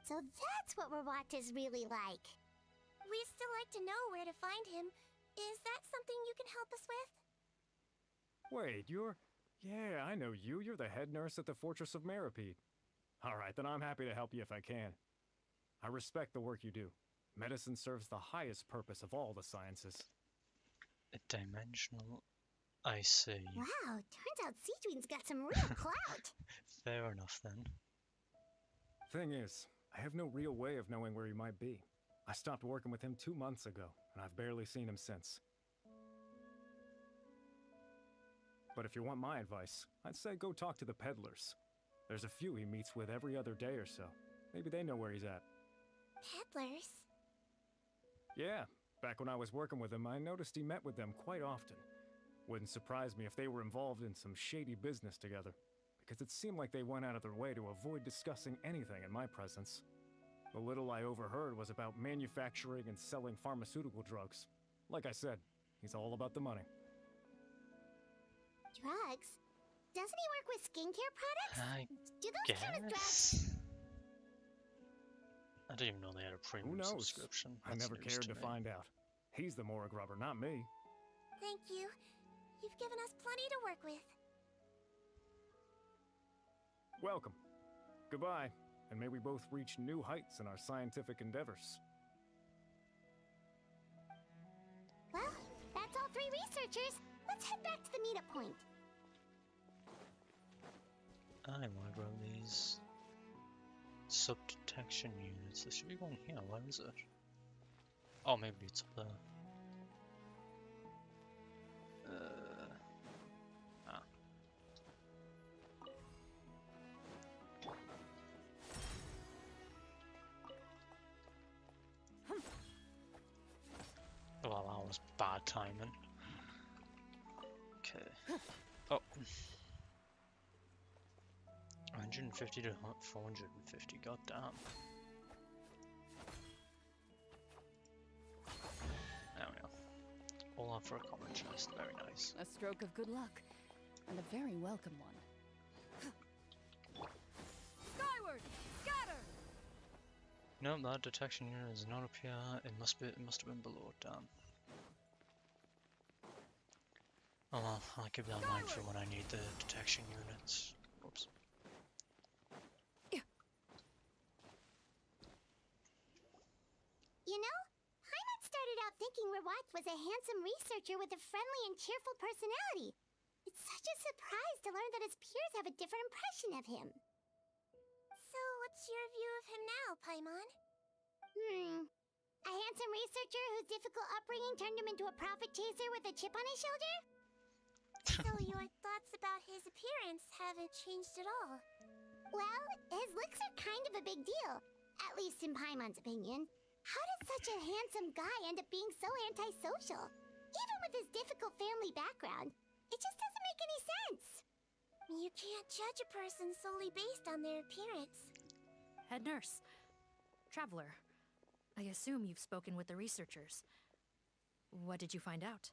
So that's what Rawat is really like. We'd still like to know where to find him. Is that something you can help us with? Wait, you're... Yeah, I know you. You're the head nurse at the Fortress of Meripede. Alright, then I'm happy to help you if I can. I respect the work you do. Medicine serves the highest purpose of all the sciences. A dimensional... I see. Wow, turns out Sigewinne's got some real clout. Fair enough, then. Thing is, I have no real way of knowing where he might be. I stopped working with him 2 months ago, and I've barely seen him since. But if you want my advice, I'd say go talk to the peddlers. There's a few he meets with every other day or so. Maybe they know where he's at. Peddlers? Yeah, back when I was working with him, I noticed he met with them quite often. Wouldn't surprise me if they were involved in some shady business together, because it seemed like they went out of their way to avoid discussing anything in my presence. The little I overheard was about manufacturing and selling pharmaceutical drugs. Like I said, he's all about the money. Drugs? Doesn't he work with skincare products? Do those guess. count as drugs? I didn't even know they had a premium Who knows? subscription. I That's never news cared to me. find out. He's the morgue rubber, not me. Thank you. You've given us plenty to work with. Welcome. Goodbye, and may we both reach new heights in our scientific endeavors. Well, that's all 3 researchers. Let's head back to the meetup point. I want to grab these sub-detection units. There should be one here. Where is it? Oh, maybe it's up there. Well, that was bad timing. Okay. Oh. 150 to 450, goddamn. There we go. All on for a common chest, very nice. A stroke of good luck, and a very welcome one. Skyward! Scatter! No, that detection unit is not up here. It must have been below. Damn. Oh well, I'll keep that in mind for when I need the detection units. Oops. You know, Heimat started out thinking Rawat was a handsome researcher with a friendly and cheerful personality. It's such a surprise to learn that his peers have a different impression of him. So, what's your view of him now, Paimon? A handsome researcher whose difficult upbringing turned him into a profit chaser with a chip on his shoulder? So your thoughts about his appearance haven't changed at all? Well, his looks are kind of a big deal. At least in Paimon's opinion. How did such a handsome guy end up being so antisocial? Even with his difficult family background, it just doesn't make any sense. You can't judge a person solely based on their appearance. Head nurse. Traveler. I assume you've spoken with the researchers. What did you find out?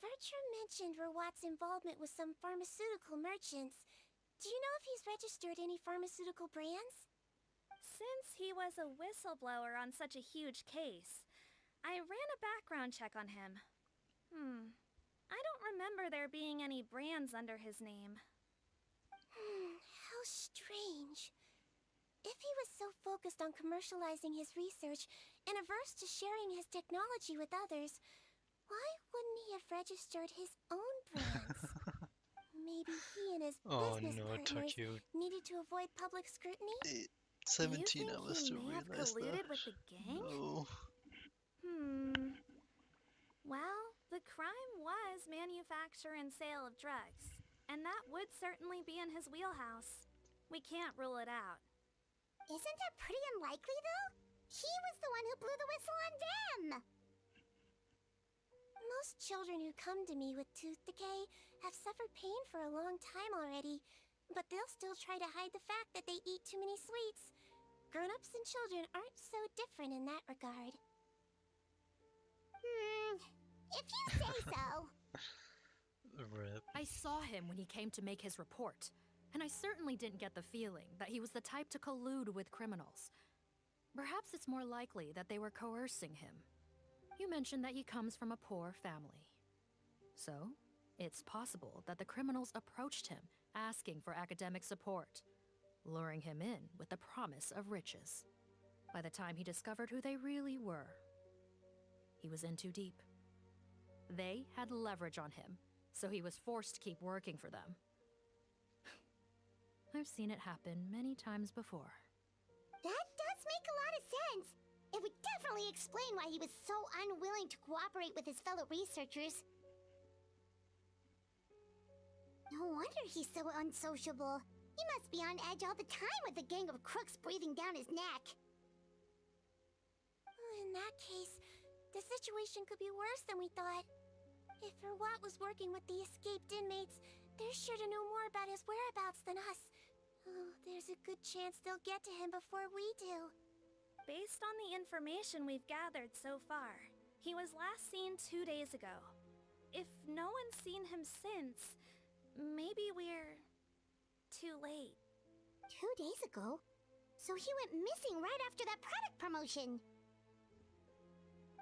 Bertram mentioned Rawat's involvement with some pharmaceutical merchants. Do you know if he's registered any pharmaceutical brands? Since he was a whistleblower on such a huge case, I ran a background check on him. I don't remember there being any brands under his name. How strange. If he was so focused on commercializing his research and averse to sharing his technology with others, why wouldn't he have registered his own brands? Maybe he and his business partners needed to avoid public scrutiny? 17 hours to may have realize colluded that. with the gang? No. Well, the crime was manufacture and sale of drugs, and that would certainly be in his wheelhouse. We can't rule it out. Isn't that pretty unlikely, though? He was the one who blew the whistle on them! Most children who come to me with tooth decay have suffered pain for a long time already, but they'll still try to hide the fact that they eat too many sweets. Grown-ups and children aren't so different in that regard. If you say so. Rip. I saw him when he came to make his report, and I certainly didn't get the feeling that he was the type to collude with criminals. Perhaps it's more likely that they were coercing him. You mentioned that he comes from a poor family. So, it's possible that the criminals approached him, asking for academic support, luring him in with the promise of riches. By the time he discovered who they really were, he was in too deep. They had leverage on him, so he was forced to keep working for them. I've seen it happen many times before. That does make a lot of sense. It would definitely explain why he was so unwilling to cooperate with his fellow researchers. No wonder he's so unsociable. He must be on edge all the time with a gang of crooks breathing down his neck. In that case, the situation could be worse than we thought. If Rawat was working with the escaped inmates, they're sure to know more about his whereabouts than us. Oh, there's a good chance they'll get to him before we do. Based on the information we've gathered so far, he was last seen 2 days ago. If no one's seen him since, maybe we're too late. 2 days ago? So he went missing right after that product promotion.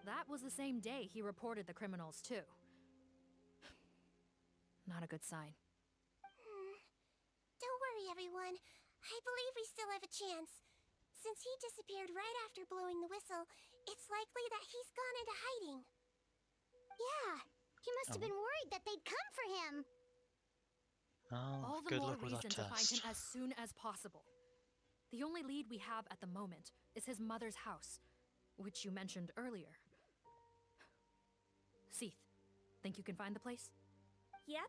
That was the same day he reported the criminals, too. Not a good sign. Don't worry, everyone. I believe we still have a chance. Since he disappeared right after blowing the whistle, it's likely that he's gone into hiding. Yeah, he must have been worried that they'd come for him. Oh, All the good more luck with reason that to find test. him as soon as possible. The only lead we have at the moment is his mother's house, which you mentioned earlier. Seath, think you can find the place? Yep.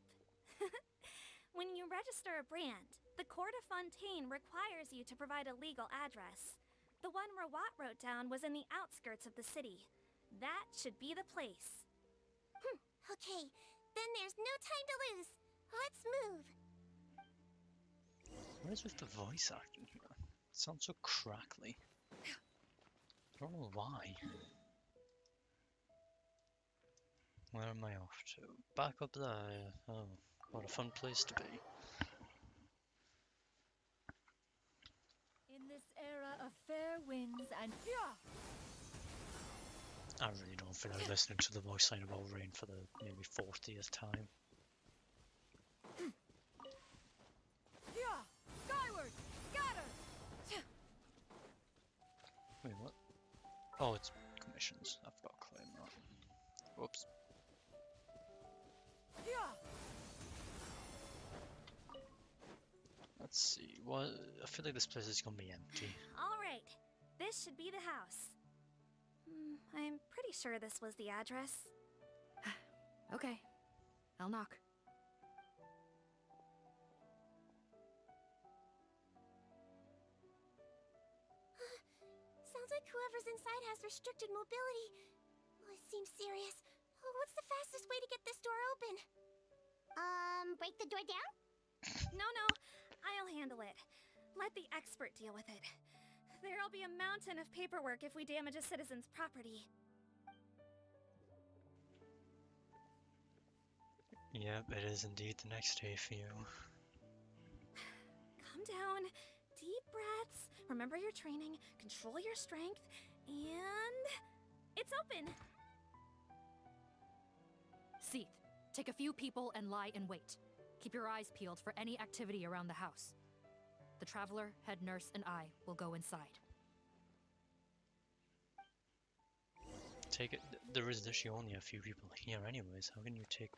When you register a brand, the Court of Fontaine requires you to provide a legal address. The one Rawat wrote down was in the outskirts of the city. That should be the place. Okay, then there's no time to lose. Let's move. What is with the voice acting here? It sounds so crackly. I don't know why. Where am I off to? Back up there. Oh, what a fun place to be. In this era of fair winds and I really don't feel like listening to the voice line about Rain for the maybe 40th time. skyward, scatter. Wait, what? Oh, it's commissions. I forgot to claim that. Whoops. Let's see. What? I feel like this place is gonna be empty. All right, this should be the house. I'm pretty sure this was the address. Okay, I'll knock. like whoever's inside has restricted mobility. Oh, it seems serious. Oh, what's the fastest way to get this door open? Break the door down? No, I'll handle it. Let the expert deal with it. There'll be a mountain of paperwork if we damage a citizen's property. Yep, it is indeed the next day for you. Calm down. Deep breaths. Remember your training. Control your strength. And... it's open! Seath, take a few people and lie in wait. Keep your eyes peeled for any activity around the house. The Traveler, head nurse, and I will go inside. Take it. There is literally only a few people here anyways. How can you take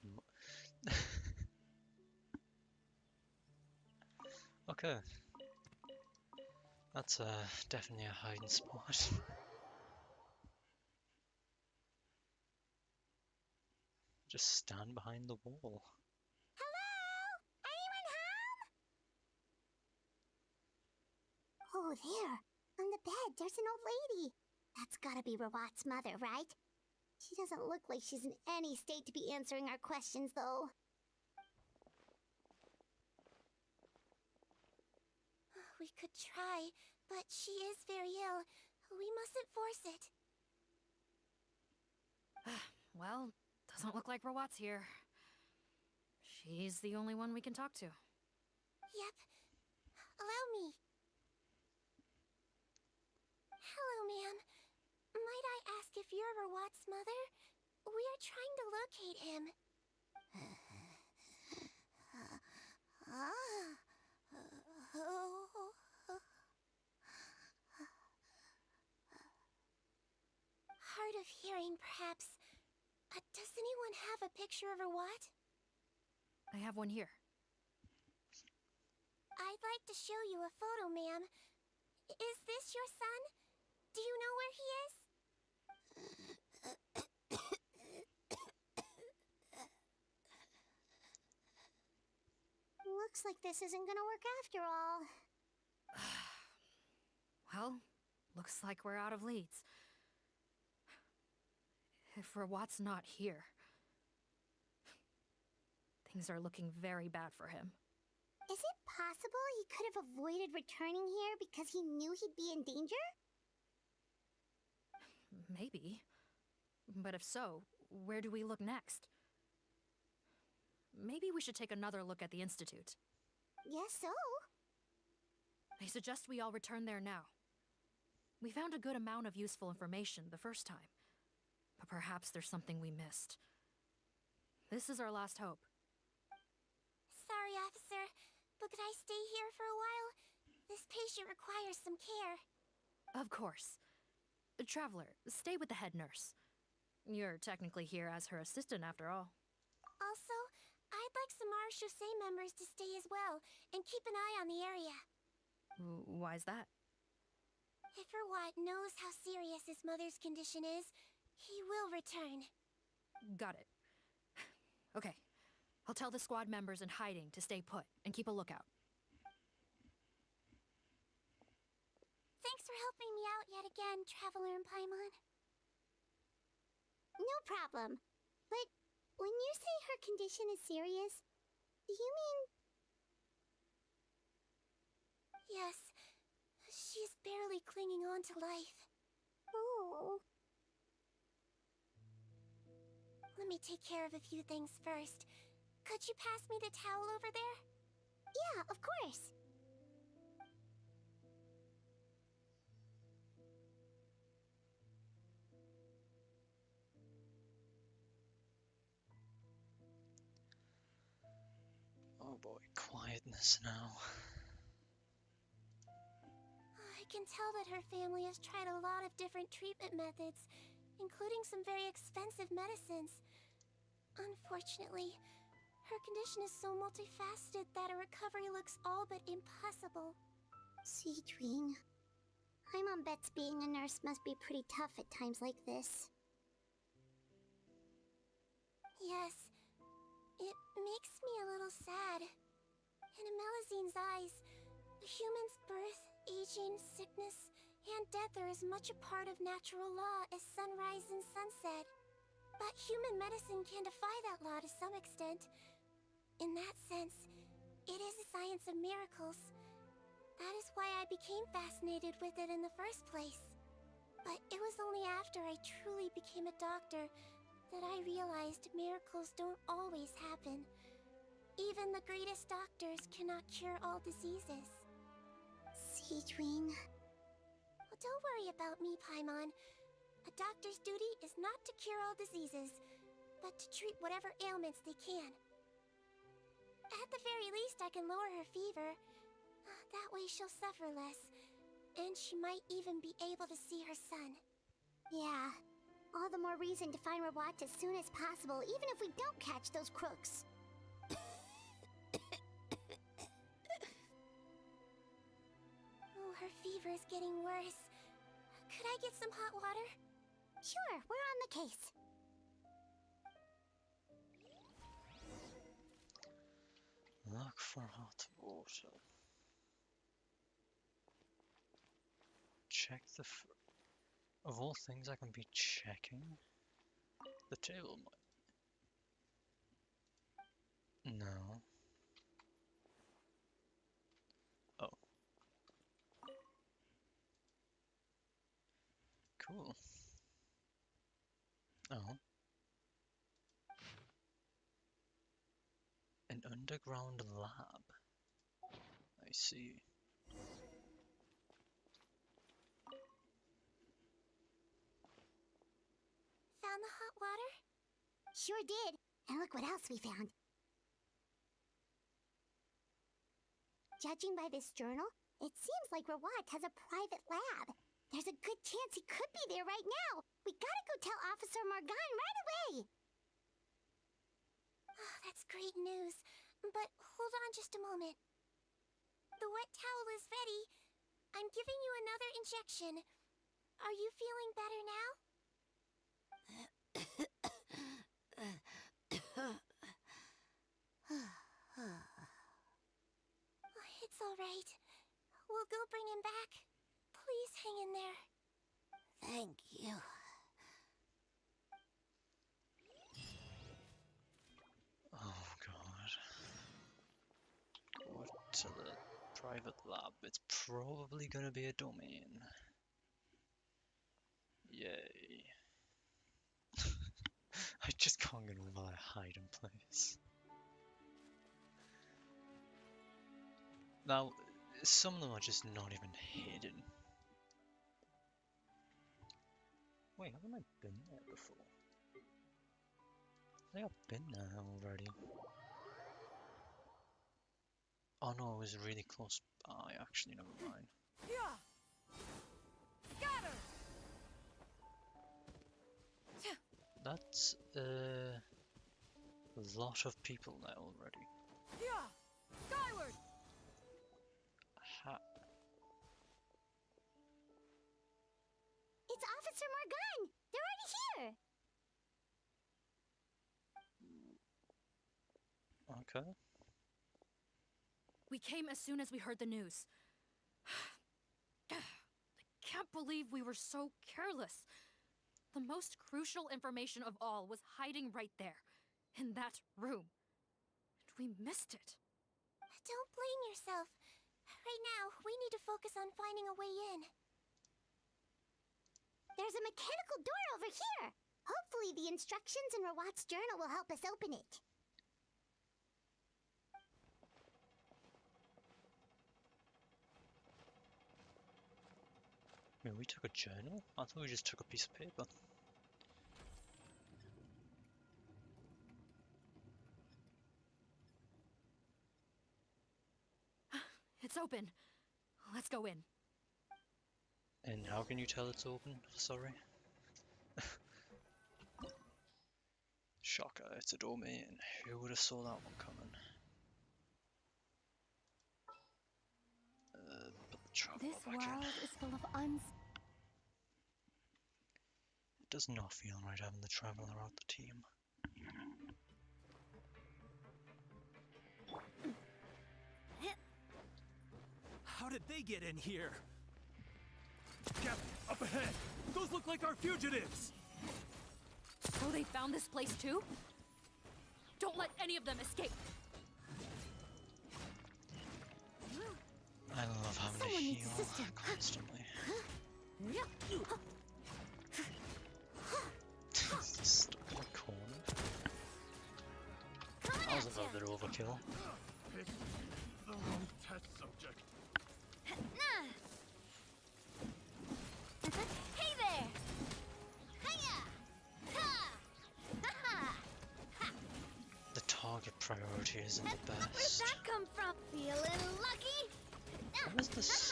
Okay. That's definitely a hiding spot. Just stand behind the wall. Hello? Anyone home? Oh, there. On the bed, there's an old lady. That's gotta be Rawat's mother, right? She doesn't look like she's in any state to be answering our questions, though. We could try, but she is very ill. We mustn't force it. Well, doesn't look like Rawat's here. She's the only one we can talk to. Yep. Allow me. Hello, ma'am. Might I ask if you're Rawat's mother? We are trying to locate him. Hard of hearing, perhaps. Does anyone have a picture of Rawat? I have one here. I'd like to show you a photo, ma'am. Is this your son? Do you know where he is? Looks like this isn't gonna work after all. Well, looks like we're out of leads. If Rawat's not here, things are looking very bad for him. Is it possible he could have avoided returning here because he knew he'd be in danger? Maybe. But if so, where do we look next? Maybe we should take another look at the Institute. Yes, so. I suggest we all return there now. We found a good amount of useful information the first time, but perhaps there's something we missed. This is our last hope. Sorry, officer, but could I stay here for a while? This patient requires some care. Of course. Traveler, stay with the head nurse. You're technically here as her assistant after all. Also, I'd like some Marechaussee members to stay as well, and keep an eye on the area. Why's that? If Rawat knows how serious his mother's condition is, he will return. Got it. Okay. I'll tell the squad members in hiding to stay put and keep a lookout. Thanks for helping me out yet again, Traveler and Paimon. No problem. But when you say her condition is serious, do you mean... Yes. She's barely clinging on to life. Oh. Let me take care of a few things first. Could you pass me the towel over there? Yeah, of course. Oh boy, quietness now. I can tell that her family has tried a lot of different treatment methods, including some very expensive medicines. Unfortunately, her condition is so multifaceted that a recovery looks all but impossible. Sigewinne, I'm on bets being a nurse must be pretty tough at times like this. Yes, it makes me a little sad. In Amelizine's eyes, a human's birth, aging, sickness, and death are as much a part of natural law as sunrise and sunset. But human medicine can defy that law to some extent. In that sense, it is a science of miracles. That is why I became fascinated with it in the first place. But it was only after I truly became a doctor that I realized miracles don't always happen. Even the greatest doctors cannot cure all diseases. Sigewinne. Well, don't worry about me, Paimon. A doctor's duty is not to cure all diseases, but to treat whatever ailments they can. At the very least, I can lower her fever. That way she'll suffer less, and she might even be able to see her son. Yeah. All the more reason to find Rawat as soon as possible, even if we don't catch those crooks. Oh, her fever is getting worse. Could I get some hot water? Sure, we're on the case. Look for hot water. Check the of all things I can be checking, the table might. No. Oh. Cool. Oh. An underground lab. I see. Found the hot water? Sure did. And look what else we found. Judging by this journal, it seems like Rawat has a private lab. There's a good chance he could be there right now. We gotta go tell Officer Morgan right away. Oh, that's great news. But hold on just a moment. The wet towel is ready. I'm giving you another injection. Are you feeling better now? It's all right. We'll go bring him back. Please hang in there. Thank you. Oh god. Go to the private lab. It's probably gonna be a domain. Yay. I just can't get over that hiding place. Now, some of them are just not even hidden. Wait, haven't I been there before? I think I've been there already. Oh no, it was really close by, actually, never mind. Yeah. Scatter. That's a lot of people there already. Yeah. Skyward. It's Officer Morgan! They're already here! Okay. We came as soon as we heard the news. I can't believe we were so careless. The most crucial information of all was hiding right there, in that room. And we missed it. Don't blame yourself. Right now, we need to focus on finding a way in. There's a mechanical door over here! Hopefully the instructions in Rawat's journal will help us open it. I mean, we took a journal? I thought we just took a piece of paper. It's open. Let's go in. And how can you tell it's open? Sorry. Shocker, it's a domain. Who would have saw that one coming? Put the traveler This back in. world is full of It does not feel right having the traveler out the team. How did they get in here? Captain, up ahead! Those look like our fugitives! So they found this place too? Don't let any of them escape! I love having to heal constantly. Stuck in a corner. That was a little bit of overkill. The wrong test subject. Hey there! Hiya! Ha! Ha! Ha! The target priority isn't the Where'd best. that come from? Feeling lucky? What is this?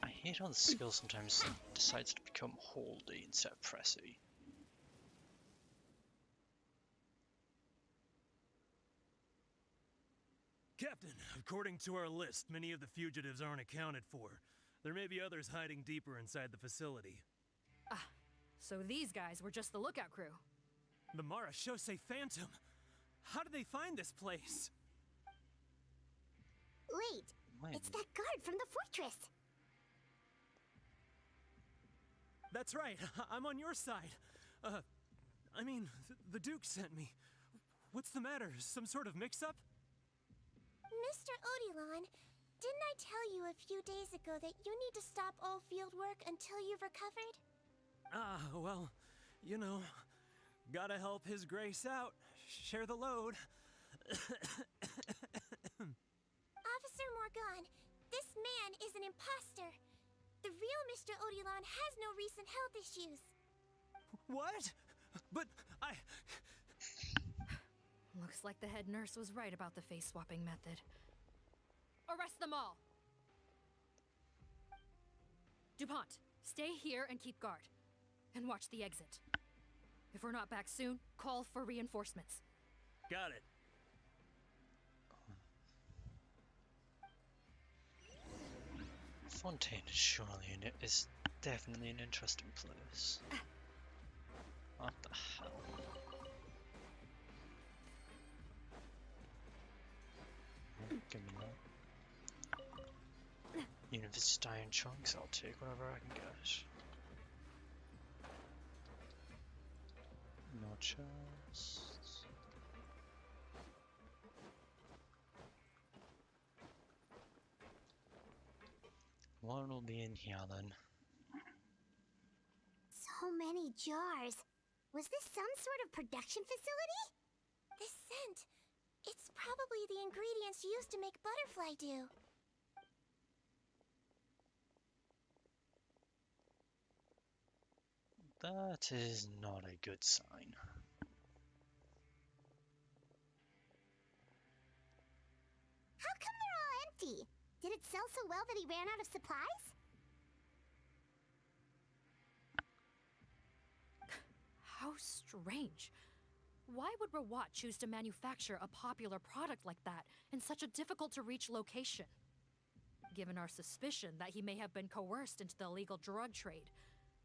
I hate how the skill sometimes decides to become holdy instead of pressy. Captain, according to our list, many of the fugitives aren't accounted for. There may be others hiding deeper inside the facility. Ah, so these guys were just the lookout crew. The Marachose Phantom! How did they find this place? Wait, it's that guard from the fortress. That's right, I'm on your side. I mean, the Duke sent me. What's the matter? Some sort of mix-up? Mr. Odilon, didn't I tell you a few days ago that you need to stop all field work until you've recovered? Ah, well, you know, gotta help His Grace out. Share the load. Officer Morgan, this man is an imposter. The real Mr. Odilon has no recent health issues. What? But I... Looks like the head nurse was right about the face-swapping method. Arrest them all! DuPont, stay here and keep guard. And watch the exit. If we're not back soon, call for reinforcements. Got it. Fontaine is surely is definitely an interesting place. What the hell? Give me that. Even if it's die in chunks, I'll take whatever I can get. No chests. What will be in here then? So many jars. Was this some sort of production facility? This scent, it's probably the ingredients used to make butterfly dew. That is not a good sign. How come they're all empty? Did it sell so well that he ran out of supplies? How strange. Why would Rawat choose to manufacture a popular product like that in such a difficult-to-reach location? Given our suspicion that he may have been coerced into the illegal drug trade,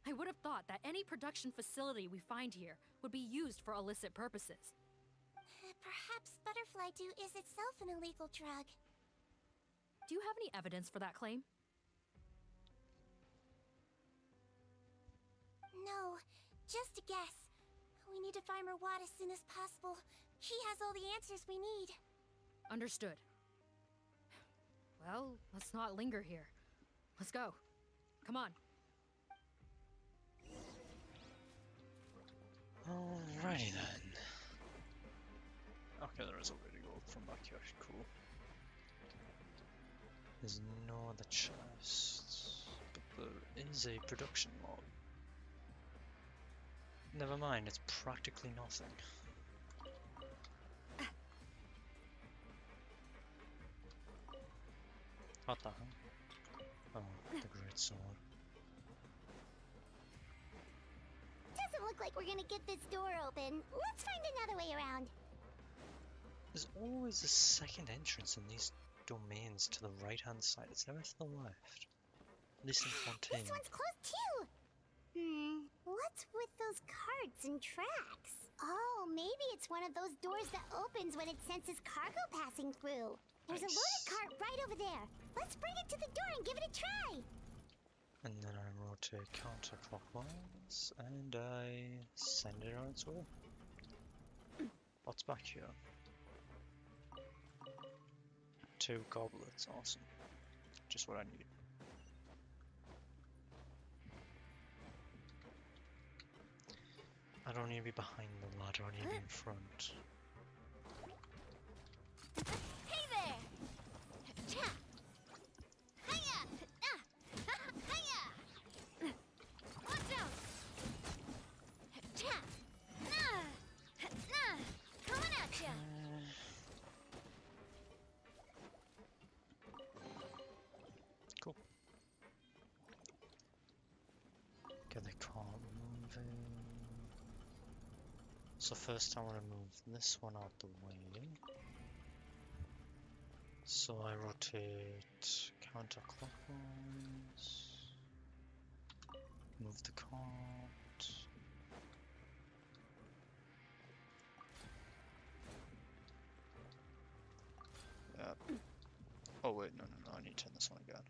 I would have thought that any production facility we find here would be used for illicit purposes. Perhaps butterfly dew is itself an illegal drug. Do you have any evidence for that claim? No, just a guess. We need to find Rawat as soon as possible. He has all the answers we need. Understood. Well, let's not linger here. Let's go. Come on. Alrighty then. Okay, there is a way to go from back here. Cool. There's no other chests, but there is a production log. Never mind, it's practically nothing. What the hell? Oh, the great sword. Doesn't look like we're gonna get this door open. Let's find another way around. There's always a second entrance in these domains to the right-hand side. It's never to the left. At least in Fontaine. This one's closed too. What's with those carts and tracks? Oh, maybe it's one of those doors that opens when it senses cargo passing through. There's a loaded cart right over there. Let's bring it to the door and give it a try. And then I rotate counterclockwise, and I send it on its way. What's back here? 2 goblets, awesome. Just what I need. I don't need to be behind the ladder, I need to be in front. Hey there! Cha! Hiya! Hiya! Watch out! Cha! Coming at ya! Cool. Okay, they can't move it. So first I want to move this one out the way. So I rotate counterclockwise. Move the cart. Yep. Oh wait, no, I need to turn this one again.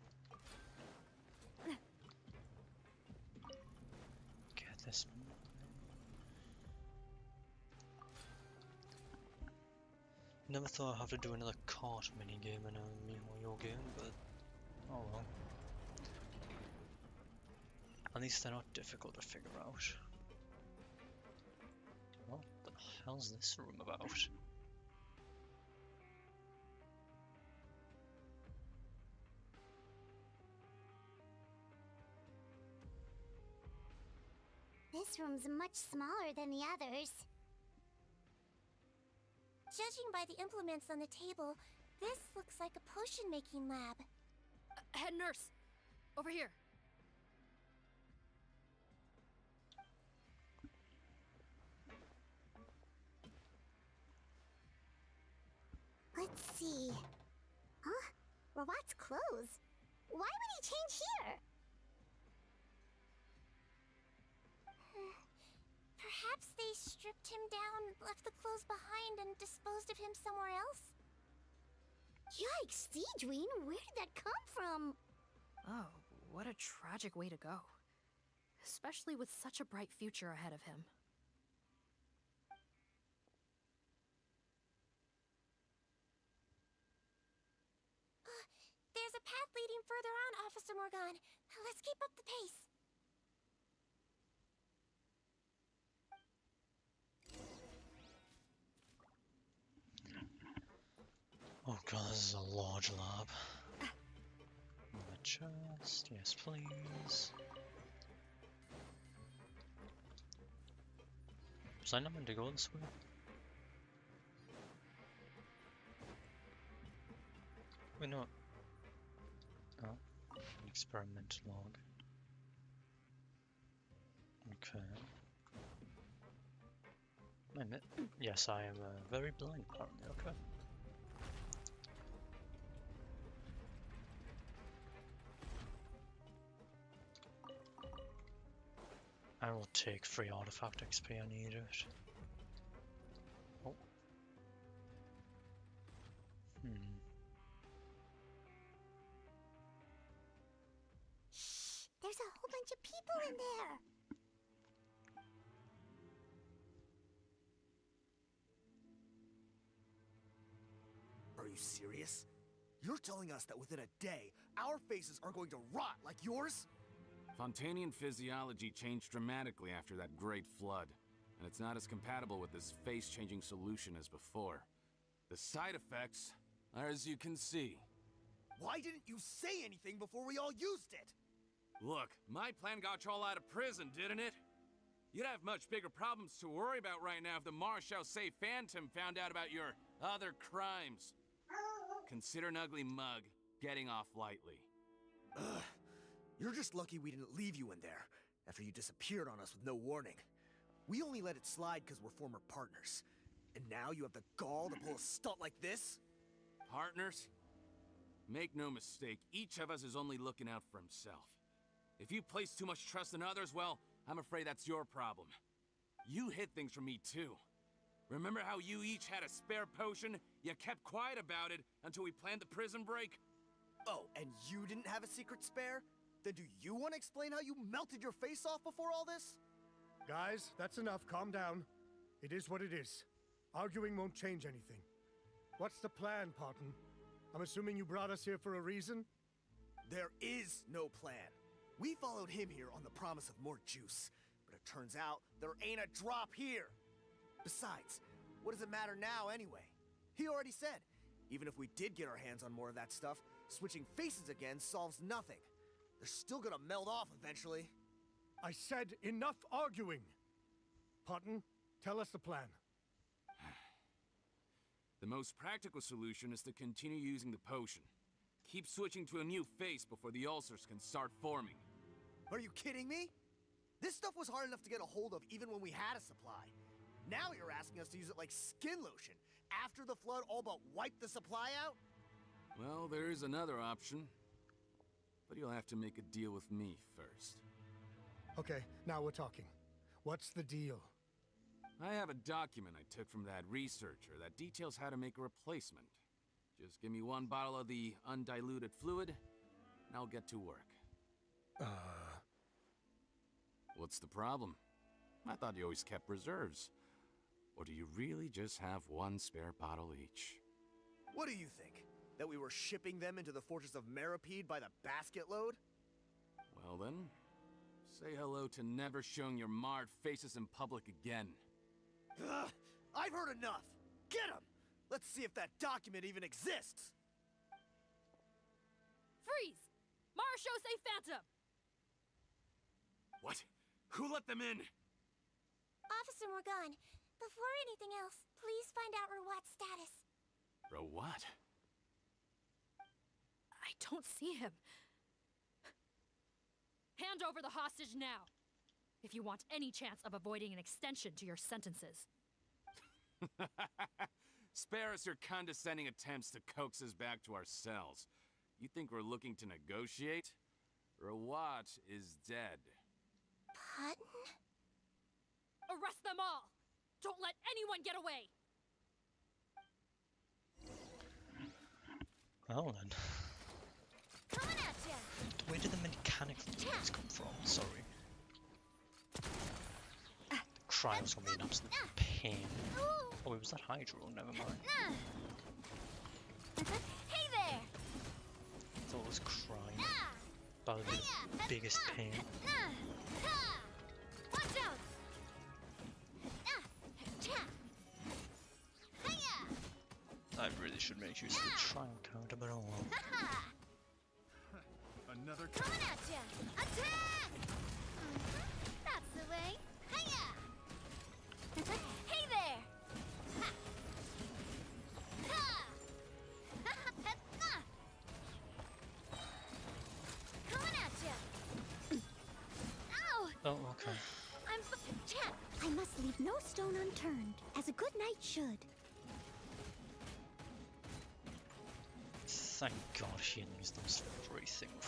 Get this one. Never thought I'd have to do another cart minigame in a me or your game, but oh well. At least they're not difficult to figure out. What the hell's this room about? This room's much smaller than the others. Judging by the implements on the table, this looks like a potion-making lab. Head nurse! Over here! Let's see. Huh? Robot's clothes? Why would he change here? Perhaps they stripped him down, left the clothes behind, and disposed of him somewhere else? Yikes, Sigewinne, where did that come from? Oh, what a tragic way to go. Especially with such a bright future ahead of him. There's a path leading further on, Officer Morgan. Let's keep up the pace. Oh god, this is a large lab. My chest, yes please. Was I not meant to go this way? Wait, no. Oh, an experimental log. Okay. Wait a minute. Yes, I am very blind apparently, okay. I will take free artifact XP, I need it. Oh. Shh! There's a whole bunch of people in there! Are you serious? You're telling us that within a day, our faces are going to rot like yours? Fontanian physiology changed dramatically after that great flood, and it's not as compatible with this face-changing solution as before. The side effects are as you can see. Why didn't you say anything before we all used it? Look, my plan got you all out of prison, didn't it? You'd have much bigger problems to worry about right now if the Marshal Say Phantom found out about your other crimes. Consider an ugly mug getting off lightly. Ugh. You're just lucky we didn't leave you in there after you disappeared on us with no warning. We only let it slide because we're former partners. And now you have the gall to pull a stunt like this? Partners? Make no mistake, each of us is only looking out for himself. If you place too much trust in others, well, I'm afraid that's your problem. You hid things from me too. Remember how you each had a spare potion? You kept quiet about it until we planned the prison break? Oh, and you didn't have a secret spare? Then do you want to explain how you melted your face off before all this? Guys, that's enough. Calm down. It is what it is. Arguing won't change anything. What's the plan, Parton? I'm assuming you brought us here for a reason? There is no plan. We followed him here on the promise of more juice, but it turns out there ain't a drop here. Besides, what does it matter now anyway? He already said, even if we did get our hands on more of that stuff, switching faces again solves nothing. They're still gonna meld off eventually. I said enough arguing! Parton, tell us the plan. The most practical solution is to continue using the potion. Keep switching to a new face before the ulcers can start forming. Are you kidding me? This stuff was hard enough to get a hold of even when we had a supply. Now you're asking us to use it like skin lotion, after the flood all but wiped the supply out? Well, there is another option. But you'll have to make a deal with me first. Okay, now we're talking. What's the deal? I have a document I took from that researcher that details how to make a replacement. Just give me one bottle of the undiluted fluid, and I'll get to work. What's the problem? I thought you always kept reserves. Or do you really just have one spare bottle each? What do you think? That we were shipping them into the fortress of Meripede by the basket load? Well then, say hello to never showing your marred faces in public again. Ugh, I've heard enough! Get him! Let's see if that document even exists! Freeze! Marshal say Phantom! What? Who let them in? Officer Morgan, before anything else, please find out Rawat's status. Rawat? I don't see him. Hand over the hostage now, if you want any chance of avoiding an extension to your sentences. Spare us your condescending attempts to coax us back to our cells. You think we're looking to negotiate? Rawat is dead. Parton? Arrest them all! Don't let anyone get away! Well then. Coming at ya! Where did the mechanical things come from? Sorry. The cry was gonna be an absolute pain. Oh, it was that Hydro, never mind. Hey there! I thought it was crying. That would be the biggest pain. Watch out! I really should make use of the trial counter, but oh well. Another coming at ya! Attack! That's the way. Hiya! Hey there! Ha! Ha! Coming at ya! Ow! Oh, okay. I must leave no stone unturned, as a good knight should. Thank God healing's the most free thing in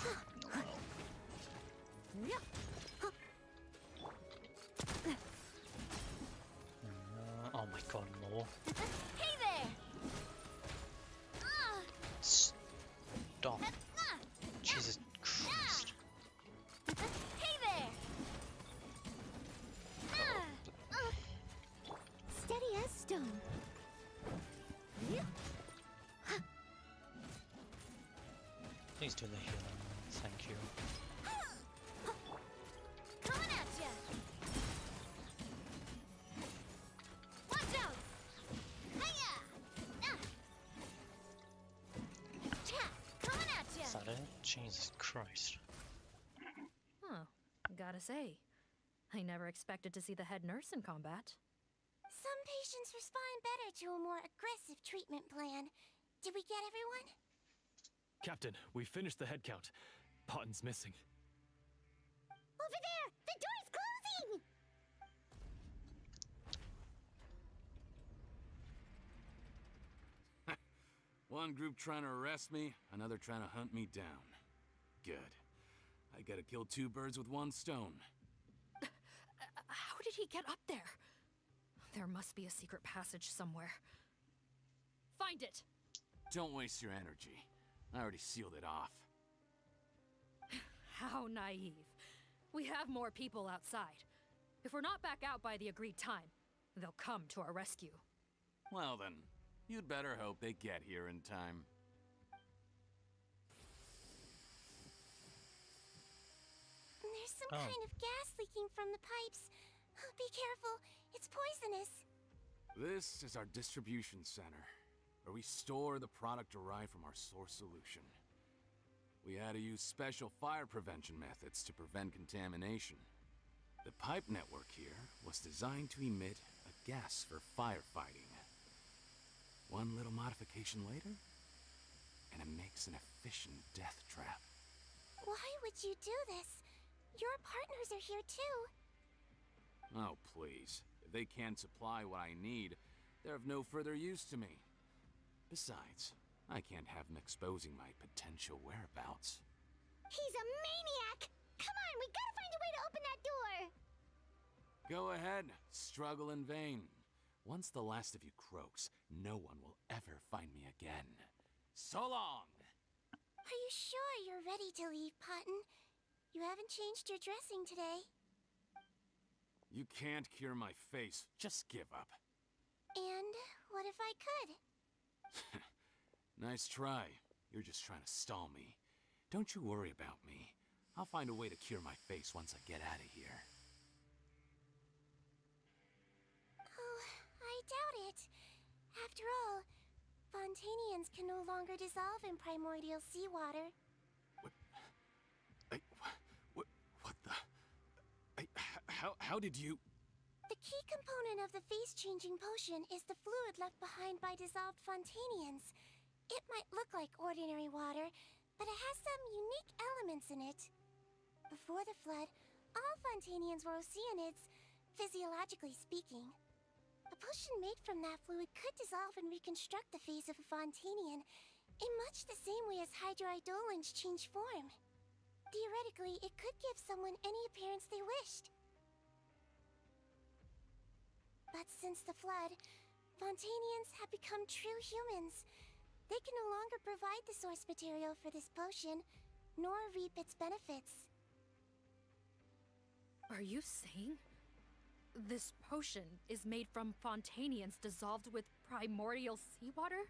the world. Oh my God, more. Hey there! Stop. Jesus Christ. Hey there! Steady as stone. Please do the healing. Thank you. Coming at ya! Watch out! Hiya! Coming at ya! Is that it? Jesus Christ. Huh. Gotta say, I never expected to see the head nurse in combat. Some patients respond better to a more aggressive treatment plan. Did we get everyone? Captain, we finished the head count. Potton's missing. Over there! The door's closing! One group trying to arrest me, another trying to hunt me down. Good. I gotta kill two birds with one stone. How did he get up there? There must be a secret passage somewhere. Find it! Don't waste your energy. I already sealed it off. How naive. We have more people outside. If we're not back out by the agreed time, they'll come to our rescue. Well then, you'd better hope they get here in time. There's some kind of gas leaking from the pipes. Be careful, it's poisonous. This is our distribution center, where we store the product derived from our source solution. We had to use special fire prevention methods to prevent contamination. The pipe network here was designed to emit a gas for firefighting. One little modification later, and it makes an efficient death trap. Why would you do this? Your partners are here too. Oh, please. If they can't supply what I need, they're of no further use to me. Besides, I can't have them exposing my potential whereabouts. He's a maniac! Come on, we gotta find a way to open that door! Go ahead, struggle in vain. Once the last of you croaks, no one will ever find me again. So long! Are you sure you're ready to leave, Potton? You haven't changed your dressing today. You can't cure my face. Just give up. And what if I could? Nice try. You're just trying to stall me. Don't you worry about me. I'll find a way to cure my face once I get out of here. Oh, I doubt it. After all, Fontanians can no longer dissolve in primordial seawater. What the... How did you... The key component of the face-changing potion is the fluid left behind by dissolved Fontanians. It might look like ordinary water, but it has some unique elements in it. Before the flood, all Fontanians were oceanids, physiologically speaking. A potion made from that fluid could dissolve and reconstruct the face of a Fontanian in much the same way as hydroidolins change form. Theoretically, it could give someone any appearance they wished. But since the flood, Fontanians have become true humans. They can no longer provide the source material for this potion, nor reap its benefits. Are you saying this potion is made from Fontanians dissolved with primordial seawater?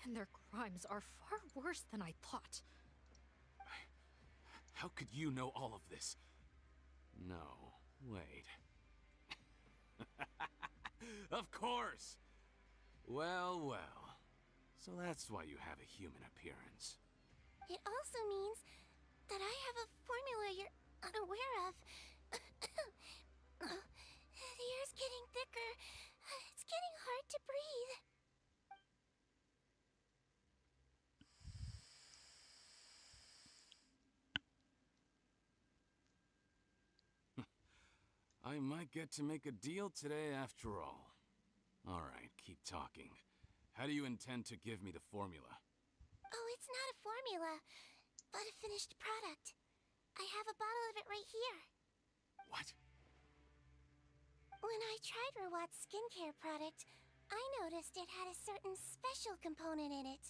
Then their crimes are far worse than I thought. How could you know all of this? No, wait. Of course! Well, well. So that's why you have a human appearance. It also means that I have a formula you're unaware of. The air's getting thicker. It's getting hard to breathe. I might get to make a deal today after all. Alright, keep talking. How do you intend to give me the formula? Oh, it's not a formula, but a finished product. I have a bottle of it right here. What? When I tried Rawat's skincare product, I noticed it had a certain special component in it.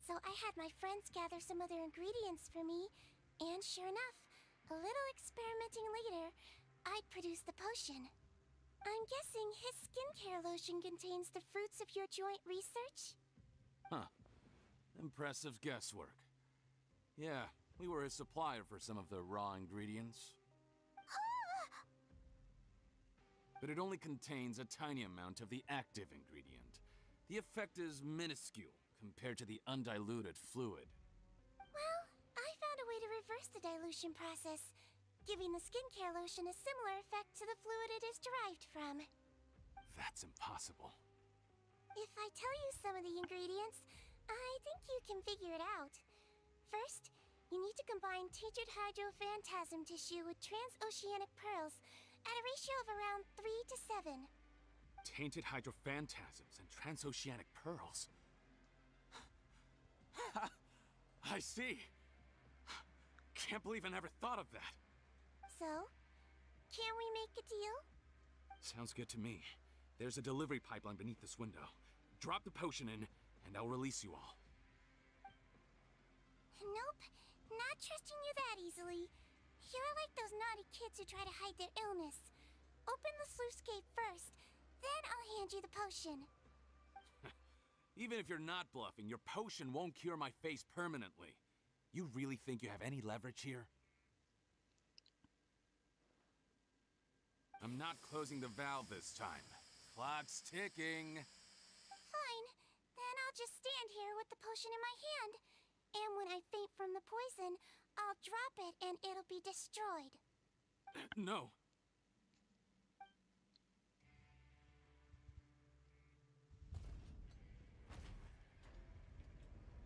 So I had my friends gather some other ingredients for me, and sure enough, a little experimenting later, I'd produced the potion. I'm guessing his skincare lotion contains the fruits of your joint research? Huh. Impressive guesswork. Yeah, we were a supplier for some of the raw ingredients. But it only contains a tiny amount of the active ingredient. The effect is minuscule compared to the undiluted fluid. Well, I found a way to reverse the dilution process, giving the skincare lotion a similar effect to the fluid it is derived from. That's impossible. If I tell you some of the ingredients, I think you can figure it out. First, you need to combine tainted hydrophantasm tissue with transoceanic pearls at a ratio of around 3 to 7. Tainted hydrophantasms and transoceanic pearls. I see. Can't believe I never thought of that. So, can we make a deal? Sounds good to me. There's a delivery pipeline beneath this window. Drop the potion in, and I'll release you all. Nope. Not trusting you that easily. You're like those naughty kids who try to hide their illness. Open the sluice gate first, then I'll hand you the potion. Even if you're not bluffing, your potion won't cure my face permanently. You really think you have any leverage here? I'm not closing the valve this time. Clock's ticking. Fine. Then I'll just stand here with the potion in my hand. And when I faint from the poison, I'll drop it and it'll be destroyed. No.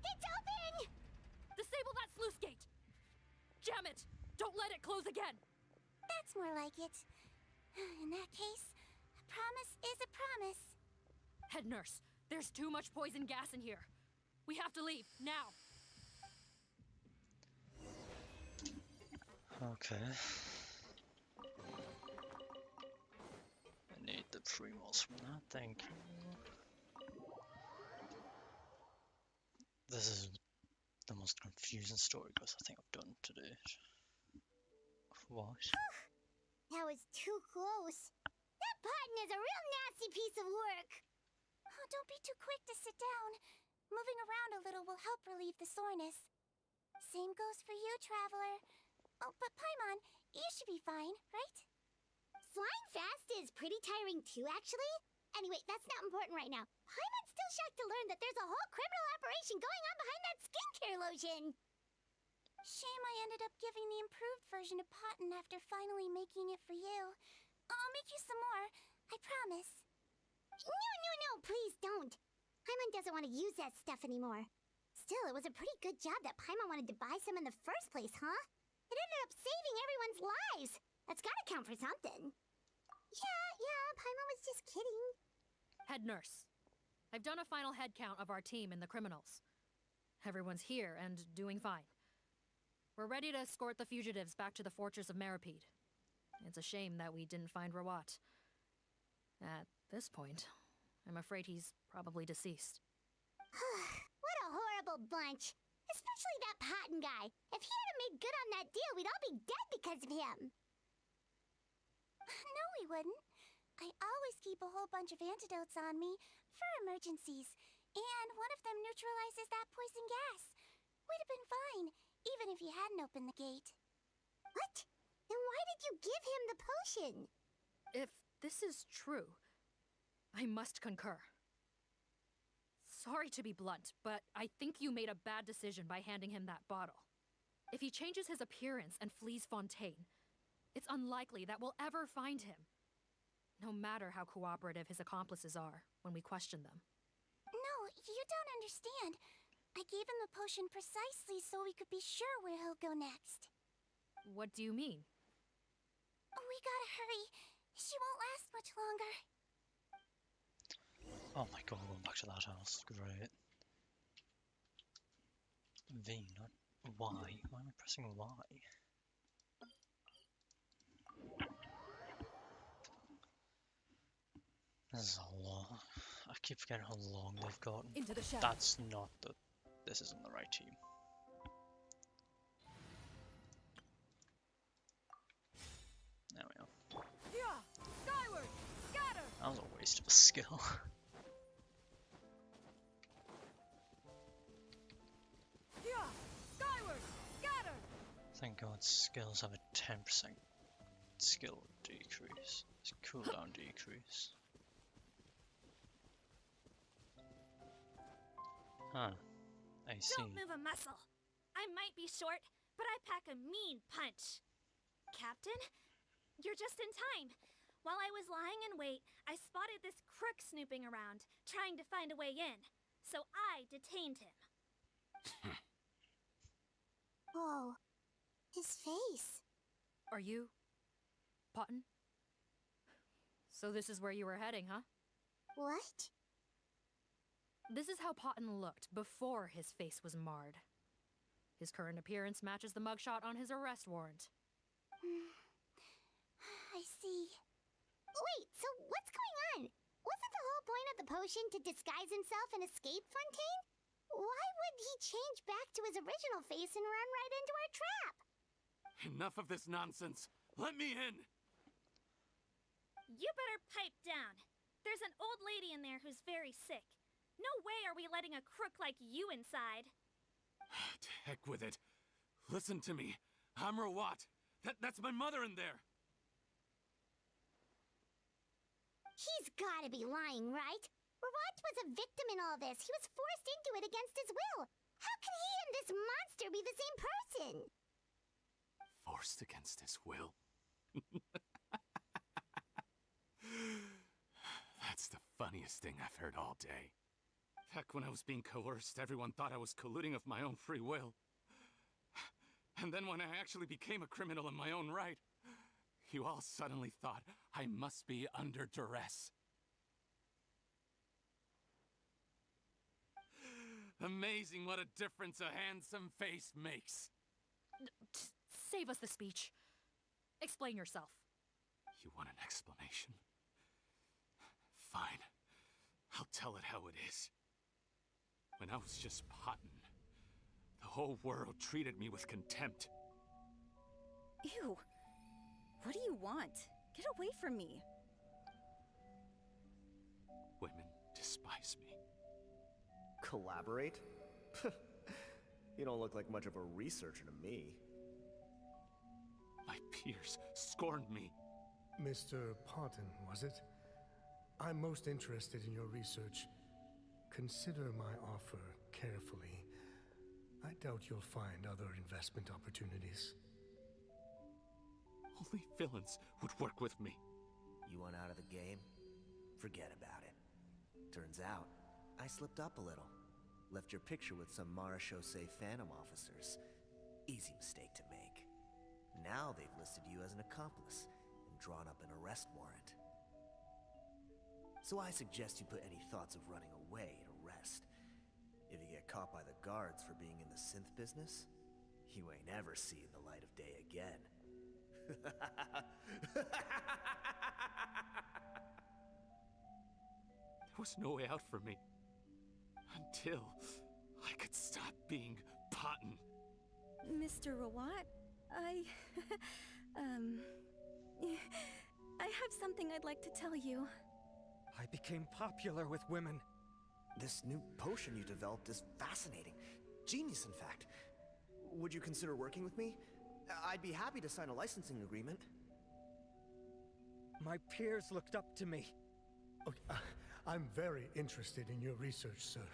It's open! Disable that sluice gate! Jam it! Don't let it close again! That's more like it. In that case, a promise is a promise. Head nurse, there's too much poison gas in here. We have to leave, now! Okay. I need the primos from that, thank you. This is the most confusing story quest I think I've done to date. What? That was too close. That button is a real nasty piece of work. Oh, don't be too quick to sit down. Moving around a little will help relieve the soreness. Same goes for you, traveler. Oh, but Paimon, you should be fine, right? Flying fast is pretty tiring too, actually. Anyway, that's not important right now. Paimon's still shocked to learn that there's a whole criminal operation going on behind that skincare lotion. Shame I ended up giving the improved version to Potten after finally making it for you. I'll make you some more, I promise. No, please don't. Paimon doesn't want to use that stuff anymore. Still, it was a pretty good job that Paimon wanted to buy some in the first place, huh? It ended up saving everyone's lives. That's gotta count for something. Yeah, Paimon was just kidding. Head nurse, I've done a final head count of our team and the criminals. Everyone's here and doing fine. We're ready to escort the fugitives back to the fortress of Meripede. It's a shame that we didn't find Rawat. At this point, I'm afraid he's probably deceased. What a horrible bunch. Especially that Potten guy. If he hadn't made good on that deal, we'd all be dead because of him. No, we wouldn't. I always keep a whole bunch of antidotes on me for emergencies, and one of them neutralizes that poison gas. We'd have been fine, even if you hadn't opened the gate. What? Then why did you give him the potion? If this is true, I must concur. Sorry to be blunt, but I think you made a bad decision by handing him that bottle. If he changes his appearance and flees Fontaine, it's unlikely that we'll ever find him. No matter how cooperative his accomplices are when we question them. No, you don't understand. I gave him the potion precisely so we could be sure where he'll go next. What do you mean? We gotta hurry. She won't last much longer. Oh my god, we're going back to that house. Great. V, not Y. Why am I pressing Y? This is a lot. I keep forgetting how long they've gotten. Into the shadows. That's not the... This isn't the right team. There we go. Yeah! Skyward! Scatter! That was a waste of a skill. Yeah! Skyward! Scatter! Thank god skills have a 10% skill decrease. It's cooldown decrease. Huh. I see. Don't move a muscle. I might be short, but I pack a mean punch. Captain, you're just in time. While I was lying in wait, I spotted this crook snooping around, trying to find a way in. So I detained him. Whoa. His face. Are you... Potten? So this is where you were heading, huh? What? This is how Potten looked before his face was marred. His current appearance matches the mugshot on his arrest warrant. I see. Wait, so what's going on? Wasn't the whole point of the potion to disguise himself and escape Fontaine? Why would he change back to his original face and run right into our trap? Enough of this nonsense. Let me in. You better pipe down. There's an old lady in there who's very sick. No way are we letting a crook like you inside. To heck with it. Listen to me. I'm Rawat. That's my mother in there. He's gotta be lying, right? Rawat was a victim in all this. He was forced into it against his will. How can he and this monster be the same person? Forced against his will? That's the funniest thing I've heard all day. Heck, when I was being coerced, everyone thought I was colluding of my own free will. And then when I actually became a criminal in my own right, you all suddenly thought I must be under duress. Amazing what a difference a handsome face makes. Save us the speech. Explain yourself. You want an explanation? Fine. I'll tell it how it is. When I was just Potton, the whole world treated me with contempt. Ew. What do you want? Get away from me. Women despise me. Collaborate? You don't look like much of a researcher to me. My peers scorned me. Mr. Potton, was it? I'm most interested in your research. Consider my offer carefully. I doubt you'll find other investment opportunities. Only villains would work with me. You want out of the game? Forget about it. Turns out, I slipped up a little. Left your picture with some Marechaussee Phantom officers. Easy mistake to make. Now they've listed you as an accomplice and drawn up an arrest warrant. So I suggest you put any thoughts of running away to rest. If you get caught by the guards for being in the synth business, you ain't ever seeing the light of day again. There was no way out for me. Until I could stop being Potton. Mr. Rawat, I have something I'd like to tell you. I became popular with women. This new potion you developed is fascinating. Genius, in fact. Would you consider working with me? I'd be happy to sign a licensing agreement. My peers looked up to me. Okay, I'm very interested in your research, sir.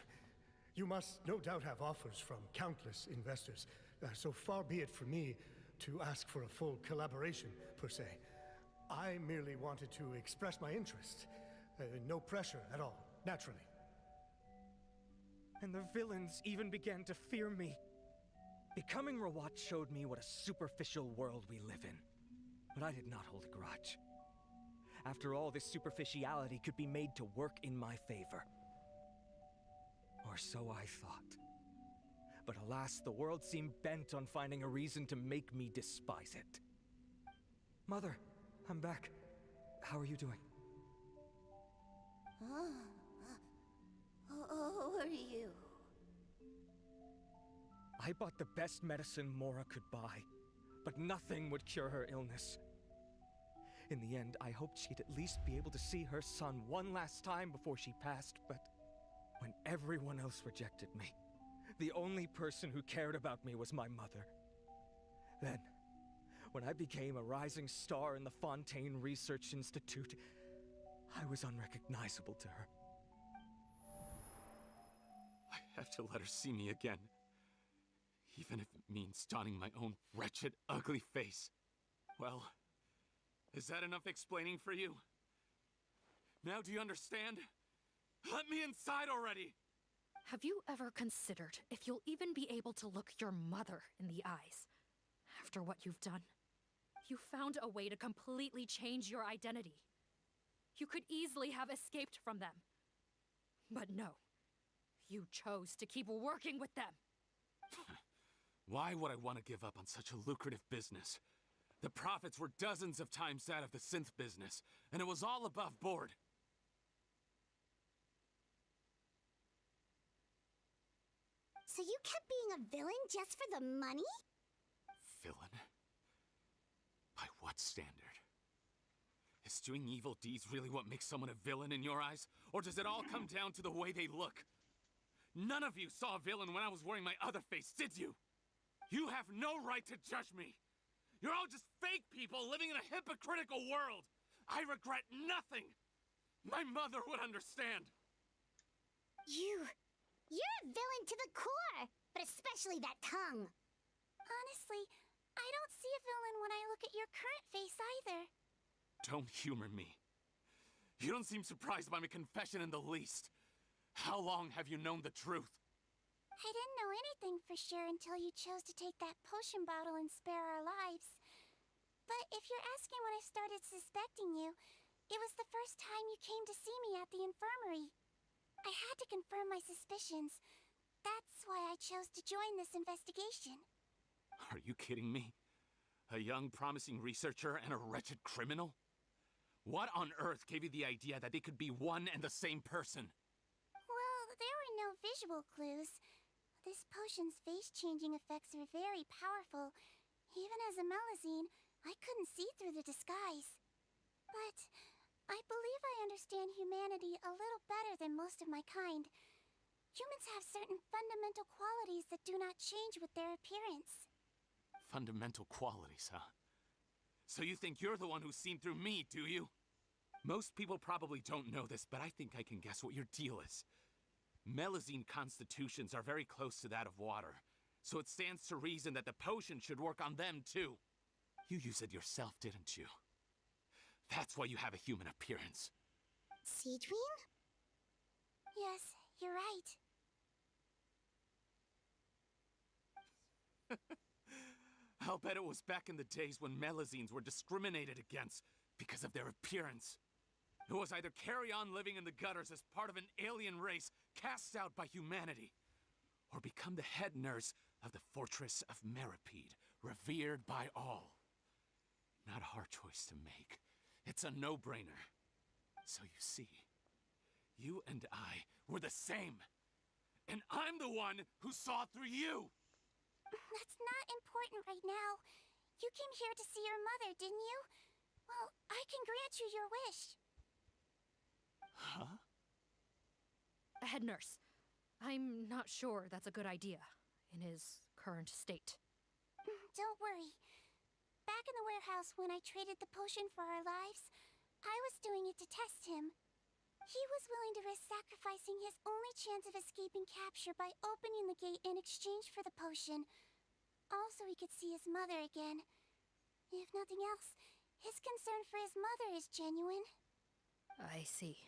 You must no doubt have offers from countless investors. So far be it from me to ask for a full collaboration, per se. I merely wanted to express my interest. No pressure at all, naturally. And the villains even began to fear me. Becoming Rawat showed me what a superficial world we live in. But I did not hold a grudge. After all, this superficiality could be made to work in my favor. Or so I thought. But alas, the world seemed bent on finding a reason to make me despise it. Mother, I'm back. How are you doing? Who are you? I bought the best medicine Mora could buy, but nothing would cure her illness. In the end, I hoped she'd at least be able to see her son one last time before she passed, but when everyone else rejected me, the only person who cared about me was my mother. Then, when I became a rising star in the Fontaine Research Institute, I was unrecognizable to her. I have to let her see me again. Even if it means donning my own wretched, ugly face. Well, is that enough explaining for you? Now do you understand? Let me inside already! Have you ever considered if you'll even be able to look your mother in the eyes after what you've done? You found a way to completely change your identity. You could easily have escaped from them. But no, you chose to keep working with them. Why would I want to give up on such a lucrative business? The profits were dozens of times that of the synth business, and it was all above board. So you kept being a villain just for the money? Villain? By what standard? Is doing evil deeds really what makes someone a villain in your eyes? Or does it all come down to the way they look? None of you saw a villain when I was wearing my other face, did you? You have no right to judge me! You're all just fake people living in a hypocritical world! I regret nothing! My mother would understand! You're a villain to the core! But especially that tongue! Honestly, I don't see a villain when I look at your current face either. Don't humor me. You don't seem surprised by my confession in the least. How long have you known the truth? I didn't know anything for sure until you chose to take that potion bottle and spare our lives. But if you're asking when I started suspecting you, it was the first time you came to see me at the infirmary. I had to confirm my suspicions. That's why I chose to join this investigation. Are you kidding me? A young, promising researcher and a wretched criminal? What on earth gave you the idea that they could be one and the same person? Well, there were no visual clues. This potion's face-changing effects are very powerful. Even as a Melazine, I couldn't see through the disguise. But I believe I understand humanity a little better than most of my kind. Humans have certain fundamental qualities that do not change with their appearance. Fundamental qualities, huh? So you think you're the one who's seen through me, do you? Most people probably don't know this, but I think I can guess what your deal is. Melazine constitutions are very close to that of water, so it stands to reason that the potion should work on them too. You use it yourself, didn't you? That's why you have a human appearance. Sigewinne? Yes, you're right. I'll bet it was back in the days when Melazines were discriminated against because of their appearance. It was either carry on living in the gutters as part of an alien race cast out by humanity, or become the head nurse of the fortress of Meripede, revered by all. Not a hard choice to make. It's a no-brainer. So you see, you and I were the same. And I'm the one who saw through you! That's not important right now. You came here to see your mother, didn't you? Well, I can grant you your wish. Huh? Head nurse, I'm not sure that's a good idea in his current state. Don't worry. Back in the warehouse when I traded the potion for our lives, I was doing it to test him. He was willing to risk sacrificing his only chance of escaping capture by opening the gate in exchange for the potion. Also, he could see his mother again. If nothing else, his concern for his mother is genuine. I see.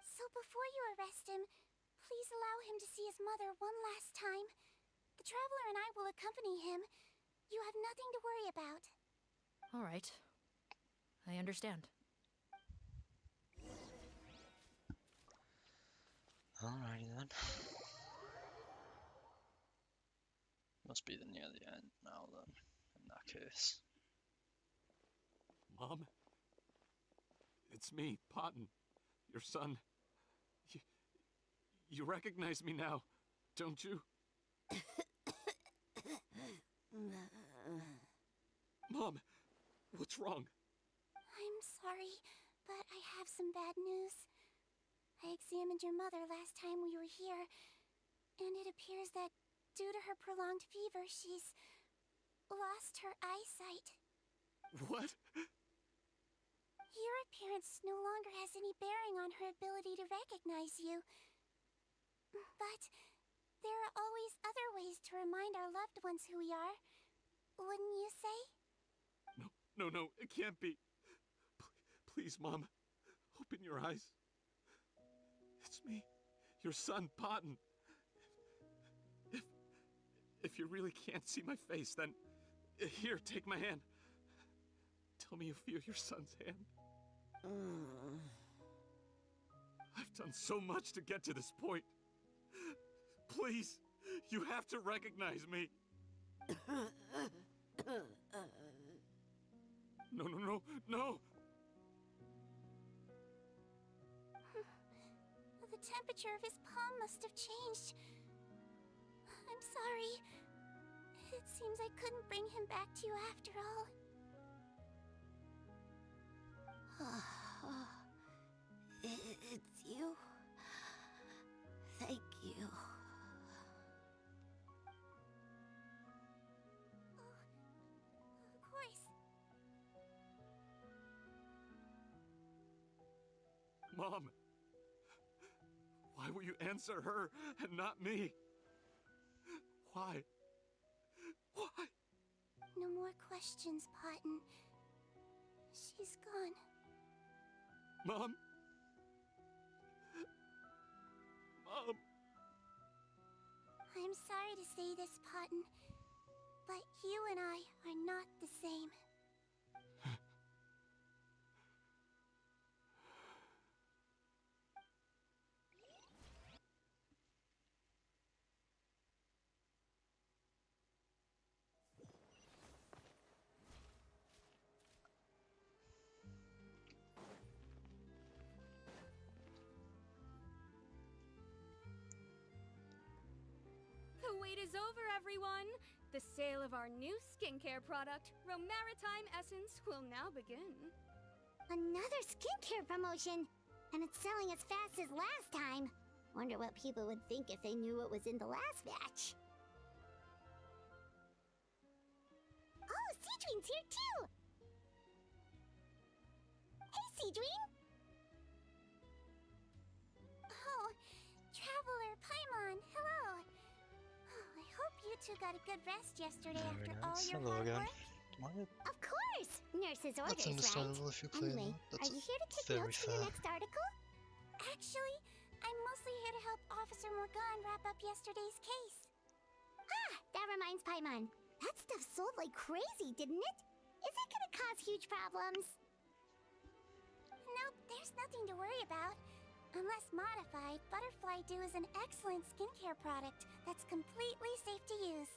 So before you arrest him, please allow him to see his mother one last time. The Traveler and I will accompany him. You have nothing to worry about. All right. I understand. Alrighty then. Must be near the end now then, in that case. Mom? It's me, Potton, your son. You recognize me now, don't you? Mom, what's wrong? I'm sorry, but I have some bad news. I examined your mother last time we were here, and it appears that due to her prolonged fever, she's lost her eyesight. What? Your appearance no longer has any bearing on her ability to recognize you. But there are always other ways to remind our loved ones who we are. Wouldn't you say? No, it can't be. Please, Mom, open your eyes. It's me, your son, Potton. If you really can't see my face, then here, take my hand. Tell me you feel your son's hand. I've done so much to get to this point. Please, you have to recognize me. No. The temperature of his palm must have changed. sorry. It seems I couldn't bring him back to you after all. It's you. Thank you. Of course. Mom! Why will you answer her and not me? Why? Why? No more questions, Potton. She's gone. Mom? Mom? I'm sorry to say this, Potton, but you and I are not the same. The wait is over, everyone! The sale of our new skincare product, Romaritime Essence, will now begin. Another skincare promotion! And it's selling as fast as last time. Wonder what people would think if they knew what was in the last batch. Oh, Sigewinne's here too! Hey, Sigewinne! Oh, Traveler Paimon, hello! Oh, I hope you two got a good rest yesterday after all your Hello hard again. work. Of course! Nurse's orders, That's understandable right? if you play Anyway, that. That's are you here to take very notes for your fair. next article? Actually, I'm mostly here to help Officer Morgan wrap up yesterday's case. Ah, that reminds Paimon. That stuff sold like crazy, didn't it? Is it gonna cause huge problems? Nope, there's nothing to worry about. Unless modified, Butterfly Dew is an excellent skincare product that's completely safe to use.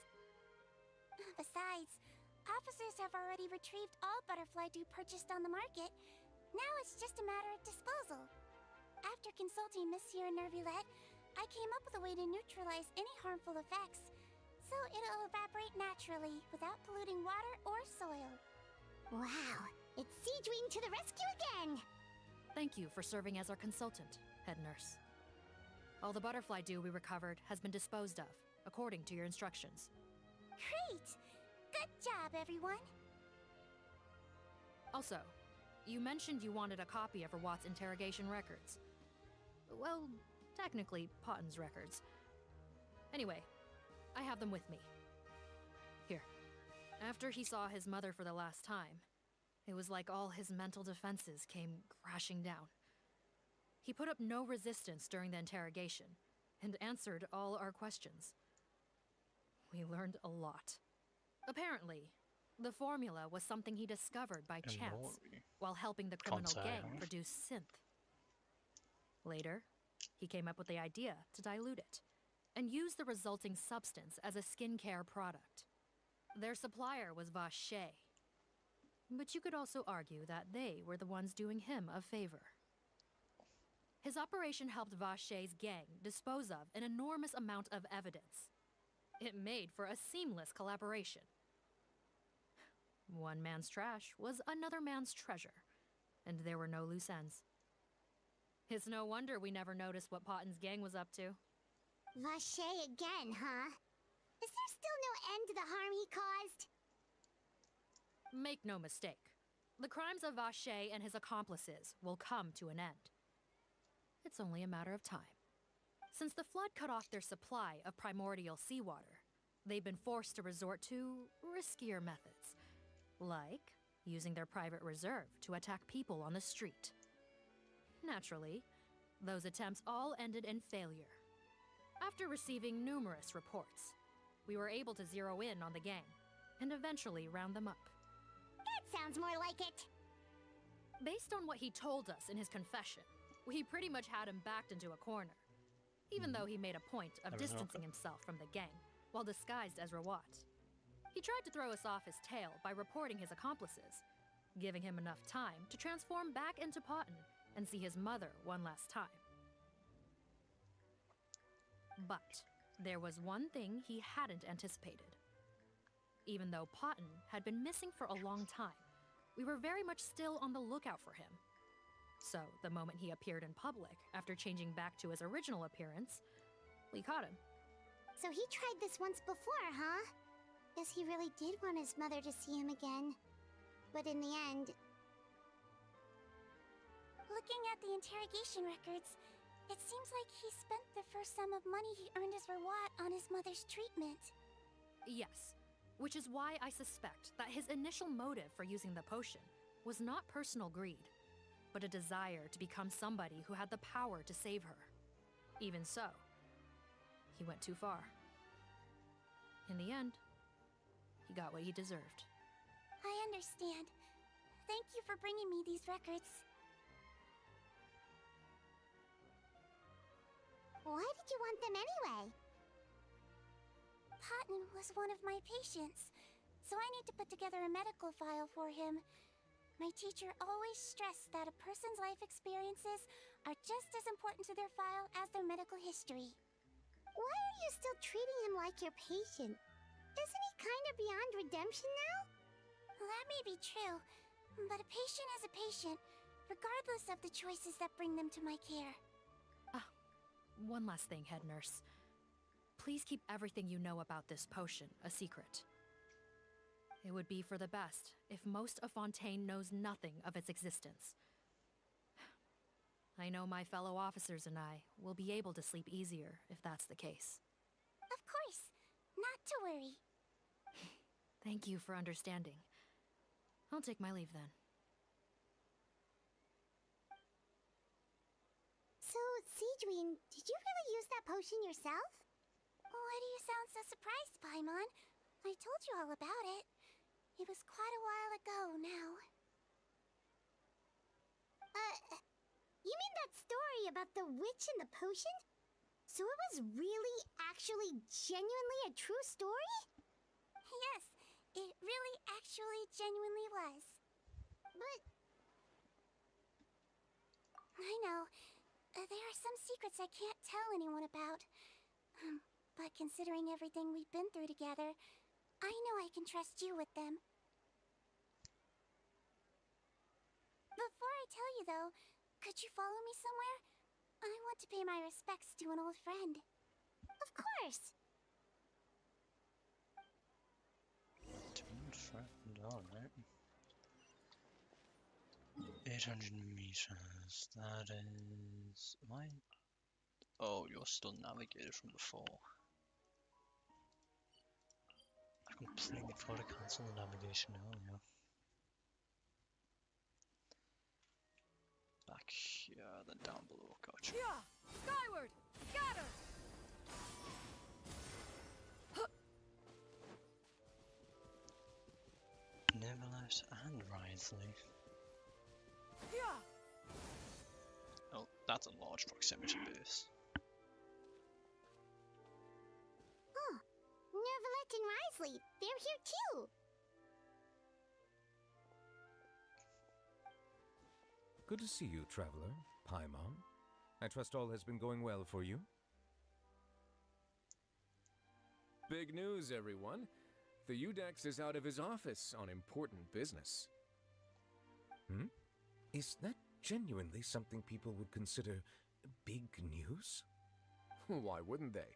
Besides, officers have already retrieved all Butterfly Dew purchased on the market. Now it's just a matter of disposal. After consulting Monsieur Nervulette, I came up with a way to neutralize any harmful effects, so it'll evaporate naturally without polluting water or soil. Wow, it's Sigewinne to the rescue again! Thank you for serving as our consultant, head nurse. All the butterfly dew we recovered has been disposed of, according to your instructions. Great! Good job, everyone! Also, you mentioned you wanted a copy of Rawat's interrogation records. Well, technically, Potton's records. Anyway, I have them with me. Here. After he saw his mother for the last time, it was like all his mental defenses came crashing down. He put up no resistance during the interrogation, and answered all our questions. We learned a lot. Apparently, the formula was something he discovered by chance while helping the criminal gang produce synth. Later, he came up with the idea to dilute it, and use the resulting substance as a skincare product. Their supplier was Vache. But you could also argue that they were the ones doing him a favor. His operation helped Vache's gang dispose of an enormous amount of evidence. It made for a seamless collaboration. One man's trash was another man's treasure, and there were no loose ends. It's no wonder we never noticed what Potton's gang was up to. Vache again, huh? Is there still no end to the harm he caused? Make no mistake, the crimes of Vache and his accomplices will come to an end. It's only a matter of time. Since the flood cut off their supply of primordial seawater, they've been forced to resort to riskier methods, like using their private reserve to attack people on the street. Naturally, those attempts all ended in failure. After receiving numerous reports, we were able to zero in on the gang and eventually round them up. That sounds more like it. Based on what he told us in his confession, we pretty much had him backed into a corner, even though he made a point of distancing himself from the gang while disguised as Rawat. He tried to throw us off his tail by reporting his accomplices, giving him enough time to transform back into Potton and see his mother one last time. But There was one thing he hadn't anticipated. Even though Potton had been missing for a long time, we were very much still on the lookout for him. So, the moment he appeared in public, after changing back to his original appearance, we caught him. So he tried this once before, huh? Guess he really did want his mother to see him again. But in the end... Looking at the interrogation records, it seems like he spent the first sum of money he earned as reward on his mother's treatment. Yes, which is why I suspect that his initial motive for using the potion was not personal greed, but a desire to become somebody who had the power to save her. Even so, he went too far. In the end, he got what he deserved. I understand. Thank you for bringing me these records. Why did you want them anyway? Potton was one of my patients, so I need to put together a medical file for him. My teacher always stressed that a person's life experiences are just as important to their file as their medical history. Why are you still treating him like your patient? Isn't he kind of beyond redemption now? Well, that may be true, but a patient is a patient, regardless of the choices that bring them to my care. One last thing, head nurse. Please keep everything you know about this potion a secret. It would be for the best if most of Fontaine knows nothing of its existence. I know my fellow officers and I will be able to sleep easier if that's the case. Of course. Not to worry. Thank you for understanding. I'll take my leave then. So, Sigewinne, did you really use that potion yourself? Why do you sound so surprised, Paimon? I told you all about it. It was quite a while ago now. You mean that story about the witch and the potion? So it was really, actually, genuinely a true story? Yes, it really actually genuinely was. But... I know. There are some secrets I can't tell anyone about. But considering everything we've been through together, I know I can trust you with them. Before I tell you, though, could you follow me somewhere? I want to pay my respects to an old friend. Of course! Old friend, alright. 800 meters, that is... Am I... Oh, you're still navigated from before. I completely forgot to cancel the navigation earlier. Back here, then down below, gotcha. Yeah! Skyward! Scatter! Nevertheless and Risley. Yeah! Oh, that's a large proximity base. Oh, Nervalet and Risley, they're here too! Good to see you, traveler. Paimon. I trust all has been going well for you? Big news, everyone. The Udex is out of his office on important business. Is that genuinely something people would consider big news? Why wouldn't they?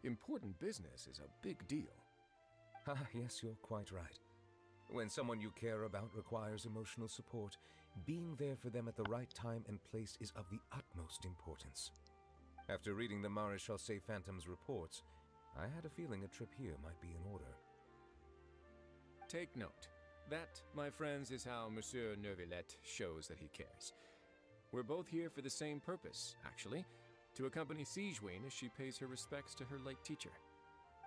Important business is a big deal. Ah, yes, you're quite right. When someone you care about requires emotional support, being there for them at the right time and place is of the utmost importance. After reading the Maréchal Phantom's reports, I had a feeling a trip here might be in order. Take note. That, my friends, is how Monsieur Neuvillette shows that he cares. We're both here for the same purpose, actually, to accompany Sigewinne as she pays her respects to her late teacher.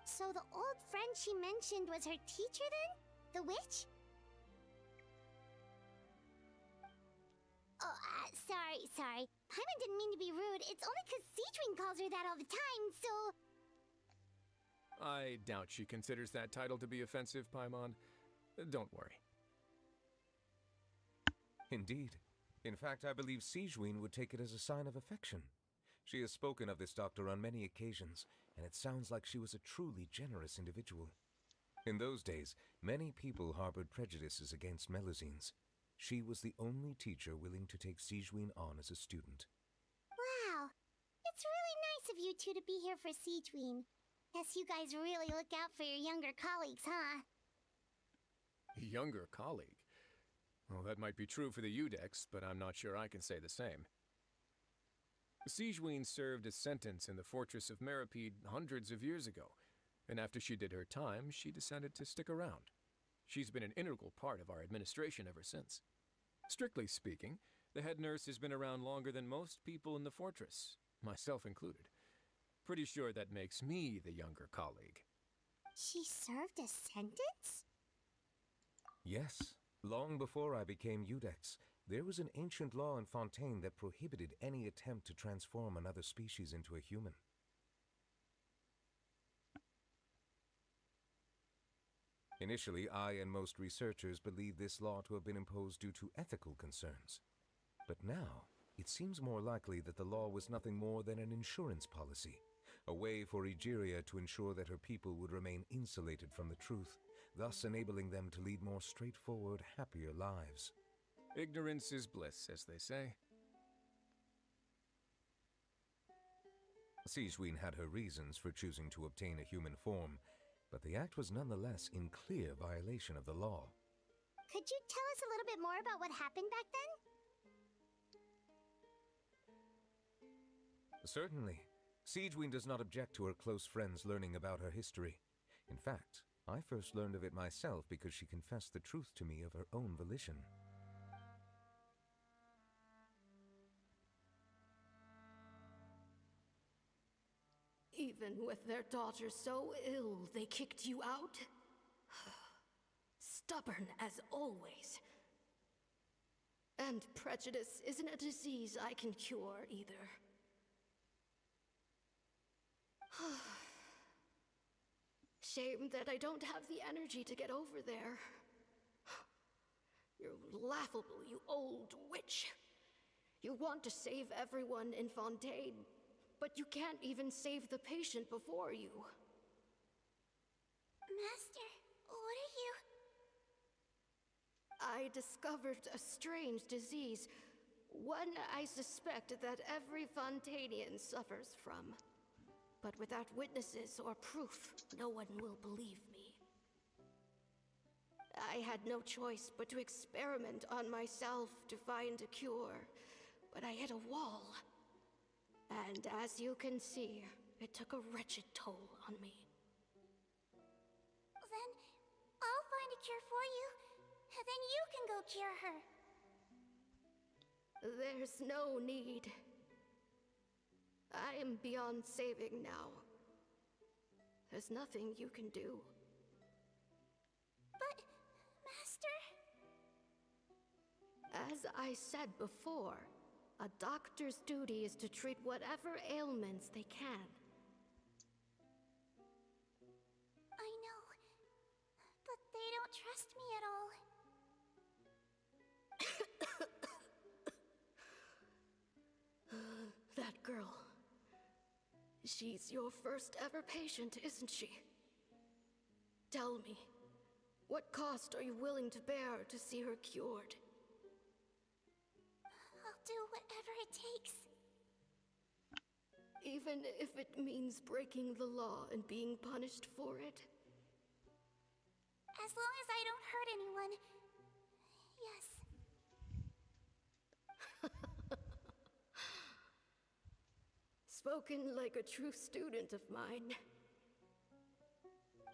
So the old friend she mentioned was her teacher then? The witch? Oh, sorry. Paimon didn't mean to be rude. It's only because Sigewinne calls her that all the time, so... I doubt she considers that title to be offensive, Paimon. Don't worry. Indeed. In fact, I believe Sigewinne would take it as a sign of affection. She has spoken of this doctor on many occasions, and it sounds like she was a truly generous individual. In those days, many people harbored prejudices against Melusines. She was the only teacher willing to take Sigewinne on as a student. Wow. It's really nice of you two to be here for Sigewinne. Guess you guys really look out for your younger colleagues, huh? Younger colleague? Well, that might be true for the Udex, but I'm not sure I can say the same. Sigewinne served a sentence in the fortress of Meripede hundreds of years ago, and after she did her time, she decided to stick around. She's been an integral part of our administration ever since. Strictly speaking, the head nurse has been around longer than most people in the fortress, myself included. Pretty sure that makes me the younger colleague. She served a sentence? Yes. Long before I became Udex, there was an ancient law in Fontaine that prohibited any attempt to transform another species into a human. Initially, I and most researchers believed this law to have been imposed due to ethical concerns. But now, it seems more likely that the law was nothing more than an insurance policy, a way for Egeria to ensure that her people would remain insulated from the truth, thus enabling them to lead more straightforward, happier lives. Ignorance is bliss, as they say. Sigewinne had her reasons for choosing to obtain a human form, but the act was nonetheless in clear violation of the law. Could you tell us a little bit more about what happened back then? Certainly. Sigewinne does not object to her close friends learning about her history. In fact, I first learned of it myself because she confessed the truth to me of her own volition. Even with their daughter so ill, they kicked you out? Stubborn as always. And prejudice isn't a disease I can cure either. Shame that I don't have the energy to get over there. You're laughable, you old witch. You want to save everyone in Fontaine, but you can't even save the patient before you. Master, what are you... I discovered a strange disease, one I suspect that every Fontainian suffers from. But without witnesses or proof, no one will believe me. I had no choice but to experiment on myself to find a cure, but I hit a wall. And as you can see, it took a wretched toll on me. Then I'll find a cure for you, and then you can go cure her. There's no need. I am beyond saving now. There's nothing you can do. But, Master... As I said before, a doctor's duty is to treat whatever ailments they can. I know, but they don't trust me at all. That girl. She's your first ever patient, isn't she? Tell me, what cost are you willing to bear to see her cured? I'll do whatever it takes. Even if it means breaking the law and being punished for it? As long as I don't hurt anyone, yes. Spoken like a true student of mine.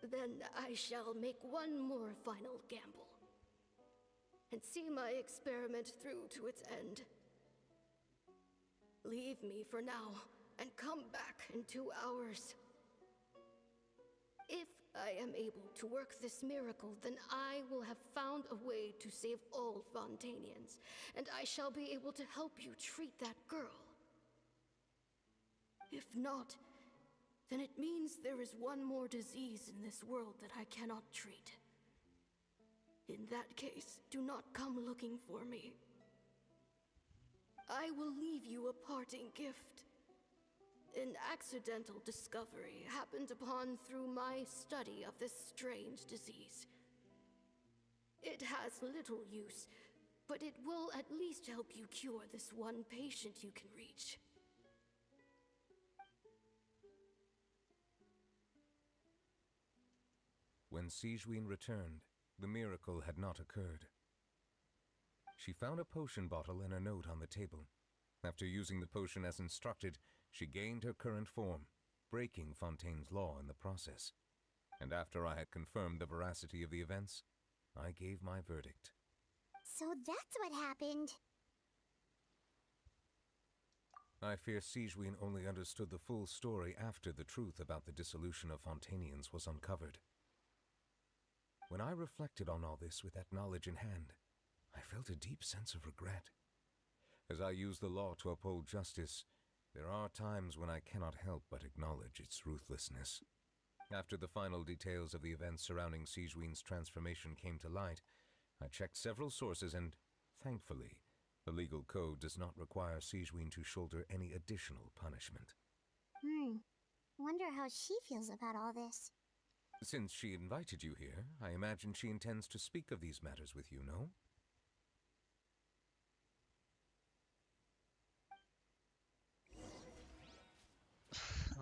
Then I shall make one more final gamble. And see my experiment through to its end. Leave me for now, and come back in 2 hours. If I am able to work this miracle, then I will have found a way to save all Fontainians, and I shall be able to help you treat that girl. If not, then it means there is one more disease in this world that I cannot treat. In that case, do not come looking for me. I will leave you a parting gift. An accidental discovery happened upon through my study of this strange disease. It has little use, but it will at least help you cure this one patient you can reach. When Sigewinne returned, the miracle had not occurred. She found a potion bottle and a note on the table. After using the potion as instructed, she gained her current form, breaking Fontaine's law in the process. And after I had confirmed the veracity of the events, I gave my verdict. So that's what happened. I fear Sigewinne only understood the full story after the truth about the dissolution of Fontainians was uncovered. When I reflected on all this with that knowledge in hand, I felt a deep sense of regret. As I use the law to uphold justice, there are times when I cannot help but acknowledge its ruthlessness. After the final details of the events surrounding Sigewinne's transformation came to light, I checked several sources and, thankfully, the legal code does not require Sigewinne to shoulder any additional punishment. Wonder how she feels about all this. Since she invited you here, I imagine she intends to speak of these matters with you, no?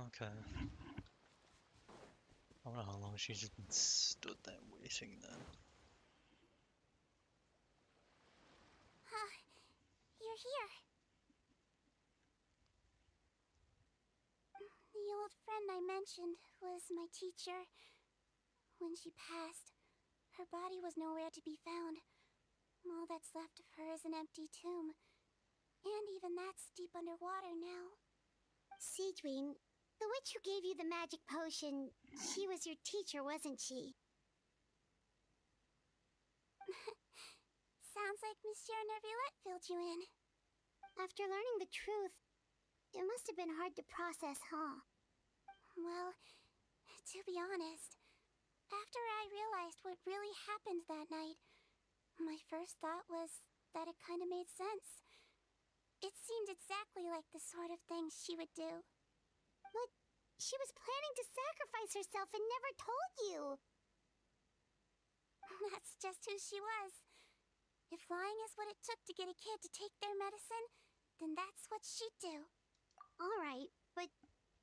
Okay. I wonder how long she's just been stood there waiting then. You're here. The old friend I mentioned was my teacher. When she passed, her body was nowhere to be found. All that's left of her is an empty tomb. And even that's deep underwater now. Sigewinne, the witch who gave you the magic potion, she was your teacher, wasn't she? Sounds like Monsieur Neuvillette filled you in. After learning the truth, it must have been hard to process, huh? Well, to be honest, after I realized what really happened that night, my first thought was that it kind of made sense. It seemed exactly like the sort of thing she would do. But she was planning to sacrifice herself and never told you. That's just who she was. If lying is what it took to get a kid to take their medicine, then that's what she'd do. All right, but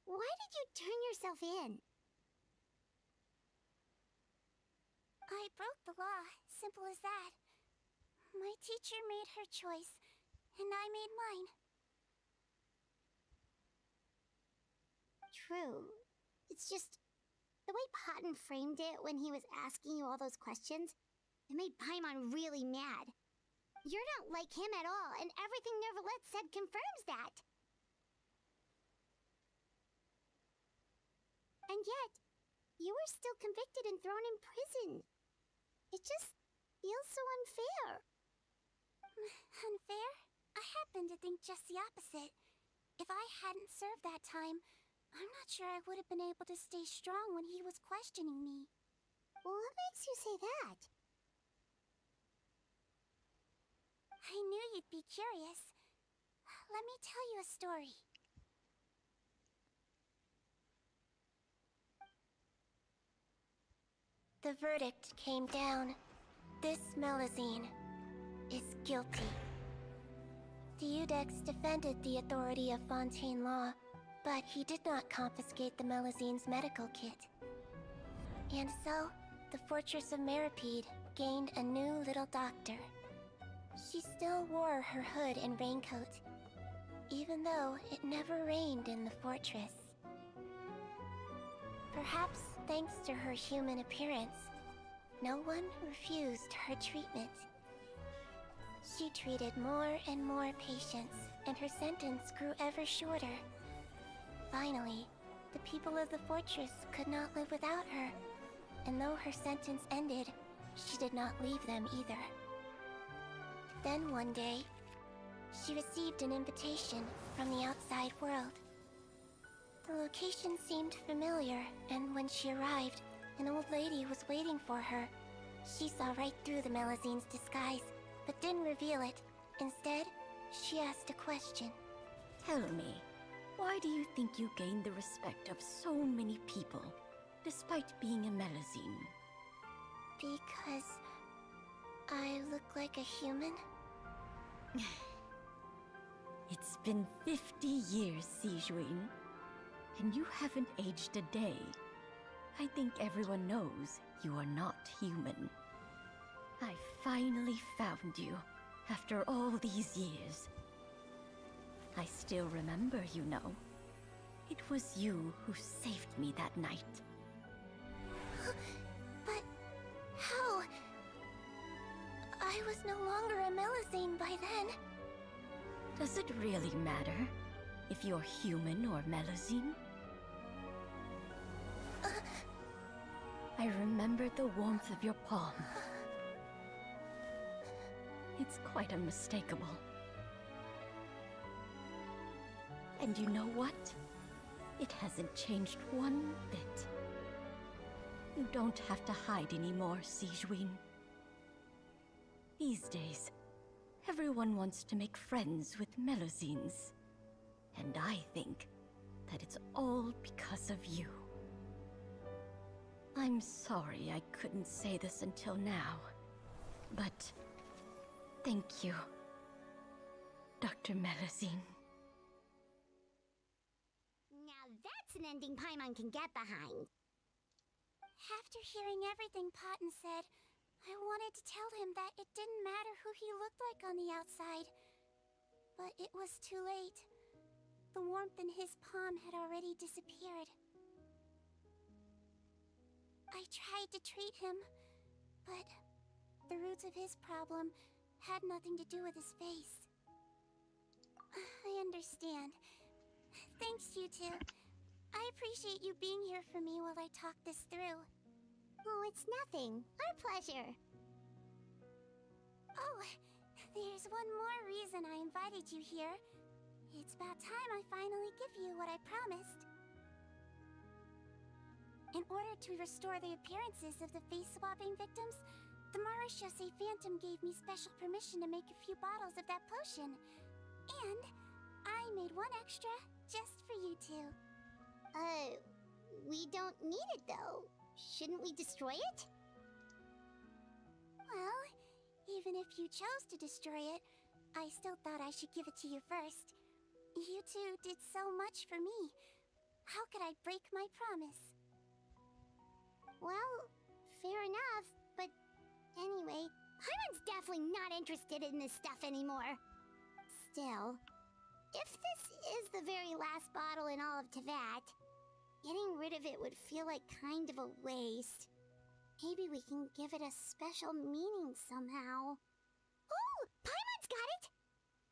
why did you turn yourself in? I broke the law, simple as that. My teacher made her choice, and I made mine. True. It's just the way Patton framed it when he was asking you all those questions, it made Paimon really mad. You're not like him at all, and everything Neuvillette said confirms that. And yet, you were still convicted and thrown in prison. It just feels so unfair. Unfair? I happen to think just the opposite. If I hadn't served that time, I'm not sure I would have been able to stay strong when he was questioning me. Well, what makes you say that? I knew you'd be curious. Let me tell you a story. The verdict came down. This Melusine is guilty. Deudex defended the authority of Fontaine law, but he did not confiscate the Melusine's medical kit. And so, the Fortress of Meripede gained a new little doctor. She still wore her hood and raincoat, even though it never rained in the fortress. Perhaps thanks to her human appearance, no one refused her treatment. She treated more and more patients, and her sentence grew ever shorter. Finally, the people of the fortress could not live without her, and though her sentence ended, she did not leave them either. Then one day, she received an invitation from the outside world. The location seemed familiar, and when she arrived, an old lady was waiting for her. She saw right through the Melusine's disguise, but didn't reveal it. Instead, she asked a question. Tell me, Why do you think you gained the respect of so many people, despite being a Melazine? Because I look like a human? It's been 50 years, Sigewinne, and you haven't aged a day. I think everyone knows you are not human. I finally found you, after all these years. I still remember, you know. It was you who saved me that night. But how? I was no longer a Melazine by then. Does it really matter if you're human or Melazine? I remember the warmth of your palm. It's quite unmistakable. And you know what? It hasn't changed one bit. You don't have to hide anymore, Sigewinne. These days, everyone wants to make friends with Melazines. And I think that it's all because of you. I'm sorry I couldn't say this until now, but thank you, Dr. Melazine. Now that's an ending Paimon can get behind. After hearing everything Paten said, I wanted to tell him that it didn't matter who he looked like on the outside. But it was too late. The warmth in his palm had already disappeared. I tried to treat him, but the roots of his problem had nothing to do with his face. I understand. Thanks, you two. I appreciate you being here for me while I talk this through. Oh, it's nothing. Our pleasure. Oh, there's one more reason I invited you here. It's about time I finally give you what I promised. In order to restore the appearances of the face-swapping victims, the Marechaussee Phantom gave me special permission to make a few bottles of that potion. And I made one extra just for you two. We don't need it though. Shouldn't we destroy it? Well, even if you chose to destroy it, I still thought I should give it to you first. You two did so much for me. How could I break my promise? Well, fair enough, but anyway, Paimon's definitely not interested in this stuff anymore. Still, if this is the very last bottle in all of Teyvat, getting rid of it would feel like kind of a waste. Maybe we can give it a special meaning somehow. Oh, Paimon's got it!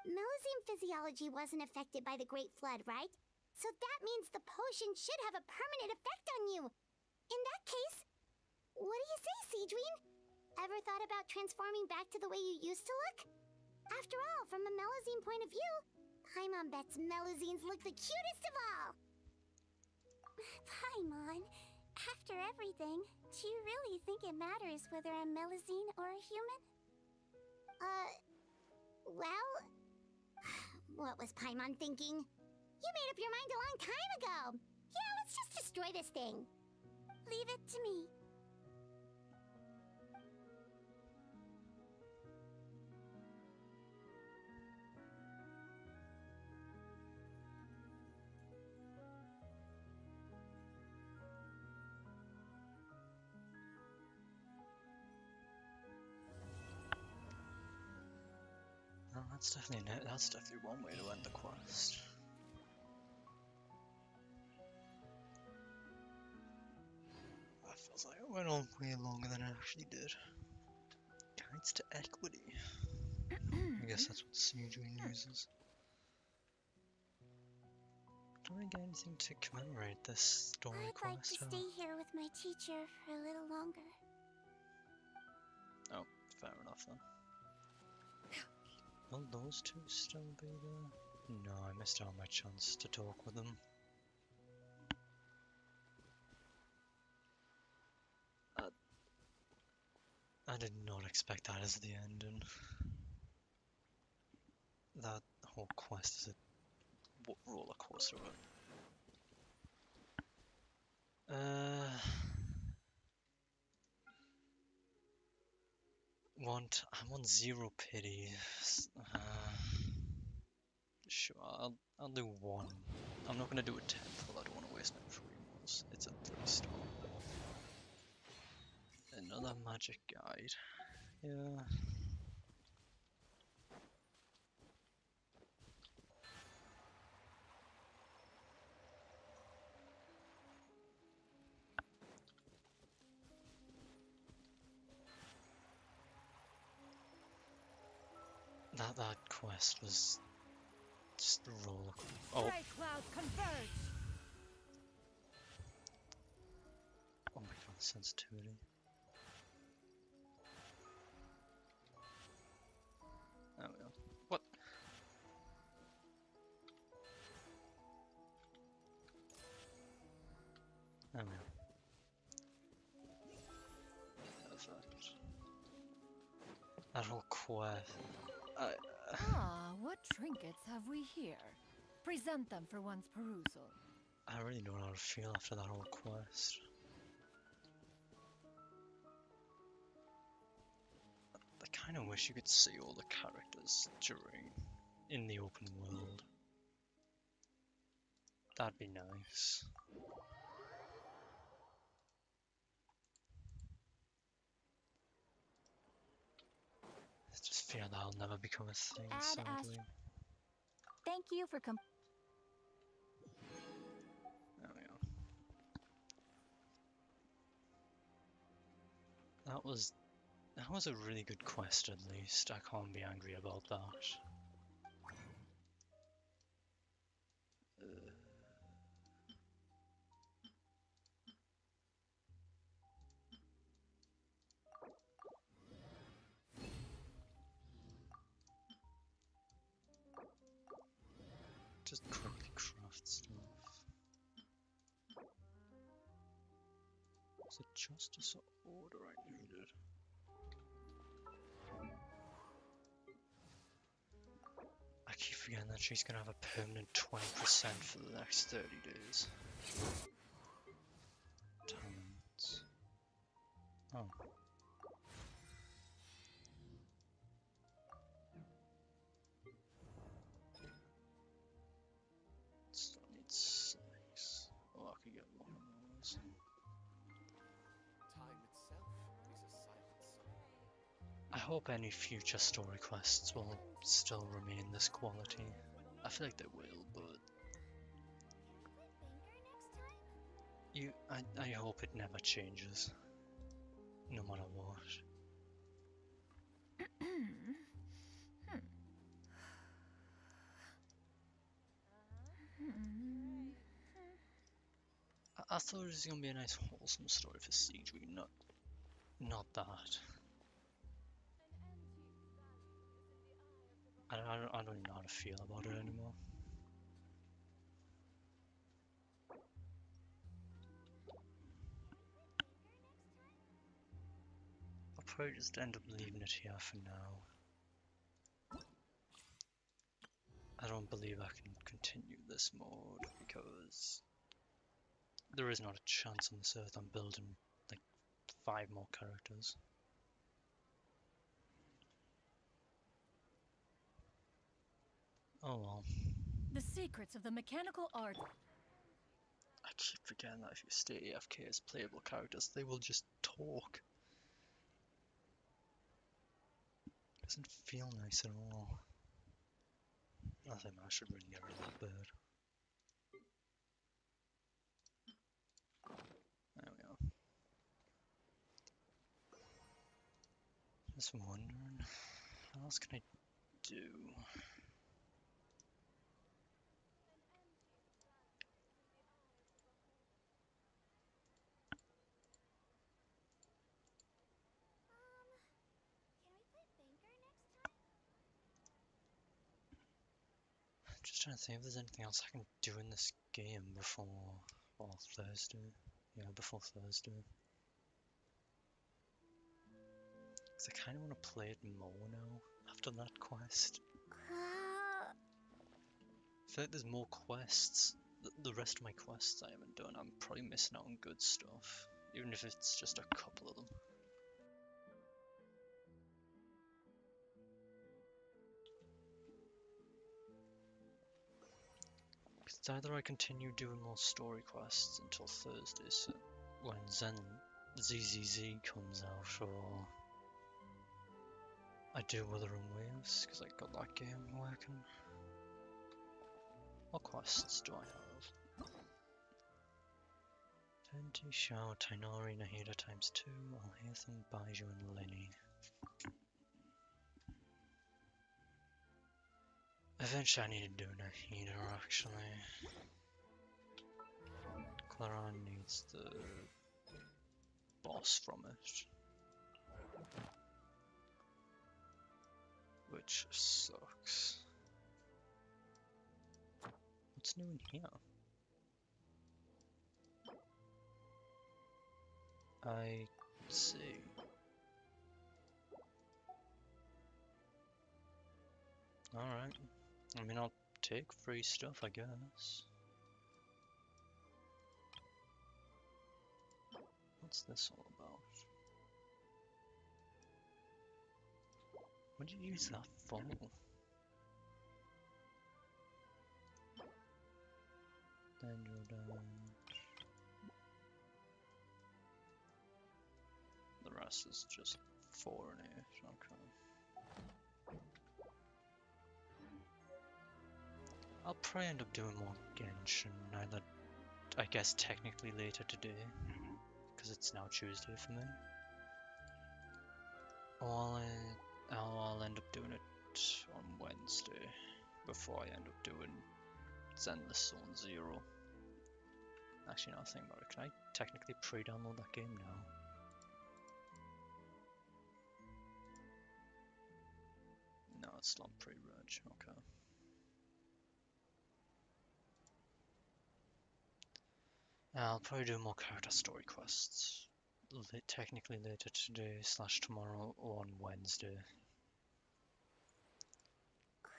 Melazine physiology wasn't affected by the Great Flood, right? So that means the potion should have a permanent effect on you. In that case, what do you say, Sigewinne? Ever thought about transforming back to the way you used to look? After all, from a Melazine point of view, Paimon bets Melazines look the cutest of all. Paimon, after everything, do you really think it matters whether I'm Melazine or a human? Well, what was Paimon thinking? You made up your mind a long time ago. Yeah, let's just destroy this thing. Leave it to me. No, that's definitely one way to end the quest. That feels like it went on way longer than it actually did. Guides to equity. I guess that's what Sigewinne uses. Do I get anything to commemorate this story I'd quest? like to stay here with my teacher for a little longer. Oh, fair enough then. Will those two still be there? No, I missed out on my chance to talk with them. I did not expect that as the end, and that whole quest is a roller coaster of it. I want zero pity. Sure, I'll do one. I'm not gonna do a 10 full. I don't want to waste my primos. It's a 3-star. Another magic guide. Yeah. That quest was just a roller coaster. Oh. Clouds converge. Oh my god, the sensitivity. There we go. What? There we go. Perfect. That whole quest. What trinkets have we here? Present them for one's perusal. I really don't know how to feel after that whole quest. I kind of wish you could see all the characters in the open world. That'd be nice. I just fear that'll never become a thing, sadly. Thank you for There we go. That was a really good quest, at least. I can't be angry about that. Just quickly craft stuff. Is it justice or order I needed? I keep forgetting that she's gonna have a permanent 20% for the next 30 days. Talents. Oh. Still need 6. Oh, I could get one of those. Time itself is a silent song. I hope any future story quests will still remain this quality. I feel like they will, but I hope it never changes, no matter what. I thought it was gonna be a nice wholesome story for Sigewinne, not that. I don't even know how to feel about it anymore. I'll probably just end up leaving it here for now. I don't believe I can continue this mode because there is not a chance on this earth I'm building like 5 more characters. Oh well. The secrets of the mechanical art. I keep forgetting that if you stay AFK as playable characters, they will just talk. Doesn't feel nice at all. I think I should really get rid of that bird. There we go. Just wondering, what else can I do? Just trying to think if there's anything else I can do in this game before, well, Thursday. Yeah, before Thursday. Because I kind of want to play it more now, after that quest. feel like there's more quests. The rest of my quests I haven't done, I'm probably missing out on good stuff. Even if it's just a couple of them. It's either I continue doing more story quests until Thursday, so when ZZZ comes out, or I do Wuthering Waves, because I got that game working. What quests do I have? Venti, Shao, Tainari, Nahida ×2, Alhaitham, Baiju, and Lenny. Eventually I need to do Nahida, actually. Claran needs the boss from it. Which sucks. What's new in here? I see. Alright. I mean, I'll take free stuff, I guess. What's this all about? What did you use that for? The rest is just 4 and 8, okay. I'll probably end up doing more Genshin, either, I guess technically later today, because it's now Tuesday for me. Or I'll end up doing it on Wednesday, before I end up doing Zenless Zone 0. Actually, now think about it, can I technically pre-download that game now? No, it's not pre-reg, okay. I'll probably do more character story quests. Technically later today / tomorrow or on Wednesday.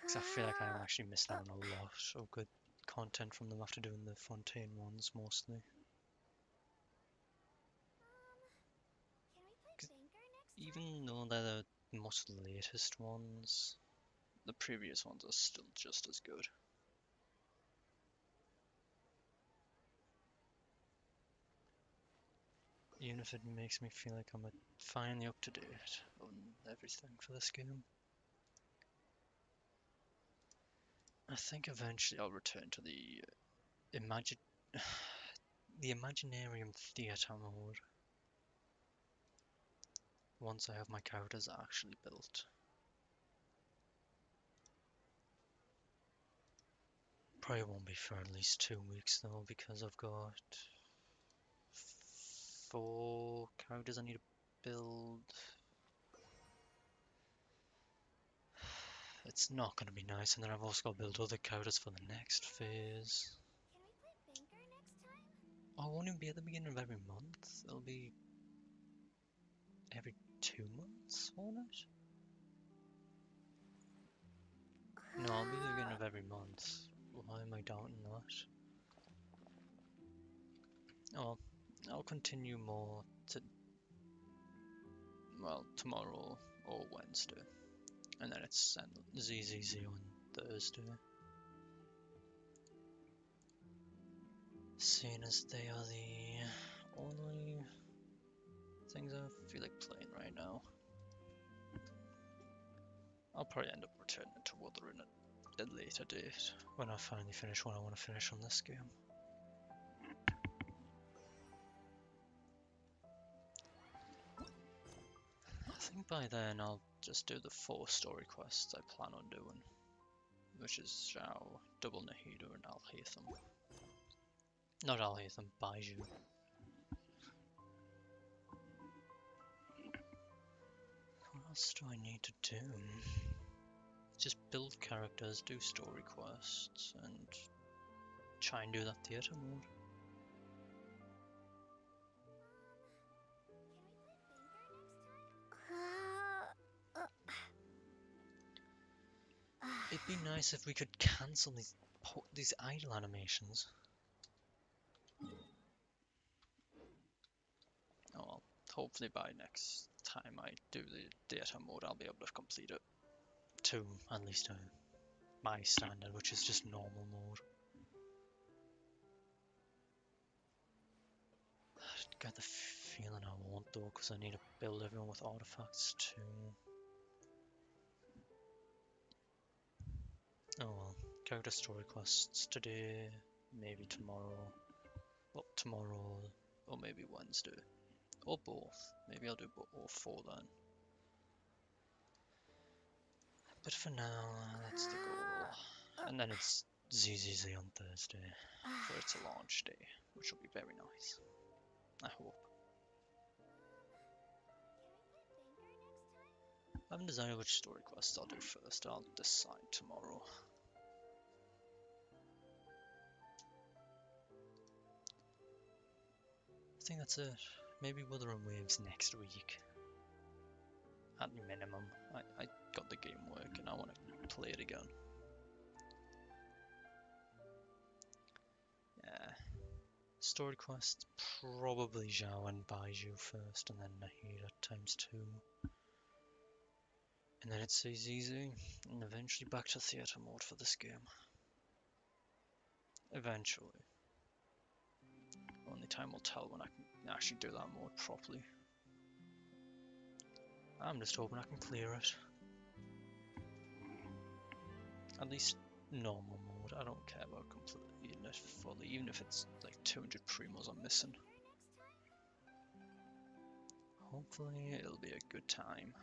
Because I feel like I'm actually missing out on a lot of good content from them after doing the Fontaine ones mostly. Even though they're the most latest ones, the previous ones are still just as good. Even if it makes me feel like I'm finally up to date on everything for this game. I think eventually I'll return to the Imaginarium theater mode. Once I have my characters actually built. Probably won't be for at least 2 weeks though, because I've got 4 characters I need to build. It's not going to be nice, and then I've also got to build other characters for the next phase. Oh, it won't even be at the beginning of every month. It'll be every 2 months, won't it? No, it'll be the beginning of every month. Why am I doubting that? Oh, I'll continue more tomorrow or Wednesday. And then it's ZZZ on Thursday. Seeing as they are the only things I feel like playing right now. I'll probably end up returning to Wuthering at a later date, when I finally finish what I want to finish on this game. I think by then I'll just do the 4 story quests I plan on doing, which is Zhao, Double Nahida, and Alhaitham. Not Alhaitham, Baiju. What else do I need to do? Just build characters, do story quests, and try and do that theater mode. It'd be nice if we could cancel these these idle animations. Oh well, hopefully by next time I do the data mode, I'll be able to complete it to at least my standard, which is just normal mode. I get the feeling I won't though, because I need to build everyone with artifacts too. Oh well, character story quests today, maybe tomorrow. Well, tomorrow, or maybe Wednesday. Or both. Maybe I'll do all 4 then. But for now, that's the goal. And then it's ZZZ on Thursday for its launch day, which will be very nice. I hope. I haven't decided which story quests I'll do first. I'll decide tomorrow. I think that's it. Maybe Wuthering Waves next week. At minimum. I got the game working. I want to play it again. Yeah. Story quest, probably Zhao and Baiju first, and then Nahida ×2. And then it's easy, and eventually back to theater mode for this game. Eventually. Only time will tell when I can actually do that mode properly. I'm just hoping I can clear it. At least normal mode. I don't care about completing it fully, even if it's like 200 primos I'm missing. Hopefully it'll be a good time.